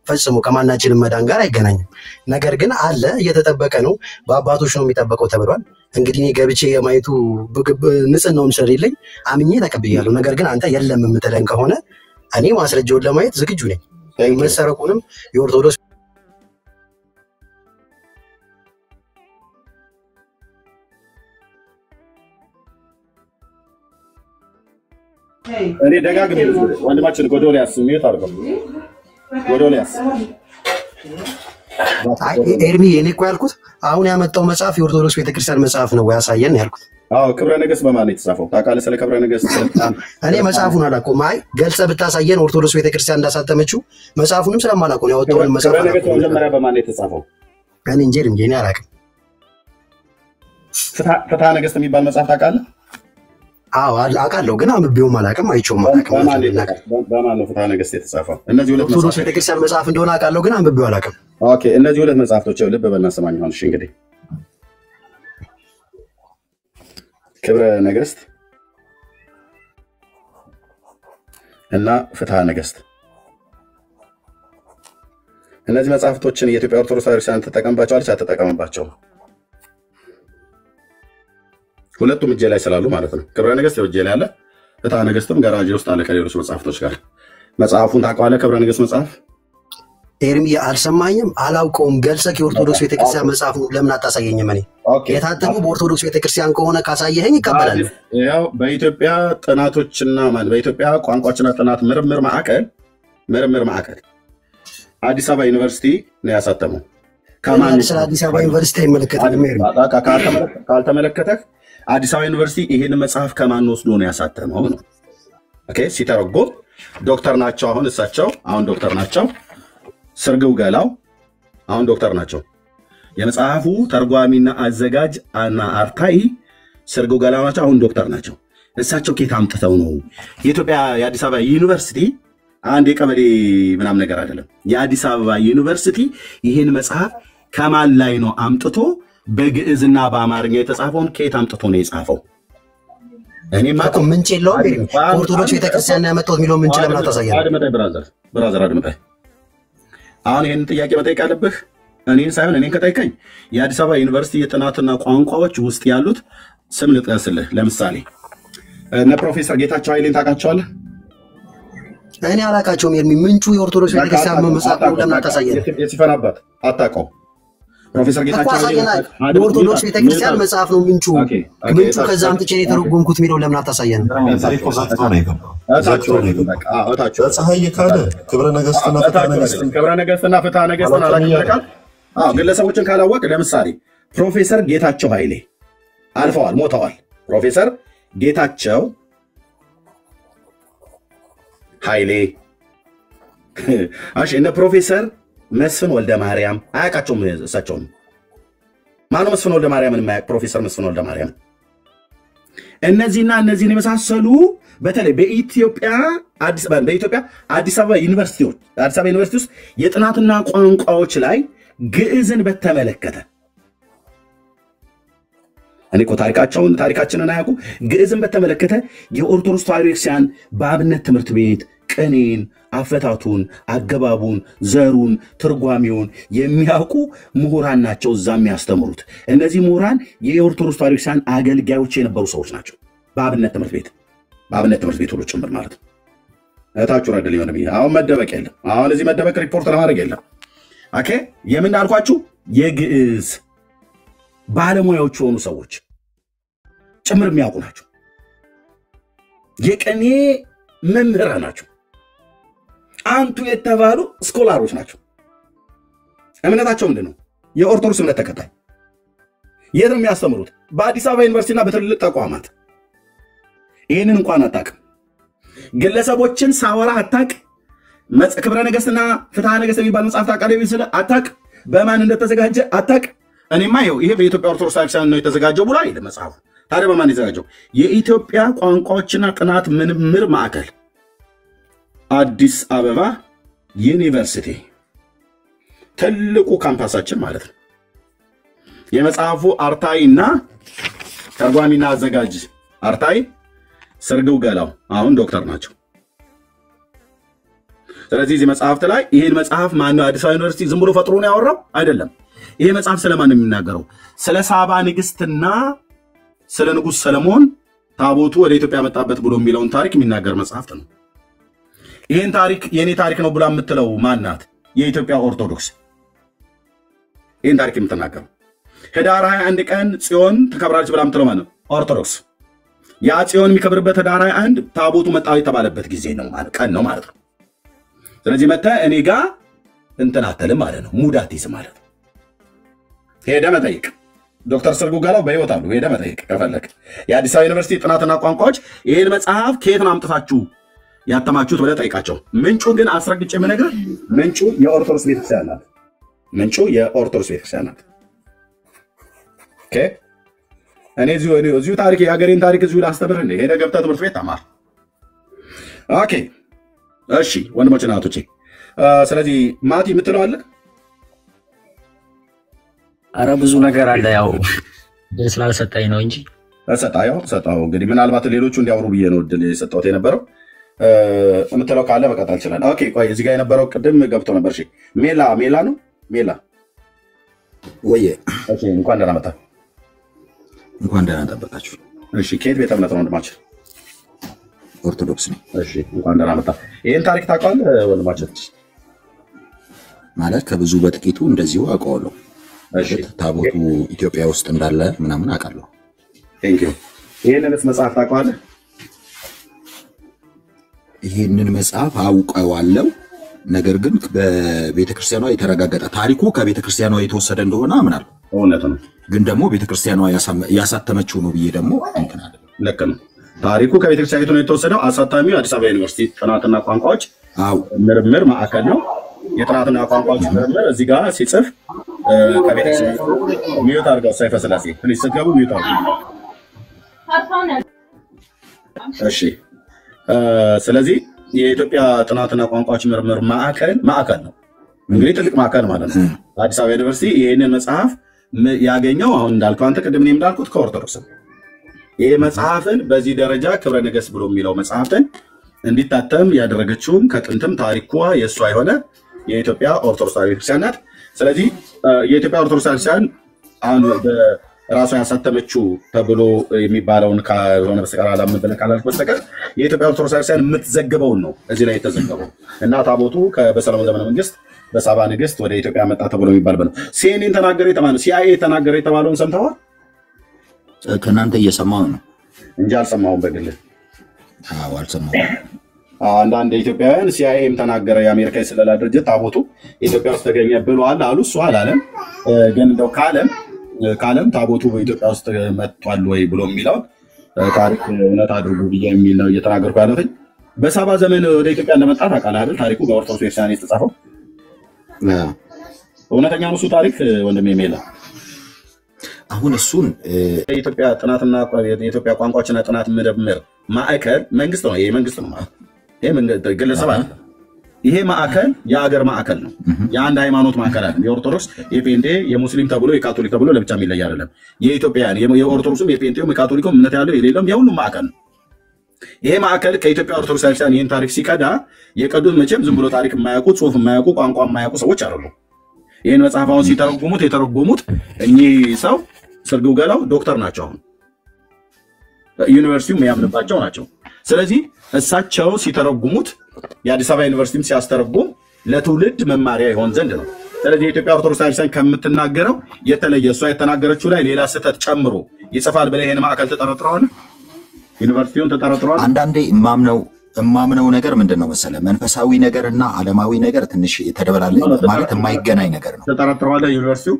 ፈጽሞ ከማናችንም መዳን ጋር አይገናኝም። ነገር ግን አለ፣ እየተጠበቀ ነው፣ በአባቶች ነው የሚጠበቀው ተብሏል። እንግዲህ እኔ ገብቼ የማየቱ ንጽህናውም ስለሌለኝ አምኜ ተቀብያለሁ። ነገር ግን አንተ የለም የምትለን ከሆነ እኔ ማስረጃውን ለማየት ዝግጁ ነኝ። መሰረቁንም የኦርቶዶክስ እኔ ደጋግሜ ወንድማችን ጎዶልያስ ሚዩት አድርገው ጎዶልያስ ኤርሚ እኔ እኮ ያልኩት አሁን ያመጣው መጽሐፍ የኦርቶዶክስ ቤተክርስቲያን መጽሐፍ ነው ያሳየን ያልኩት። አዎ ክብረ ነገሥት በማን የተጻፈው ታውቃለህ? ስለ ክብረ ነገሥት እኔ መጽሐፉን አላውቀውም። አይ ገልጸህ ብታሳየን ኦርቶዶክስ ቤተክርስቲያን እንዳሳተመችው መጽሐፉንም ስለማላውቀው ነው ያወጣውን መጽሐፍ። ክብረ ነገሥት መጀመሪያ በማን የተጻፈው? እኔ እንጂ እኔ አላውቅም። ፍትሐ ነገሥት የሚባል መጽሐፍ ታውቃለህ? አዎ አውቃለሁ፣ ግን አንብቤውም አላውቅም፣ አይቼውም አላውቅም። በማን ነው ፍትሐ ነገሥት የተጻፈው? እነዚህ ሁለት ኦርቶዶክስ ቤተክርስቲያን መጽሐፍ እንደሆነ አውቃለሁ፣ ግን አንብቤው አላውቅም። ኦኬ እነዚህ ሁለት መጽሐፍቶች ልብ በልና ሰማኝ። አሁን እሺ እንግዲህ ክብረ ነገሥት እና ፍትሐ ነገሥት እነዚህ መጽሐፍቶችን የኢትዮጵያ ኦርቶዶክስ ቤተክርስቲያን ተጠቀምባቸዋለች አትጠቀምባቸውም? ሁለቱም እጄ ላይ ስላሉ ማለት ነው። ክብረ ነገሥት እጄ ላይ አለ፣ ፍትሐ ነገሥትም ገራጄ ውስጥ አለ ከሌሎች መጽሐፍቶች ጋር። መጽሐፉን ታውቀዋለህ? ክብረ ነገሥት መጽሐፍ ኤርሚ አልሰማኝም፣ አላውቀውም። ገልጸህ የኦርቶዶክስ ቤተክርስቲያን መጽሐፍ ለምን አታሳየኝም? እኔ የታተሙ በኦርቶዶክስ ቤተክርስቲያን ከሆነ ካሳየኸኝ ይቀበላል። ያው በኢትዮጵያ ጥናቶችና ማለት በኢትዮጵያ ቋንቋዎችና ጥናት ምርምር ማዕከል አዲስ አበባ ዩኒቨርሲቲ ነው ያሳተመው። ከማን ስለ አዲስ አበባ ዩኒቨርሲቲ አይመለከትም። ካልተመለከተህ አዲስ አበባ ዩኒቨርሲቲ ይሄን መጽሐፍ ከማን ወስዶ ነው ያሳተመው ነው። ኦኬ ሲተረጎም ዶክተር ናቸው። አሁን ዶክተር ናቸው። ስርግው ገላው አሁን ዶክተር ናቸው። የመጽሐፉ ተርጓሚና አዘጋጅ እና አርታይ ስርግው ገላው ናቸው። አሁን ዶክተር ናቸው። እሳቸው ከየት አምጥተው ነው? የኢትዮጵያ የአዲስ አበባ ዩኒቨርሲቲ አንድ የቀበሌ ምናምን ነገር አይደለም። የአዲስ አበባ ዩኒቨርሲቲ ይህን መጽሐፍ ከማን ላይ ነው አምጥቶ በግዕዝና በአማርኛ የተጻፈውን ከየት አምጥቶ ነው የጻፈው? እኔማ እኮ ምንጭ የለውም። ኦርቶዶክስ ቤተክርስቲያን ያመጣው የሚለው ምንጭ ለምን አታሳየንም? አድምጠኝ ብራዘር አድምጠኝ። አሁን ይህን ጥያቄ መጠየቅ ያለብህ እኔን ሳይሆን እኔን ከጠይቀኝ የአዲስ አበባ ዩኒቨርሲቲ የጥናትና ቋንቋዎች ውስጥ ያሉት ስም ልጥቀስልህ። ለምሳሌ እነ ፕሮፌሰር ጌታቸው ኃይሌን ታውቃቸዋለህ? እኔ አላውቃቸውም። ምንጩ የኦርቶዶክስ ቤተክርስቲያን መጽሐፍ ነው፣ ለምን አታሳየንም? የሲፈናባት አታውቀውም? ፕሮፌሰር ጌታቸው የኦርቶዶክስ ቤተክርስቲያን መጽሐፍ ነው ምንጩ። ከዛ አምጥቼ የተረጎምኩት የሚለው ለምን አታሳየንም? ፀሐይ ካለ ክብረ ነገሥትና ፍትሐ ነገሥትን አላውቅም። ግለሰቦችን ካላወቅ ለምሳሌ ፕሮፌሰር ጌታቸው ኃይሌ አልፈዋል፣ ሞተዋል። ፕሮፌሰር ጌታቸው ኃይሌ እሺ፣ እነ ፕሮፌሰር መስፍን ወልደ ማርያም አያውቃቸውም። እሳቸውም ማነው መስፍን ወልደ ማርያምን የማያውቅ? ፕሮፌሰር መስፍን ወልደ ማርያም። እነዚህን የመሳሰሉ በተለይ በኢትዮጵያ አዲስ አበባ ዩኒቨርሲቲ ውስጥ የጥናትና ቋንቋዎች ላይ ግዕዝን በተመለከተ እኔ እኮ ታሪካችንን አያውቁ። ግዕዝን በተመለከተ የኦርቶዶክስ ተዋሕዶ ቤተክርስቲያን በአብነት ትምህርት ቤት ቅኔን፣ አፈታቱን፣ አገባቡን፣ ዘሩን፣ ትርጓሜውን የሚያውቁ ምሁራን ናቸው እዛ የሚያስተምሩት። እነዚህ ምሁራን የኦርቶዶክስ ተዋሕዶ ቤተክርስቲያን አገልጋዮች የነበሩ ሰዎች ናቸው። በአብነት ትምህርት ቤት ሁሉ ጭምር ማለት ነው። እታችሁ ረድል ሊሆን አሁን መደበቅ የለም። አሁን እዚህ መደበቅ ሪፖርት ለማድረግ የለም። ኦኬ የምን አልኳችሁ? የግዕዝ ባለሙያዎች የሆኑ ሰዎች ጭምር የሚያውቁ ናቸው። የቅኔ መምህራን ናቸው። አንቱ የተባሉ ስኮላሮች ናቸው። እምነታቸው ምንድን ነው? የኦርቶዶክስ እምነት ተከታይ። የት ነው የሚያስተምሩት? በአዲስ አበባ ዩኒቨርሲቲና በትልልቅ ተቋማት። ይህንን እንኳን አታውቅም። ግለሰቦችን ሳወራ አታውቅ። ክብረ ነገሥትና ፍትሐ ነገሥት የሚባል መጽሐፍ ታውቃለህ ስለ አታውቅ። በማን እንደተዘጋጀ አታውቅ። እኔማ ይሄ በኢትዮጵያ ኦርቶዶክስ ቤተክርስቲያን ነው የተዘጋጀው ብሎ አይደል መጽሐፉ። ታዲያ በማን የተዘጋጀው? የኢትዮጵያ ቋንቋዎችና ጥናት ምርምር ማዕከል አዲስ አበባ ዩኒቨርሲቲ ትልቁ ካምፓሳችን ማለት ነው። የመጽሐፉ አርታይና ተርጓሚና አዘጋጅ አርታይ ስርግው ገላው አሁን ዶክተር ናቸው። ስለዚህ እዚህ መጽሐፍት ላይ ይህን መጽሐፍ ማነው አዲስ አበባ ዩኒቨርሲቲ ዝም ብሎ ፈጥሮ ነው ያወራው? አይደለም። ይሄ መጽሐፍ ስለማን ነው የሚናገረው? ስለ ሳባ ንግስትና ስለ ንጉሥ ሰለሞን ታቦቱ ወደ ኢትዮጵያ መጣበት ብሎ የሚለውን ታሪክ የሚናገር መጽሐፍት ነው። ይህን ታሪክ የኔ ታሪክ ነው ብላ የምትለው ማናት? የኢትዮጵያ ኦርቶዶክስ ይህን ታሪክ የምትናገረው። ህዳር 21 ቀን ጽዮን ትከብራለች ብላ የምትለው ማነው? ኦርቶዶክስ። የአፄውን የሚከብርበት ህዳር 21 ታቦቱ መጣ የተባለበት ጊዜ ነው ማለት ቀን ነው ማለት ነው። ስለዚህ መተህ እኔ ጋር እንትን አትልም ማለት ነው። ሙድ አትይዝም ማለት ነው። ሄደህ መጠይቅ። ዶክተር ስርጉ ገላው በህይወት አሉ። ሄደህ መጠይቅ ከፈለግ። የአዲስ አበባ ዩኒቨርሲቲ ጥናትና ቋንቋዎች ይህን መጽሐፍ ከየት ነው አምጥታችሁ ያተማችሁት ብለህ ጠይቃቸው። ምንጩ ግን አስረግጬ የምነግርህ ምንጩ የኦርቶዶክስ ቤተክርስቲያን ናት። ምንጩ የኦርቶዶክስ ቤተክርስቲያን ናት። ኦኬ እኔ እዚሁ ታሪክ የሀገሬን ታሪክ እዚሁ ላስተምርህ እንዴ? ሄደህ ገብተህ ትምህርት ቤት ተማር። ኦኬ እሺ ወንድሞች እና እህቶቼ፣ ስለዚህ ማቲ የምትለው አለ? አረ ብዙ ነገር አለ። ያው ስላልሰጠኝ ነው እንጂ ሰጣው። እንግዲህ ምናልባት ሌሎቹ እንዲያወሩ ብዬ ነው እድል የሰጠሁት የነበረው። የምትለው ካለ መቀጠል ይችላል። ኦኬ ቆይ እዚህ ጋር የነበረው ቅድም ገብቶ ነበር። እሺ ሜላ ነው ሜላ ወይ? ኦኬ እንኳን ደህና መጣህ። እንኳን ደህና ጠበቃችሁ። እሺ ከየት ቤተ እምነት ነው ወንድማችን? ኦርቶዶክስ ነው። እሺ እንኳን ደህና መጣህ። ይህን ታሪክ ታውቀዋለህ ወንድማችን? ማለት ከብዙ በጥቂቱ እንደዚሁ አውቀዋለሁ። ታቦቱ ኢትዮጵያ ውስጥ እንዳለ ምናምን አውቃለሁ። ቴንኪው። ይህንንስ መጽሐፍ ታውቀዋለህ? ይህንን መጽሐፍ አውቀዋለሁ። ነገር ግን በቤተክርስቲያኗ የተረጋገጠ ታሪኩ ከቤተክርስቲያኗ የተወሰደ እንደሆነ አምናለሁ። እውነት ነው። ግን ደግሞ ቤተክርስቲያኗ ያሳተመችው ነው ብዬ ደግሞ እንትን አለ። ልክ ነው። ታሪኩ ከቤተክርስቲያኒቱ ነው የተወሰደው። አሳታሚው አዲስ አበባ ዩኒቨርሲቲ ጥናትና ቋንቋዎች ምርምር ማዕከል ነው። የጥናትና ቋንቋዎች ምርምር እዚህ ጋር ሲጽፍ ከቤተክርስቲያኒቱ ሚዩት አድርገው ሰይፈ ስላሴ ፕሊዝ ስትገቡ ሚዩት አድርገው። እሺ ስለዚህ የኢትዮጵያ ጥናትና ቋንቋዎች ምርምር ማዕከል ነው። እንግዲህ ትልቅ ማዕከል ማለት ነው። አዲስ አበባ ዩኒቨርሲቲ ይህንን መጽሐፍ ያገኘው አሁን እንዳልከው አንተ ቅድም እኔም እንዳልኩት ከኦርቶዶክስ ነው። ይህ መጽሐፍን በዚህ ደረጃ ክብረ ነገሥት ብሎ የሚለው መጽሐፍን እንዲታተም ያደረገችውም ከጥንትም ታሪኳ የእሷ የሆነ የኢትዮጵያ ኦርቶዶክስ ቤተክርስቲያን ናት። ስለዚህ የኢትዮጵያ ኦርቶዶክስ ቤተክርስቲያን አሁን ራሷ ያሳተመችው ተብሎ የሚባለውን ካልሆነ በስተቀር አላምን ብለህ ካላልክ በስተቀር የኢትዮጵያ ኦርቶዶክስ ቤተክርስቲያን የምትዘግበውን ነው እዚህ ላይ የተዘገበው እና ታቦቱ በሰለሞን ዘመነ መንግስት በሳባ ንግስት ወደ ኢትዮጵያ መጣ ተብሎ የሚባልበት ነው። ሲኤንኤን ተናገረ የተባለው ሲአይኤ ተናገረ የተባለውን ሰምተዋል? ከእናንተ እየሰማሁ ነው እንጂ አልሰማሁም በግልህ። አልሰማሁም። አንዳንድ ኢትዮጵያውያን ሲአይኤም ተናገረ የአሜሪካ የስለላ ድርጅት ታቦቱ ኢትዮጵያ ውስጥ ተገኘ ብሏል አሉ። እሱ አላለም። ግን እንደው ካለም ታቦቱ በኢትዮጵያ ውስጥ መጥቷል ወይ ብሎ የሚለው ታሪክ እውነት አድርጉ ብዬ የሚል ነው እየተናገርኩ ያለሁት። በሳባ ዘመን ወደ ኢትዮጵያ እንደመጣ ታውቃለህ አይደል? ታሪኩ በኦርቶዶክስ ቤተክርስቲያን የተጻፈው እውነተኛ ነው እሱ ታሪክ ወንድሜ ሜላ። አሁን እሱን የኢትዮጵያ ጥናትና የኢትዮጵያ ቋንቋዎችና ጥናት ምርምር ማዕከል መንግስት ነው። ይሄ መንግስት ነው ማለት ይሄ ግለሰብ አይደለም። ይሄ ማዕከል የአገር ማዕከል ነው። የአንድ ሃይማኖት ማዕከል አይደለም። የኦርቶዶክስ የፔንቴ የሙስሊም ተብሎ የካቶሊክ ተብሎ ለብቻ የሚለይ አይደለም። የኢትዮጵያውያን የኦርቶዶክስም የፔንቴውም የካቶሊኩም እምነት ያለው የሌለውም የሁሉም ማዕከል ነው። ይሄ ማዕከል ከኢትዮጵያ ኦርቶዶክስ ቤተክርስቲያን ይህን ታሪክ ሲቀዳ የቀዱት መቼም ዝም ብሎ ታሪክ የማያውቁ ጽሁፍ የማያውቁ ቋንቋ የማያውቁ ሰዎች አይደሉም። ይህን መጽሐፍ አሁን የተረጎሙት እኚህ ሰው ስርጉ ገላው ዶክተር ናቸው። አሁን ዩኒቨርሲቲው የሚያምንባቸው ናቸው። ስለዚህ እሳቸው ሲተረጉሙት የአዲስ አበባ ዩኒቨርሲቲም ሲያስተረጉም ለትውልድ መማሪያ ይሆን ዘንድ ነው። ስለዚህ የኢትዮጵያ ኦርቶዶክስ ቤተክርስቲያን ከምትናገረው የተለየ እሷ የተናገረችው ላይ ሌላ ስህተት ጨምሮ ይጽፋል ብለህ ይህን ማዕከል ተጠረጥረዋል? ዩኒቨርሲቲውን ተጠረጥረዋል? አንዳንዴ የማምነው ነገር ምንድን ነው መሰለህ፣ መንፈሳዊ ነገር እና ዓለማዊ ነገር ትንሽ የተደበላለ ማለት የማይገናኝ ነገር ነው። ተጠረጥረዋለህ ዩኒቨርሲቲው?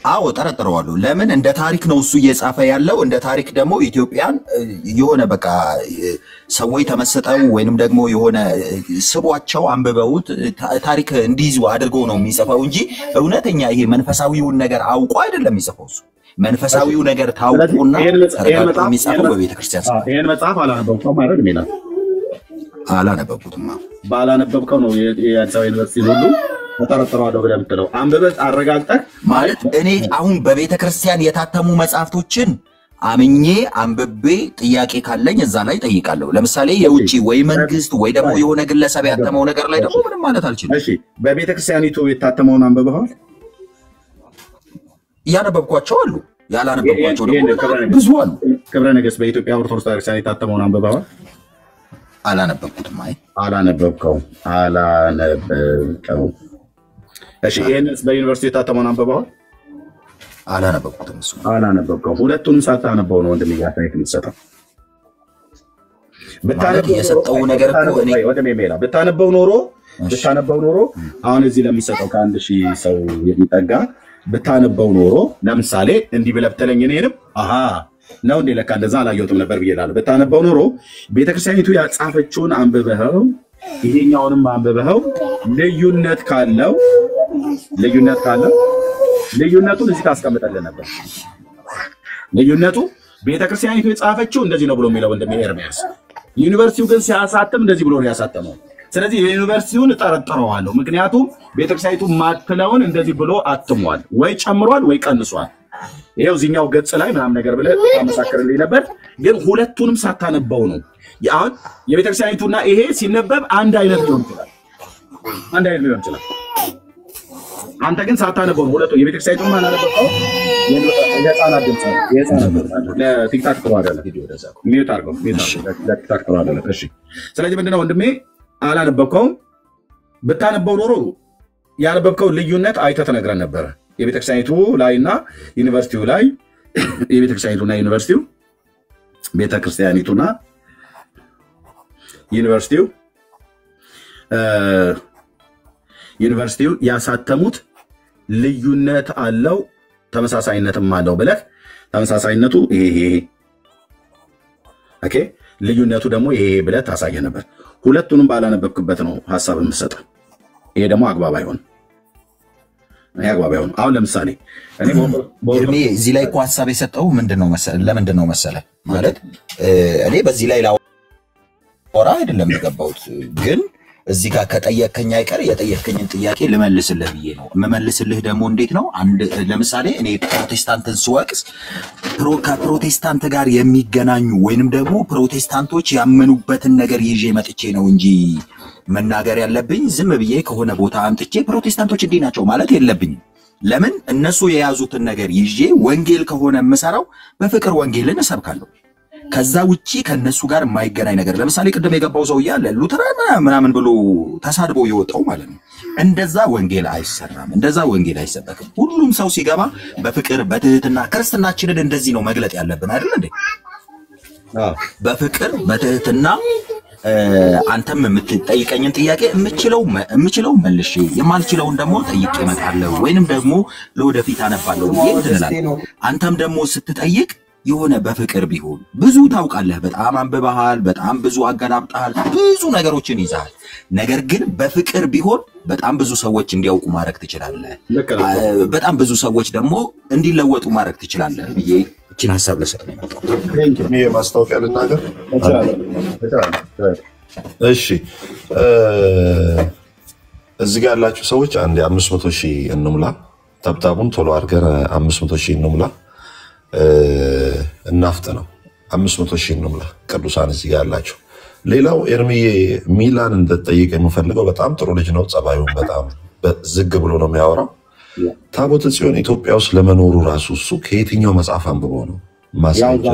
አዎ ጠረጥረዋለሁ። ለምን እንደ ታሪክ ነው እሱ እየጻፈ ያለው። እንደ ታሪክ ደግሞ ኢትዮጵያን የሆነ በቃ ሰዎች ተመስጠው ወይንም ደግሞ የሆነ ስቧቸው አንብበውት ታሪክ እንዲይዙ አድርገው ነው የሚጽፈው እንጂ እውነተኛ ይሄ መንፈሳዊውን ነገር አውቆ አይደለም የሚጽፈው። እሱ መንፈሳዊው ነገር ታውቁና ተረጋግጦ የሚጻፈው በቤተክርስቲያን። ይሄን መጽሐፍ አላነበብከውም አይደል? ሜላ አላነበብኩትም። ባላነበብከው ነው የአዲስ አበባ ዩኒቨርሲቲ ሁሉ ተጠረጥረዋለሁ ብለህ የምትለው። አንብበህ አረጋግጠህ ማለት እኔ አሁን በቤተክርስቲያን የታተሙ መጽሐፍቶችን አምኜ አንብቤ ጥያቄ ካለኝ እዛ ላይ ጠይቃለሁ። ለምሳሌ የውጪ ወይ መንግስት ወይ ደግሞ የሆነ ግለሰብ ያተመው ነገር ላይ ደግሞ ምንም ማለት አልችልም። እሺ በቤተክርስቲያኒቱ የታተመውን አንብበሃል? ያነበብኳቸው አሉ፣ ያላነበብኳቸው ደግሞ ብዙ አሉ። ክብረ ነገሥት በኢትዮጵያ ኦርቶዶክስ ቤተክርስቲያን የታተመውን አንብበሃል? አላነበብኩትም። አላነበብከውም። እሺ ይሄንስ በዩኒቨርሲቲ የታተመውን አንብበሃል? አላነበብኩትም። እሱ አላነበብከው። ሁለቱንም ሳታነበው ነው ወንድሜ አስተያየት የምትሰጠው። የሰጠው ነገር እኮ እኔ ብታነበው ኖሮ አሁን እዚህ ለሚሰጠው ከአንድ ሺህ ሰው የሚጠጋ ብታነበው ኖሮ ለምሳሌ እንዲህ ብለህ ብትለኝ እኔንም አሃ ነው እንዴ ለካ እንደዛ አላየሁትም ነበር ብዬ እላለሁ። ብታነበው ኖሮ ቤተክርስቲያኒቱ ያጻፈችውን አንብበኸው ይሄኛውንም አንብበኸው ልዩነት ካለው ልዩነቱን እዚህ ታስቀምጠልህ ነበር። ልዩነቱ ቤተክርስቲያኒቱ የጻፈችው እንደዚህ ነው ብሎ የሚለው ወንድሜ ኤርሚያስ፣ ዩኒቨርሲቲው ግን ሲያሳትም እንደዚህ ብሎ ነው ያሳተመው። ስለዚህ የዩኒቨርሲቲውን እጠረጥረዋለሁ፣ ምክንያቱም ቤተክርስቲያኒቱ ማትለውን እንደዚህ ብሎ አትሟል፣ ወይ ጨምሯል ወይ ቀንሷል። ይሄው እዚህኛው ገጽ ላይ ምናምን ነገር ብለህ ታመሳክርልኝ ነበር፣ ግን ሁለቱንም ሳታነበው ነው። አሁን የቤተክርስቲያኒቱና ይሄ ሲነበብ አንድ አይነት ሊሆን ይችላል። አንተ ግን ሳታነበው ነው ሁለቱ። የቤተክርስቲያኒቱ ማን አነበበው? የህፃናት ድምፅ ነው። የህፃናት ድምፅ ነው። ለቲክታክ ጥሩ አይደለም። ቪዲዮ ወደዛ ሚዩት አድርገው። ለቲክታክ ጥሩ አይደለም። እሺ፣ ስለዚህ ምንድነው ወንድሜ አላነበብከውም። ብታነበው ኖሮ ያነበብከው ልዩነት አይተህ ትነግረን ነበረ። የቤተክርስቲያኒቱ ላይና ዩኒቨርሲቲው ላይ የቤተክርስቲያኒቱና ዩኒቨርሲቲው ያሳተሙት ልዩነት አለው ተመሳሳይነትም አለው ብለህ ተመሳሳይነቱ ይሄ ኦኬ፣ ልዩነቱ ደግሞ ይሄ ብለህ ታሳየህ ነበር። ሁለቱንም ባላነበብክበት ነው ሐሳብ የምትሰጠው። ይሄ ደግሞ አግባብ አይሆንም። አሁን ለምሳሌ እኔ እዚህ ላይ እኮ ሐሳብ የሰጠው ለምንድን ነው መሰለህ ማለት እኔ በዚህ ላይ ላወራ አይደለም የገባሁት፣ ግን እዚህ ጋር ከጠየቅከኝ አይቀር የጠየቅከኝን ጥያቄ ልመልስልህ ብዬ ነው። የምመልስልህ ደግሞ እንዴት ነው? ለምሳሌ እኔ ፕሮቴስታንትን ስወቅስ ከፕሮቴስታንት ጋር የሚገናኙ ወይንም ደግሞ ፕሮቴስታንቶች ያመኑበትን ነገር ይዤ መጥቼ ነው እንጂ መናገር ያለብኝ ዝም ብዬ ከሆነ ቦታ አምጥቼ ፕሮቴስታንቶች እንዲህ ናቸው ማለት የለብኝም። ለምን? እነሱ የያዙትን ነገር ይዤ ወንጌል ከሆነ የምሰራው በፍቅር ወንጌልን እሰብካለሁ። ከዛ ውጪ ከነሱ ጋር የማይገናኝ ነገር ለምሳሌ ቅድም የገባው ሰው እያለ ሉተራን ምናምን ብሎ ተሳድቦ የወጣው ማለት ነው። እንደዛ ወንጌል አይሰራም፣ እንደዛ ወንጌል አይሰበክም። ሁሉም ሰው ሲገባ በፍቅር በትህትና ክርስትናችንን እንደዚህ ነው መግለጥ ያለብን አይደል እንዴ? በፍቅር በትህትና አንተም የምትጠይቀኝን ጥያቄ የምችለው መልሼ የማልችለውን ደግሞ ጠይቄ እመጣለሁ፣ ወይንም ደግሞ ለወደፊት አነባለሁ ብዬ ትላለህ። አንተም ደግሞ ስትጠይቅ የሆነ በፍቅር ቢሆን ብዙ ታውቃለህ፣ በጣም አንብበሃል፣ በጣም ብዙ አገላብጠሃል፣ ብዙ ነገሮችን ይዘሃል። ነገር ግን በፍቅር ቢሆን በጣም ብዙ ሰዎች እንዲያውቁ ማድረግ ትችላለህ፣ በጣም ብዙ ሰዎች ደግሞ እንዲለወጡ ማድረግ ትችላለህ ብዬ እችን ሐሳብ ለሰጥ ነው የመጣሁት። እኔ ማስታወቂያ ልናገር። እሺ፣ እዚህ ጋር ያላችሁ ሰዎች አንድ 500,000 እንሙላ። ታብታቡን ቶሎ አድርገን 500,000 እንሙላ። እናፍጥ ነው 500,000 እንሙላ። ቅዱሳን እዚህ ጋር ያላችሁ። ሌላው ኤርሚዬ ሚላን እንደጠይቅ የምፈልገው በጣም ጥሩ ልጅ ነው። ጸባዩን በጣም ዝግ ብሎ ነው የሚያወራው። ታቦተ ጽዮን ኢትዮጵያ ውስጥ ለመኖሩ ራሱ እሱ ከየትኛው መጽሐፍ አንብቦ ነው ማስረጃ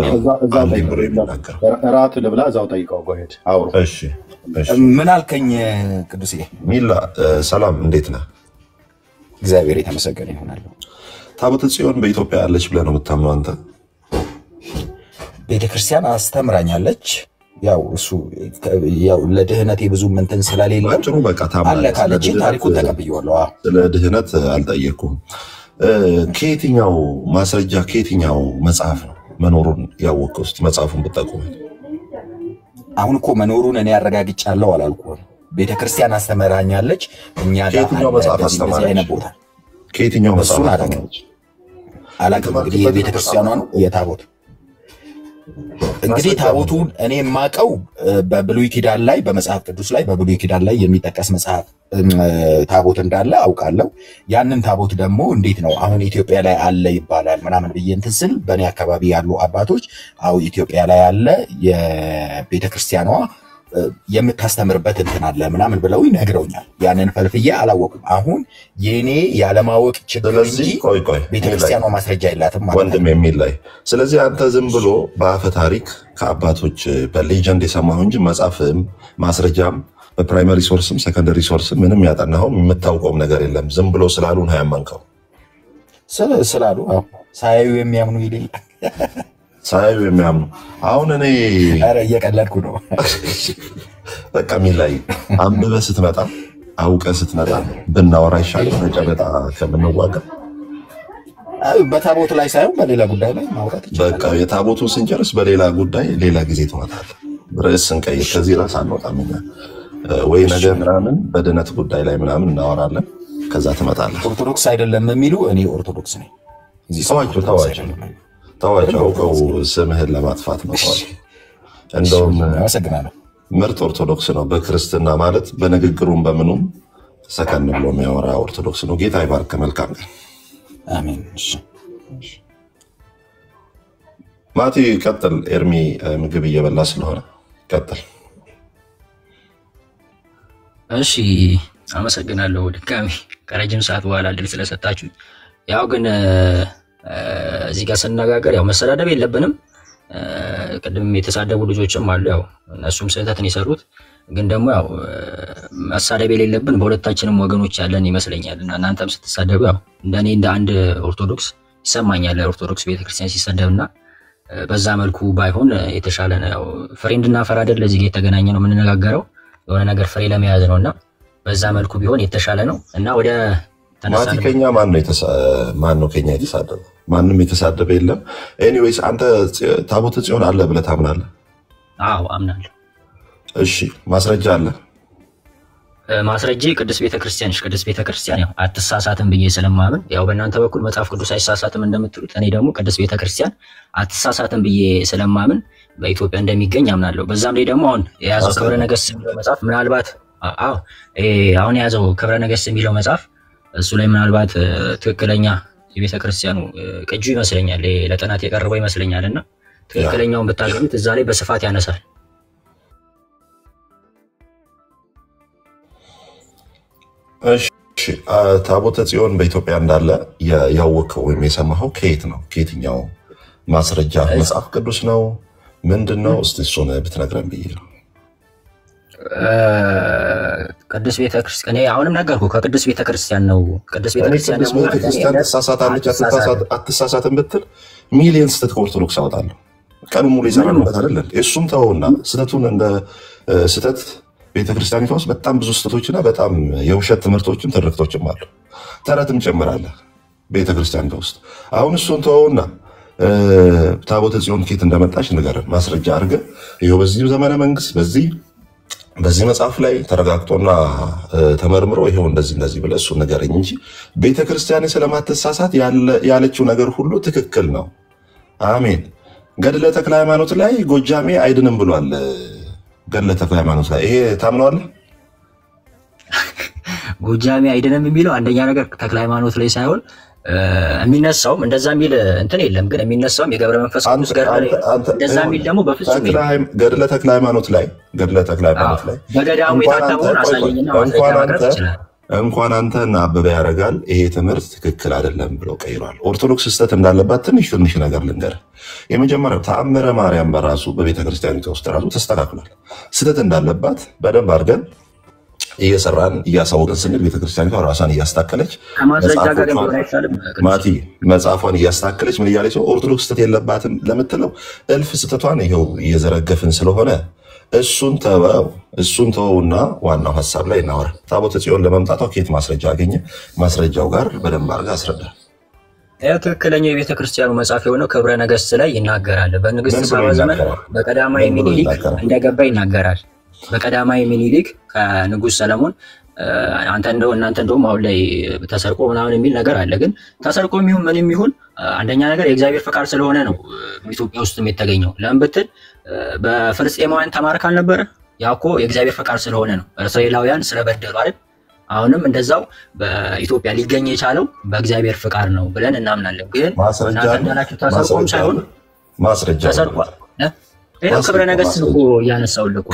አለኝ ብሎ የሚናገረው? እራት ልብላ እዛው ጠይቀው። ጎሄድ አውሩ። እሺ፣ ምን አልከኝ ቅዱሴ? ሚላ ሰላም፣ እንዴት ነህ? እግዚአብሔር የተመሰገነ ይሆናል። ታቦተ ጽዮን በኢትዮጵያ ያለች ብለህ ነው የምታምነው አንተ? ቤተክርስቲያን አስተምራኛለች። ያው እሱ ያው ለድህነት ብዙ እንትን ስለሌለ ጥሩ በቃ አለ ካለች ታሪኩን ተቀብየዋለሁ። ስለ ድህነት አልጠየቅኩም። ከየትኛው ማስረጃ ከየትኛው መጽሐፍ ነው መኖሩን ያወቅኸው? እስኪ መጽሐፉን ብጠቁም። አሁን እኮ መኖሩን እኔ አረጋግጫለሁ አላልኩም። ቤተክርስቲያን አስተምራኛለች። እኛ ከየትኛው መጽሐፍ አስተማረች? ከየትኛው መጽሐፍ አስተማረች? አላውቅም። እንግዲህ የቤተክርስቲያኗን የታቦት እንግዲህ ታቦቱን እኔ የማውቀው በብሉይ ኪዳን ላይ በመጽሐፍ ቅዱስ ላይ በብሉይ ኪዳን ላይ የሚጠቀስ መጽሐፍ ታቦት እንዳለ አውቃለሁ። ያንን ታቦት ደግሞ እንዴት ነው አሁን ኢትዮጵያ ላይ አለ ይባላል ምናምን ብዬ እንትን ስል በእኔ አካባቢ ያሉ አባቶች አው ኢትዮጵያ ላይ አለ የቤተክርስቲያኗ የምታስተምርበት እንትን አለ ምናምን ብለው ይነግረውኛል። ያንን ፈልፍዬ አላወቅም። አሁን የኔ ያለማወቅ ችግር እንጂ ቤተክርስቲያኗ ማስረጃ የላትም ማለት ወንድም የሚል ላይ። ስለዚህ አንተ ዝም ብሎ በአፈ ታሪክ ከአባቶች በሌጀንድ የሰማሁ እንጂ መጽሐፍም ማስረጃም በፕራይመሪ ሶርስም ሰከንደሪ ሶርስም ምንም ያጠናኸው የምታውቀውም ነገር የለም። ዝም ብሎ ስላሉ ነው ያመንከው። ስላሉ ሳያዩ የሚያምኑ ይልል ሳያዩ የሚያምኑ አሁን እኔ ኧረ እየቀለድኩ ነው። በቃ ሚላይ አንብበህ ስትመጣ አውቀህ ስትመጣ ብናወራ ይሻላል በጨበጣ ከምንዋጋ። በታቦት ላይ ሳይሆን በሌላ ጉዳይ ላይ ማውራት ይችላል። በቃ የታቦቱን ስንጨርስ በሌላ ጉዳይ ሌላ ጊዜ ትመጣለህ። ርዕስ ስንቀይር ከዚህ ራስ አንወጣም እኛ ወይ ነገ ምናምን በድነት ጉዳይ ላይ ምናምን እናወራለን። ከዛ ትመጣለህ። ኦርቶዶክስ አይደለም የሚሉ እኔ ኦርቶዶክስ ነኝ። ተዋቸው አውቀው ስምህን ለማጥፋት ነው። እንደውም አመሰግናለሁ። ምርጥ ኦርቶዶክስ ነው። በክርስትና ማለት በንግግሩም በምኑም ሰከን ብሎ የሚያወራ ኦርቶዶክስ ነው። ጌታ ይባርክ። መልካም ቀን። አሜን። ማቲ ቀጥል። ኤርሚ ምግብ እየበላ ስለሆነ ቀጥል። እሺ አመሰግናለሁ ድጋሚ ከረጅም ሰዓት በኋላ እድል ስለሰጣችሁ። ያው ግን እዚህ ጋር ስነጋገር ያው መሰዳደብ የለብንም። ቅድም የተሳደቡ ልጆችም አሉ። ያው እነሱም ስህተትን የሰሩት ግን ደግሞ ያው መሳደብ የሌለብን በሁለታችንም ወገኖች ያለን ይመስለኛል። እና እናንተም ስትሳደቡ ያው እንደኔ እንደ አንድ ኦርቶዶክስ ይሰማኛል ኦርቶዶክስ ቤተክርስቲያን ሲሰደብና በዛ መልኩ ባይሆን የተሻለ ነው። ያው ፍሬ እንድናፈራ አይደል ለዚህ ጋር የተገናኘ ነው የምንነጋገረው የሆነ ነገር ፍሬ ለመያዝ ነውና በዛ መልኩ ቢሆን የተሻለ ነው። እና ወደ ማቲ ከኛ ማን ነው ከኛ የተሳደበ? ማንም የተሳደበ የለም። ኤኒዌይስ አንተ ታቦተ ጽዮን አለ ብለህ ታምናለህ? አዎ አምናለሁ። እሺ ማስረጃ አለ? ማስረጃ ቅዱስ ቤተክርስቲያን ያው አትሳሳትም ብዬ ስለማምን ያው በእናንተ በኩል መጽሐፍ ቅዱስ አይሳሳትም እንደምትሉት እኔ ደግሞ ቅዱስ ቤተክርስቲያን አትሳሳትም ብዬ ስለማምን በኢትዮጵያ እንደሚገኝ አምናለሁ። በዛም ላይ ደግሞ አሁን የያዘው ክብረ ነገሥት የሚለው መጽሐፍ ምናልባት አሁን የያዘው ክብረ ነገሥት የሚለው መጽሐፍ እሱ ላይ ምናልባት ትክክለኛ የቤተክርስቲያኑ ቅጁ ይመስለኛል ለጥናት የቀረበው ይመስለኛልና ትክክለኛውን ብታገኙት እዛ ላይ በስፋት ያነሳል። እሺ ታቦተ ጽዮን በኢትዮጵያ እንዳለ ያወቀው ወይም የሰማኸው ከየት ነው? ከየትኛው ማስረጃ? መጽሐፍ ቅዱስ ነው ምንድነው? እስቲ እሱን ብትነግረን ብዬ ነው። ቅዱስ ቤተክርስቲያን እኔ አሁንም ነገርኩህ ከቅዱስ ቤተክርስቲያን ነው። ቅዱስ ቤተክርስቲያን ተሳሳታለች አትሳሳትም ብትል ሚሊየን ስህተት ከኦርቶዶክስ አወጣለሁ። ቀኑን ሙሉ ይሰራሉበት አይደል? እሱም ተውና ስህተቱን እንደ ስህተት ቤተክርስቲያኒቷ ውስጥ በጣም ብዙ ስህተቶችና በጣም የውሸት ትምህርቶችም ትርክቶችም አሉ። ተረትም ጨምራለ ቤተክርስቲያኒቷ ውስጥ። አሁን እሱን ተውና ታቦተ ጽዮን ከየት እንደመጣች ንገረን፣ ማስረጃ አድርገህ ይኸው በዚህ ዘመነ መንግስት በዚህ መጽሐፍ ላይ ተረጋግጦና ተመርምሮ ይሄው እንደዚህ ብለህ እሱን ንገረኝ እንጂ ቤተክርስቲያን ስለማትሳሳት ያለችው ነገር ሁሉ ትክክል ነው። አሜን። ገድለ ተክለ ሃይማኖት ላይ ጎጃሜ አይድንም ብሏል። ገድለ ተክለ ሃይማኖት ላይ ይሄ ታምነዋለህ? ጎጃሜ አይድንም የሚለው አንደኛ ነገር ተክለ ሃይማኖት ላይ ሳይሆን የሚነሳውም እንደዛ የሚል እንትን የለም። ግን የሚነሳውም የገብረ መንፈስ ቅዱስ ገድለ ላይ እንደዛ የሚል ደግሞ በፍጹም የለም። ገድለ ተክለ ሃይማኖት ላይ በገዳሙ የታተመውን አሳየኝና ማስረጃ ይችላል። እንኳን አንተና አበበ ያረጋል ይሄ ትምህርት ትክክል አይደለም ብለው ቀይሯል። ኦርቶዶክስ ስህተት እንዳለባት ትንሽ ነገር ልንገርህ። የመጀመሪያው ተአምረ ማርያም በራሱ በቤተክርስቲያኒቷ ውስጥ ራሱ ተስተካክሏል። ስህተት እንዳለባት በደንብ አድርገን እየሰራን እያሳወቅን ስንል ቤተክርስቲያኒቷ ራሷን እያስታከለች ማቲ መጽሐፏን እያስታከለች ምን እያለች ነው? ኦርቶዶክስ ስህተት የለባትም ለምትለው እልፍ ስህተቷን ይኸው እየዘረገፍን ስለሆነ እሱን ተወውና ዋናው ሀሳብ ላይ እናወራ። ታቦተ ጽዮን ለመምጣቷ ከየት ማስረጃ አገኘ? ማስረጃው ጋር በደንብ አድርገህ አስረዳ። ትክክለኛው የቤተክርስቲያኑ መጽሐፍ የሆነው ክብረ ነገሥት ላይ ይናገራል። በንግስት ሳባ ዘመን በቀዳማዊ ሚኒሊክ እንደገባ ይናገራል። በቀዳማዊ ሚኒሊክ ከንጉስ ሰለሞን እናንተ እንደውም አሁን ላይ ተሰርቆ ምናምን የሚል ነገር አለ። ግን ተሰርቆ የሚሆን ምን የሚሆን አንደኛ ነገር የእግዚአብሔር ፈቃድ ስለሆነ ነው ኢትዮጵያ ውስጥ የተገኘው። ለምን ብትል በፍልስጤማውያን ተማርክ አልነበረ? ያው እኮ የእግዚአብሔር ፈቃድ ስለሆነ ነው። እስራኤላውያን ስለበደሉ አይደል? አሁንም እንደዛው በኢትዮጵያ ሊገኝ የቻለው በእግዚአብሔር ፈቃድ ነው ብለን እናምናለን። ግን እናንተ እንዳላችሁ ተሰርቆም ሳይሆን ተሰርቋል። ክብረ ነገሥት እኮ እያነሳሁልህ እኮ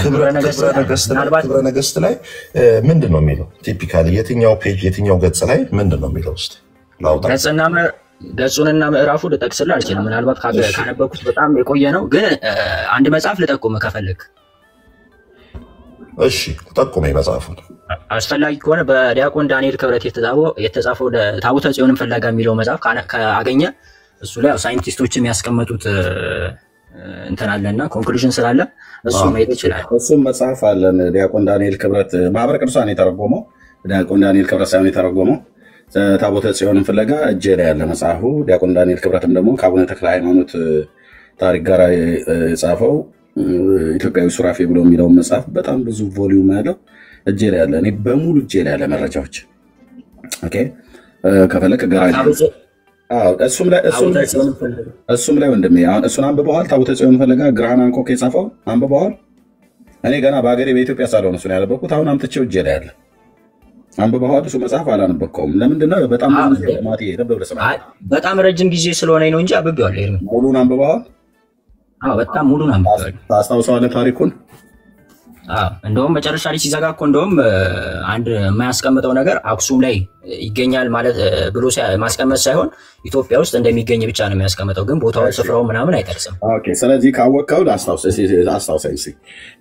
ክብረ ነገሥት ላይ ምንድን ነው የሚለው? ቲፒካሊ የትኛው ፔጅ የትኛው ገጽ ላይ ምንድን ነው የሚለው? ውስጥ ላውጣ ገጹንና ምዕራፉ ልጠቅስልህ አልችልም። ምናልባት ካነበብኩት በጣም የቆየ ነው። ግን አንድ መጽሐፍ ልጠቁምህ ከፈለግ። እሺ ጠቁመኝ መጽሐፉን። አስፈላጊ ከሆነ በዲያቆን ዳንኤል ክብረት የተጻፈው ታቦተ ጽዮንን ፍለጋ የሚለው መጽሐፍ ካገኘ እሱ ላይ ሳይንቲስቶችም ያስቀመጡት እንትን አለና ኮንክሉዥን ስላለ እሱ ማየት ይችላል። እሱም መጽሐፍ አለን ዲያቆን ዳንኤል ክብረት ማህበረ ቅዱሳን የተረጎመው ዲያቆን ዳንኤል ክብረት ሳይሆን የተረጎመው ታቦተ ጽዮንን ፍለጋ እጄ ላይ ያለ መጽሐፉ ዲያቆን ዳንኤል ክብረትም ደግሞ ከአቡነ ተክለ ሃይማኖት ታሪክ ጋር የጻፈው ኢትዮጵያዊ ሱራፌ ብሎ የሚለው መጽሐፍ በጣም ብዙ ቮሊዩም ያለው እጄ ላይ ያለ እኔ በሙሉ እጄ ላይ ያለ መረጃዎች ኦኬ ከፈለክ ጋራ እሱም ላይ ወንድሜ አሁን እሱን አንብበዋል። ታቦተ ጽዮንን ፍለጋ ግራሃን ሃንኮክ የጻፈው አንብበዋል። እኔ ገና በሀገሬ በኢትዮጵያ ሳልሆን እሱን ያነበብኩት አሁን አምጥቼው እጄ ላይ ያለ አንብበዋል። እሱ መጽሐፍ አላነበብከውም? ለምንድን ነው? በጣም በጣም ረጅም ጊዜ ስለሆነ ነው እንጂ አንብቤዋለሁ። ኤርሚ ሙሉን አንብበዋል? አዎ በጣም ሙሉን አንብቤዋለሁ። ታስታውሰዋለህ ታሪኩን? አዎ እንደውም መጨረሻ ላይ ሲዘጋ እኮ እንደውም አንድ የማያስቀምጠው ነገር አክሱም ላይ ይገኛል ማለት ብሎ ማስቀመጥ ሳይሆን ኢትዮጵያ ውስጥ እንደሚገኝ ብቻ ነው የሚያስቀምጠው፣ ግን ቦታውን ስፍራው ምናምን አይጠቅስም። ኦኬ ስለዚህ ካወቅከው አስታውሰኝ እስኪ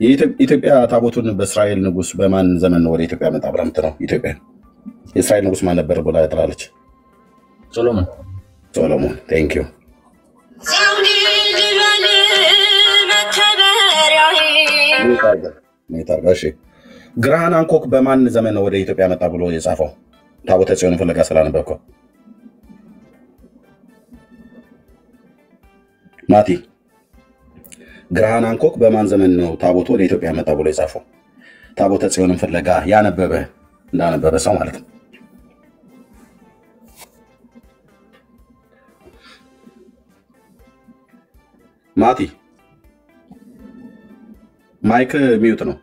የኢትዮጵያ ታቦቱን በእስራኤል ንጉስ በማን ዘመን ነው ወደ ኢትዮጵያ መጣ ብላ የምትለው? ኢትዮጵያ የእስራኤል ንጉስ ማን ነበር ብላ ያጥራለች? ሶሎሞን። ቴንክ ዩ ግራሃን ሃንኮክ በማን ዘመን ነው ወደ ኢትዮጵያ መጣ ብሎ የጻፈው? ታቦተ ጽዮንን ፍለጋ ስላነበብከው ማቲ፣ ግራሃን ሃንኮክ በማን ዘመን ነው ታቦቱ ወደ ኢትዮጵያ መጣ ብሎ የጻፈው? ታቦተ ጽዮንን ፍለጋ ያነበበ እንዳነበበ ሰው ማለት ነው። ማቲ ማይክ ሚዩት ነው።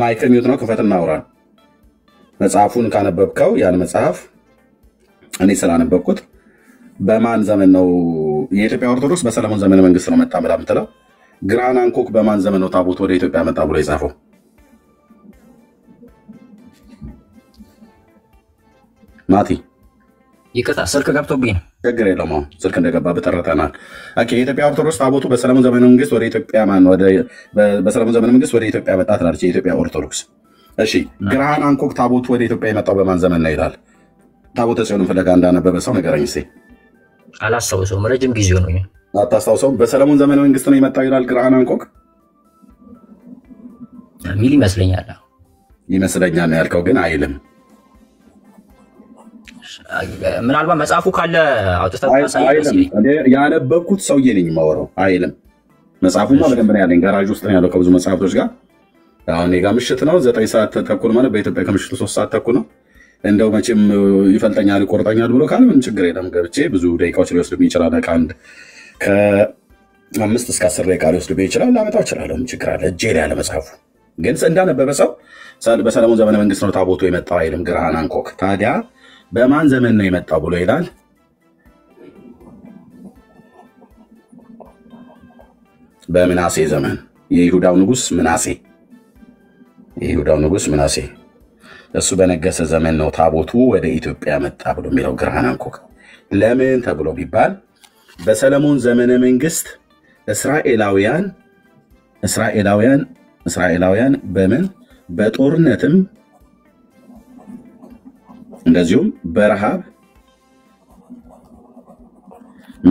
ማይክ ሚዩት ነው። ክፈትና አውራ። መጽሐፉን ካነበብከው ያን መጽሐፍ እኔ ስላነበብኩት በማን ዘመን ነው የኢትዮጵያ ኦርቶዶክስ በሰለሞን ዘመነ መንግስት ነው መጣ ብላ የምትለው? ግራሃን ሃንኮክ በማን ዘመን ነው ታቦት ወደ ኢትዮጵያ መጣ ብሎ የጻፈው? ማቲ ይቅርታ ስልክ ገብቶብኝ ነው። ችግር የለውም። አሁን ስልክ እንደገባ በተረተናል። ኦኬ የኢትዮጵያ ኦርቶዶክስ ታቦቱ በሰለሞን ዘመነ መንግስት ወደ ኢትዮጵያ በሰለሞን ዘመነ መንግስት ወደ ኢትዮጵያ መጣ ትላለች የኢትዮጵያ ኦርቶዶክስ። እሺ ግራሃን ሃንኮክ ታቦቱ ወደ ኢትዮጵያ የመጣው በማን ዘመን ነው ይላል? ታቦተ ጽዮንን ፍለጋ እንዳነበበ ሰው ንገረኝ እስኪ። አላስታውሰውም፣ ረጅም ጊዜ ሆኖኛል። አታስታውሰውም? በሰለሞን ዘመነ መንግስት ነው የመጣው ይላል ግራሃን ሃንኮክ ሚል ይመስለኛል። ይመስለኛል ነው ያልከው፣ ግን አይልም። ምናልባት መጽሐፉ ካለ አውጥተህ ያነበብኩት ሰውዬ ነኝ የማወራው። አይልም። መጽሐፉማ በደንብ ነው ያለኝ፣ ጋራዥ ውስጥ ነው ያለው ከብዙ መጽሐፍቶች ጋር። አሁን እኔ ጋር ምሽት ነው 9 ሰዓት ተኩል ማለት በኢትዮጵያ ከምሽቱ 3 ሰዓት ተኩል ነው። እንደው መቼም ይፈልጠኛል ይቆርጠኛል ብሎ ካለ ምንም ችግር የለም። ገብቼ ብዙ ደቂቃዎች ሊወስድብኝ ይችላል። ከ5 እስከ 10 ደቂቃ ሊወስድብኝ ይችላል። ላመጣው እችላለሁ። ምን ችግር አለ? እጄ ላይ ያለ መጽሐፉ ግን እንዳነበበ ሰው በሰለሞን ዘመነ መንግስት ነው ታቦቱ የመጣው አይልም ግራሃን ሃንኮክ። ታዲያ በማን ዘመን ነው የመጣው ብሎ ይላል? በምናሴ ዘመን የይሁዳው ንጉስ ምናሴ እሱ በነገሰ ዘመን ነው ታቦቱ ወደ ኢትዮጵያ መጣ ብሎ የሚለው ግራሃን ሃንኮክ። ለምን ተብሎ ቢባል በሰለሞን ዘመነ መንግስት እስራኤላውያን በምን በጦርነትም እንደዚሁም በረሃብ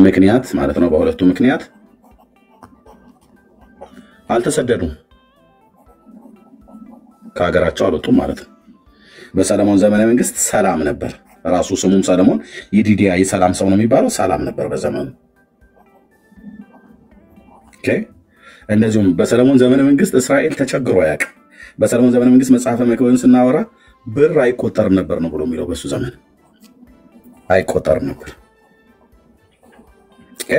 ምክንያት ማለት ነው፣ በሁለቱ ምክንያት አልተሰደዱም፣ ከሀገራቸው አልወጡም ማለት ነው። በሰለሞን ዘመነ መንግስት ሰላም ነበር። ራሱ ስሙም ሰለሞን ይዲዲያ የሰላም ሰው ነው የሚባለው። ሰላም ነበር በዘመኑ። ኦኬ። እንደዚሁም በሰለሞን ዘመነ መንግስት እስራኤል ተቸግሮ አያውቅም። በሰለሞን ዘመነ መንግስት መጽሐፈ መክብብን ስናወራ ብር አይቆጠርም ነበር ነው ብሎ የሚለው። በሱ ዘመን አይቆጠርም ነበር። ኦኬ።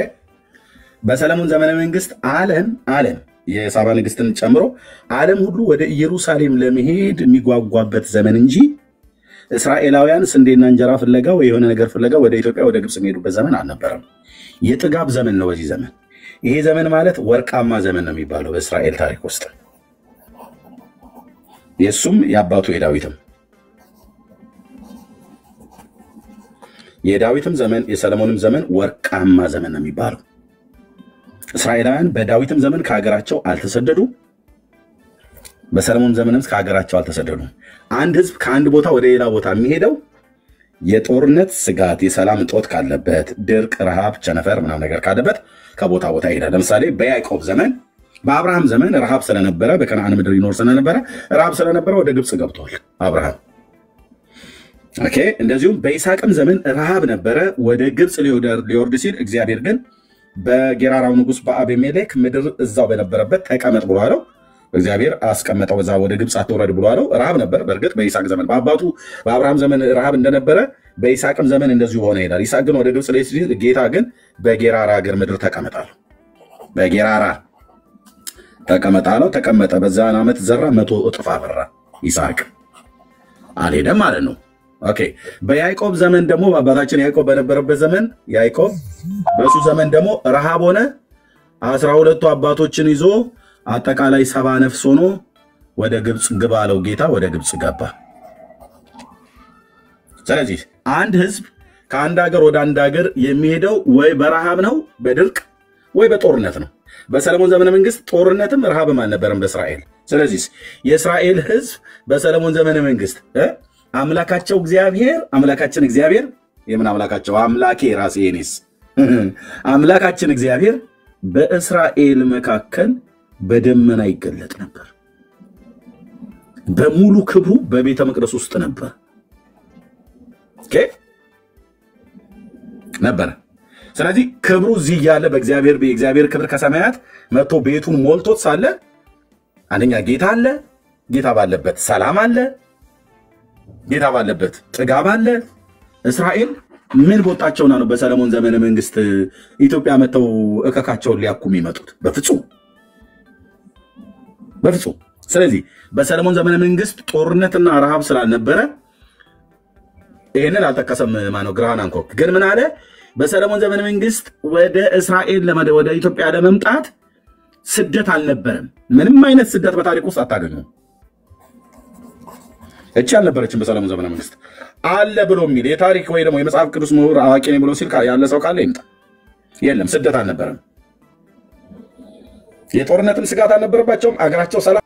በሰለሞን ዘመነ መንግስት ዓለም የሳባ ንግስትን ጨምሮ ዓለም ሁሉ ወደ ኢየሩሳሌም ለመሄድ የሚጓጓበት ዘመን እንጂ እስራኤላውያን ስንዴና እንጀራ ፍለጋ ወይ የሆነ ነገር ፍለጋ ወደ ኢትዮጵያ ወደ ግብጽ የሚሄዱበት ዘመን አልነበረም። የጥጋብ ዘመን ነው በዚህ ዘመን። ይሄ ዘመን ማለት ወርቃማ ዘመን ነው የሚባለው በእስራኤል ታሪክ ውስጥ። የሱም የአባቱ የዳዊትም ዘመን የሰለሞንም ዘመን ወርቃማ ዘመን ነው የሚባለው። እስራኤላውያን በዳዊትም ዘመን ከሀገራቸው አልተሰደዱ፣ በሰለሞን ዘመንም ከሀገራቸው አልተሰደዱ። አንድ ህዝብ ከአንድ ቦታ ወደ ሌላ ቦታ የሚሄደው የጦርነት ስጋት የሰላም እጦት ካለበት ድርቅ፣ ረሃብ፣ ቸነፈር ምናምን ነገር ካለበት ከቦታ ቦታ ይሄዳል። ለምሳሌ በያዕቆብ ዘመን በአብርሃም ዘመን ረሃብ ስለነበረ በከነዓን ምድር ይኖር ስለነበረ ረሃብ ስለነበረ ወደ ግብፅ ገብቷል አብርሃም። ኦኬ። እንደዚሁም በይስሐቅም ዘመን ረሃብ ነበረ፣ ወደ ግብፅ ሊወርድ ሲል እግዚአብሔር ግን በጌራራው ንጉሥ በአቤሜሌክ ምድር እዛው በነበረበት ተቀመጥ ብሎ አለው። እግዚአብሔር አስቀመጠው፣ በዛ ወደ ግብፅ አትወረድ ብሎ አለው። ረሃብ ነበር በእርግጥ በይስሐቅ ዘመን፣ በአባቱ በአብርሃም ዘመን ረሃብ እንደነበረ በይስሐቅም ዘመን እንደዚሁ ሆነ ይላል። ይስሐቅ ግን ወደ ግብፅ ላይ ሲል ጌታ ግን በጌራራ ሀገር ምድር ተቀመጣል። በጌራራ ተቀመጣለው፣ ተቀመጠ። በዛን ዓመት ዘራ፣ 100 እጥፍ አፈራ። ይስሐቅ አልሄደም ማለት ነው። ኦኬ። በያዕቆብ ዘመን ደግሞ አባታችን ያዕቆብ በነበረበት ዘመን ያዕቆብ በሱ ዘመን ደግሞ ረሃብ ሆነ። 12 አባቶችን ይዞ አጠቃላይ 70 ነፍስ ሆኖ ወደ ግብፅ ግባ አለው ጌታ። ወደ ግብፅ ገባ። ስለዚህ አንድ ህዝብ ከአንድ ሀገር ወደ አንድ ሀገር የሚሄደው ወይ በረሃብ ነው፣ በድርቅ ወይ በጦርነት ነው። በሰለሞን ዘመነ መንግስት ጦርነትም ረሃብም አልነበረም በእስራኤል። ስለዚህ የእስራኤል ህዝብ በሰለሞን ዘመነ መንግስት አምላካቸው እግዚአብሔር አምላካችን እግዚአብሔር የምን አምላካቸው አምላኬ ራሴ የኔስ አምላካችን እግዚአብሔር በእስራኤል መካከል በደመና ይገለጥ ነበር። በሙሉ ክብሩ በቤተ መቅደስ ውስጥ ነበር። ኦኬ ነበር። ስለዚህ ክብሩ እዚህ ያለ በእግዚአብሔር ክብር ከሰማያት መጥቶ ቤቱን ሞልቶት ሳለ አንደኛ ጌታ አለ፣ ጌታ ባለበት ሰላም አለ፣ ጌታ ባለበት ጥጋብ አለ። እስራኤል ምን ቦታቸውና ነው በሰለሞን ዘመነ መንግስት ኢትዮጵያ መተው እከካቸውን ሊያኩም ይመጡት? በፍጹም በፍጹም። ስለዚህ በሰለሞን ዘመነ መንግስት ጦርነትና ረሃብ ስላልነበረ ይሄንን አልጠቀሰም። ማነው ግራሃም ሃንኮክ ግን ምን አለ? በሰለሞን ዘመነ መንግስት ወደ እስራኤል ወደ ኢትዮጵያ ለመምጣት ስደት አልነበረም። ምንም አይነት ስደት በታሪክ ውስጥ አታገኙም። እቺ አልነበረችም በሰለሞን ዘመነ መንግስት። አለ ብሎ የሚል የታሪክ ወይ ደግሞ የመጽሐፍ ቅዱስ ምሁር አዋቂ ነኝ ብሎ ሲል ያለ ሰው ካለ ይምጣ። የለም፣ ስደት አልነበረም። የጦርነትም ስጋት አልነበረባቸውም። አገራቸው ሰላም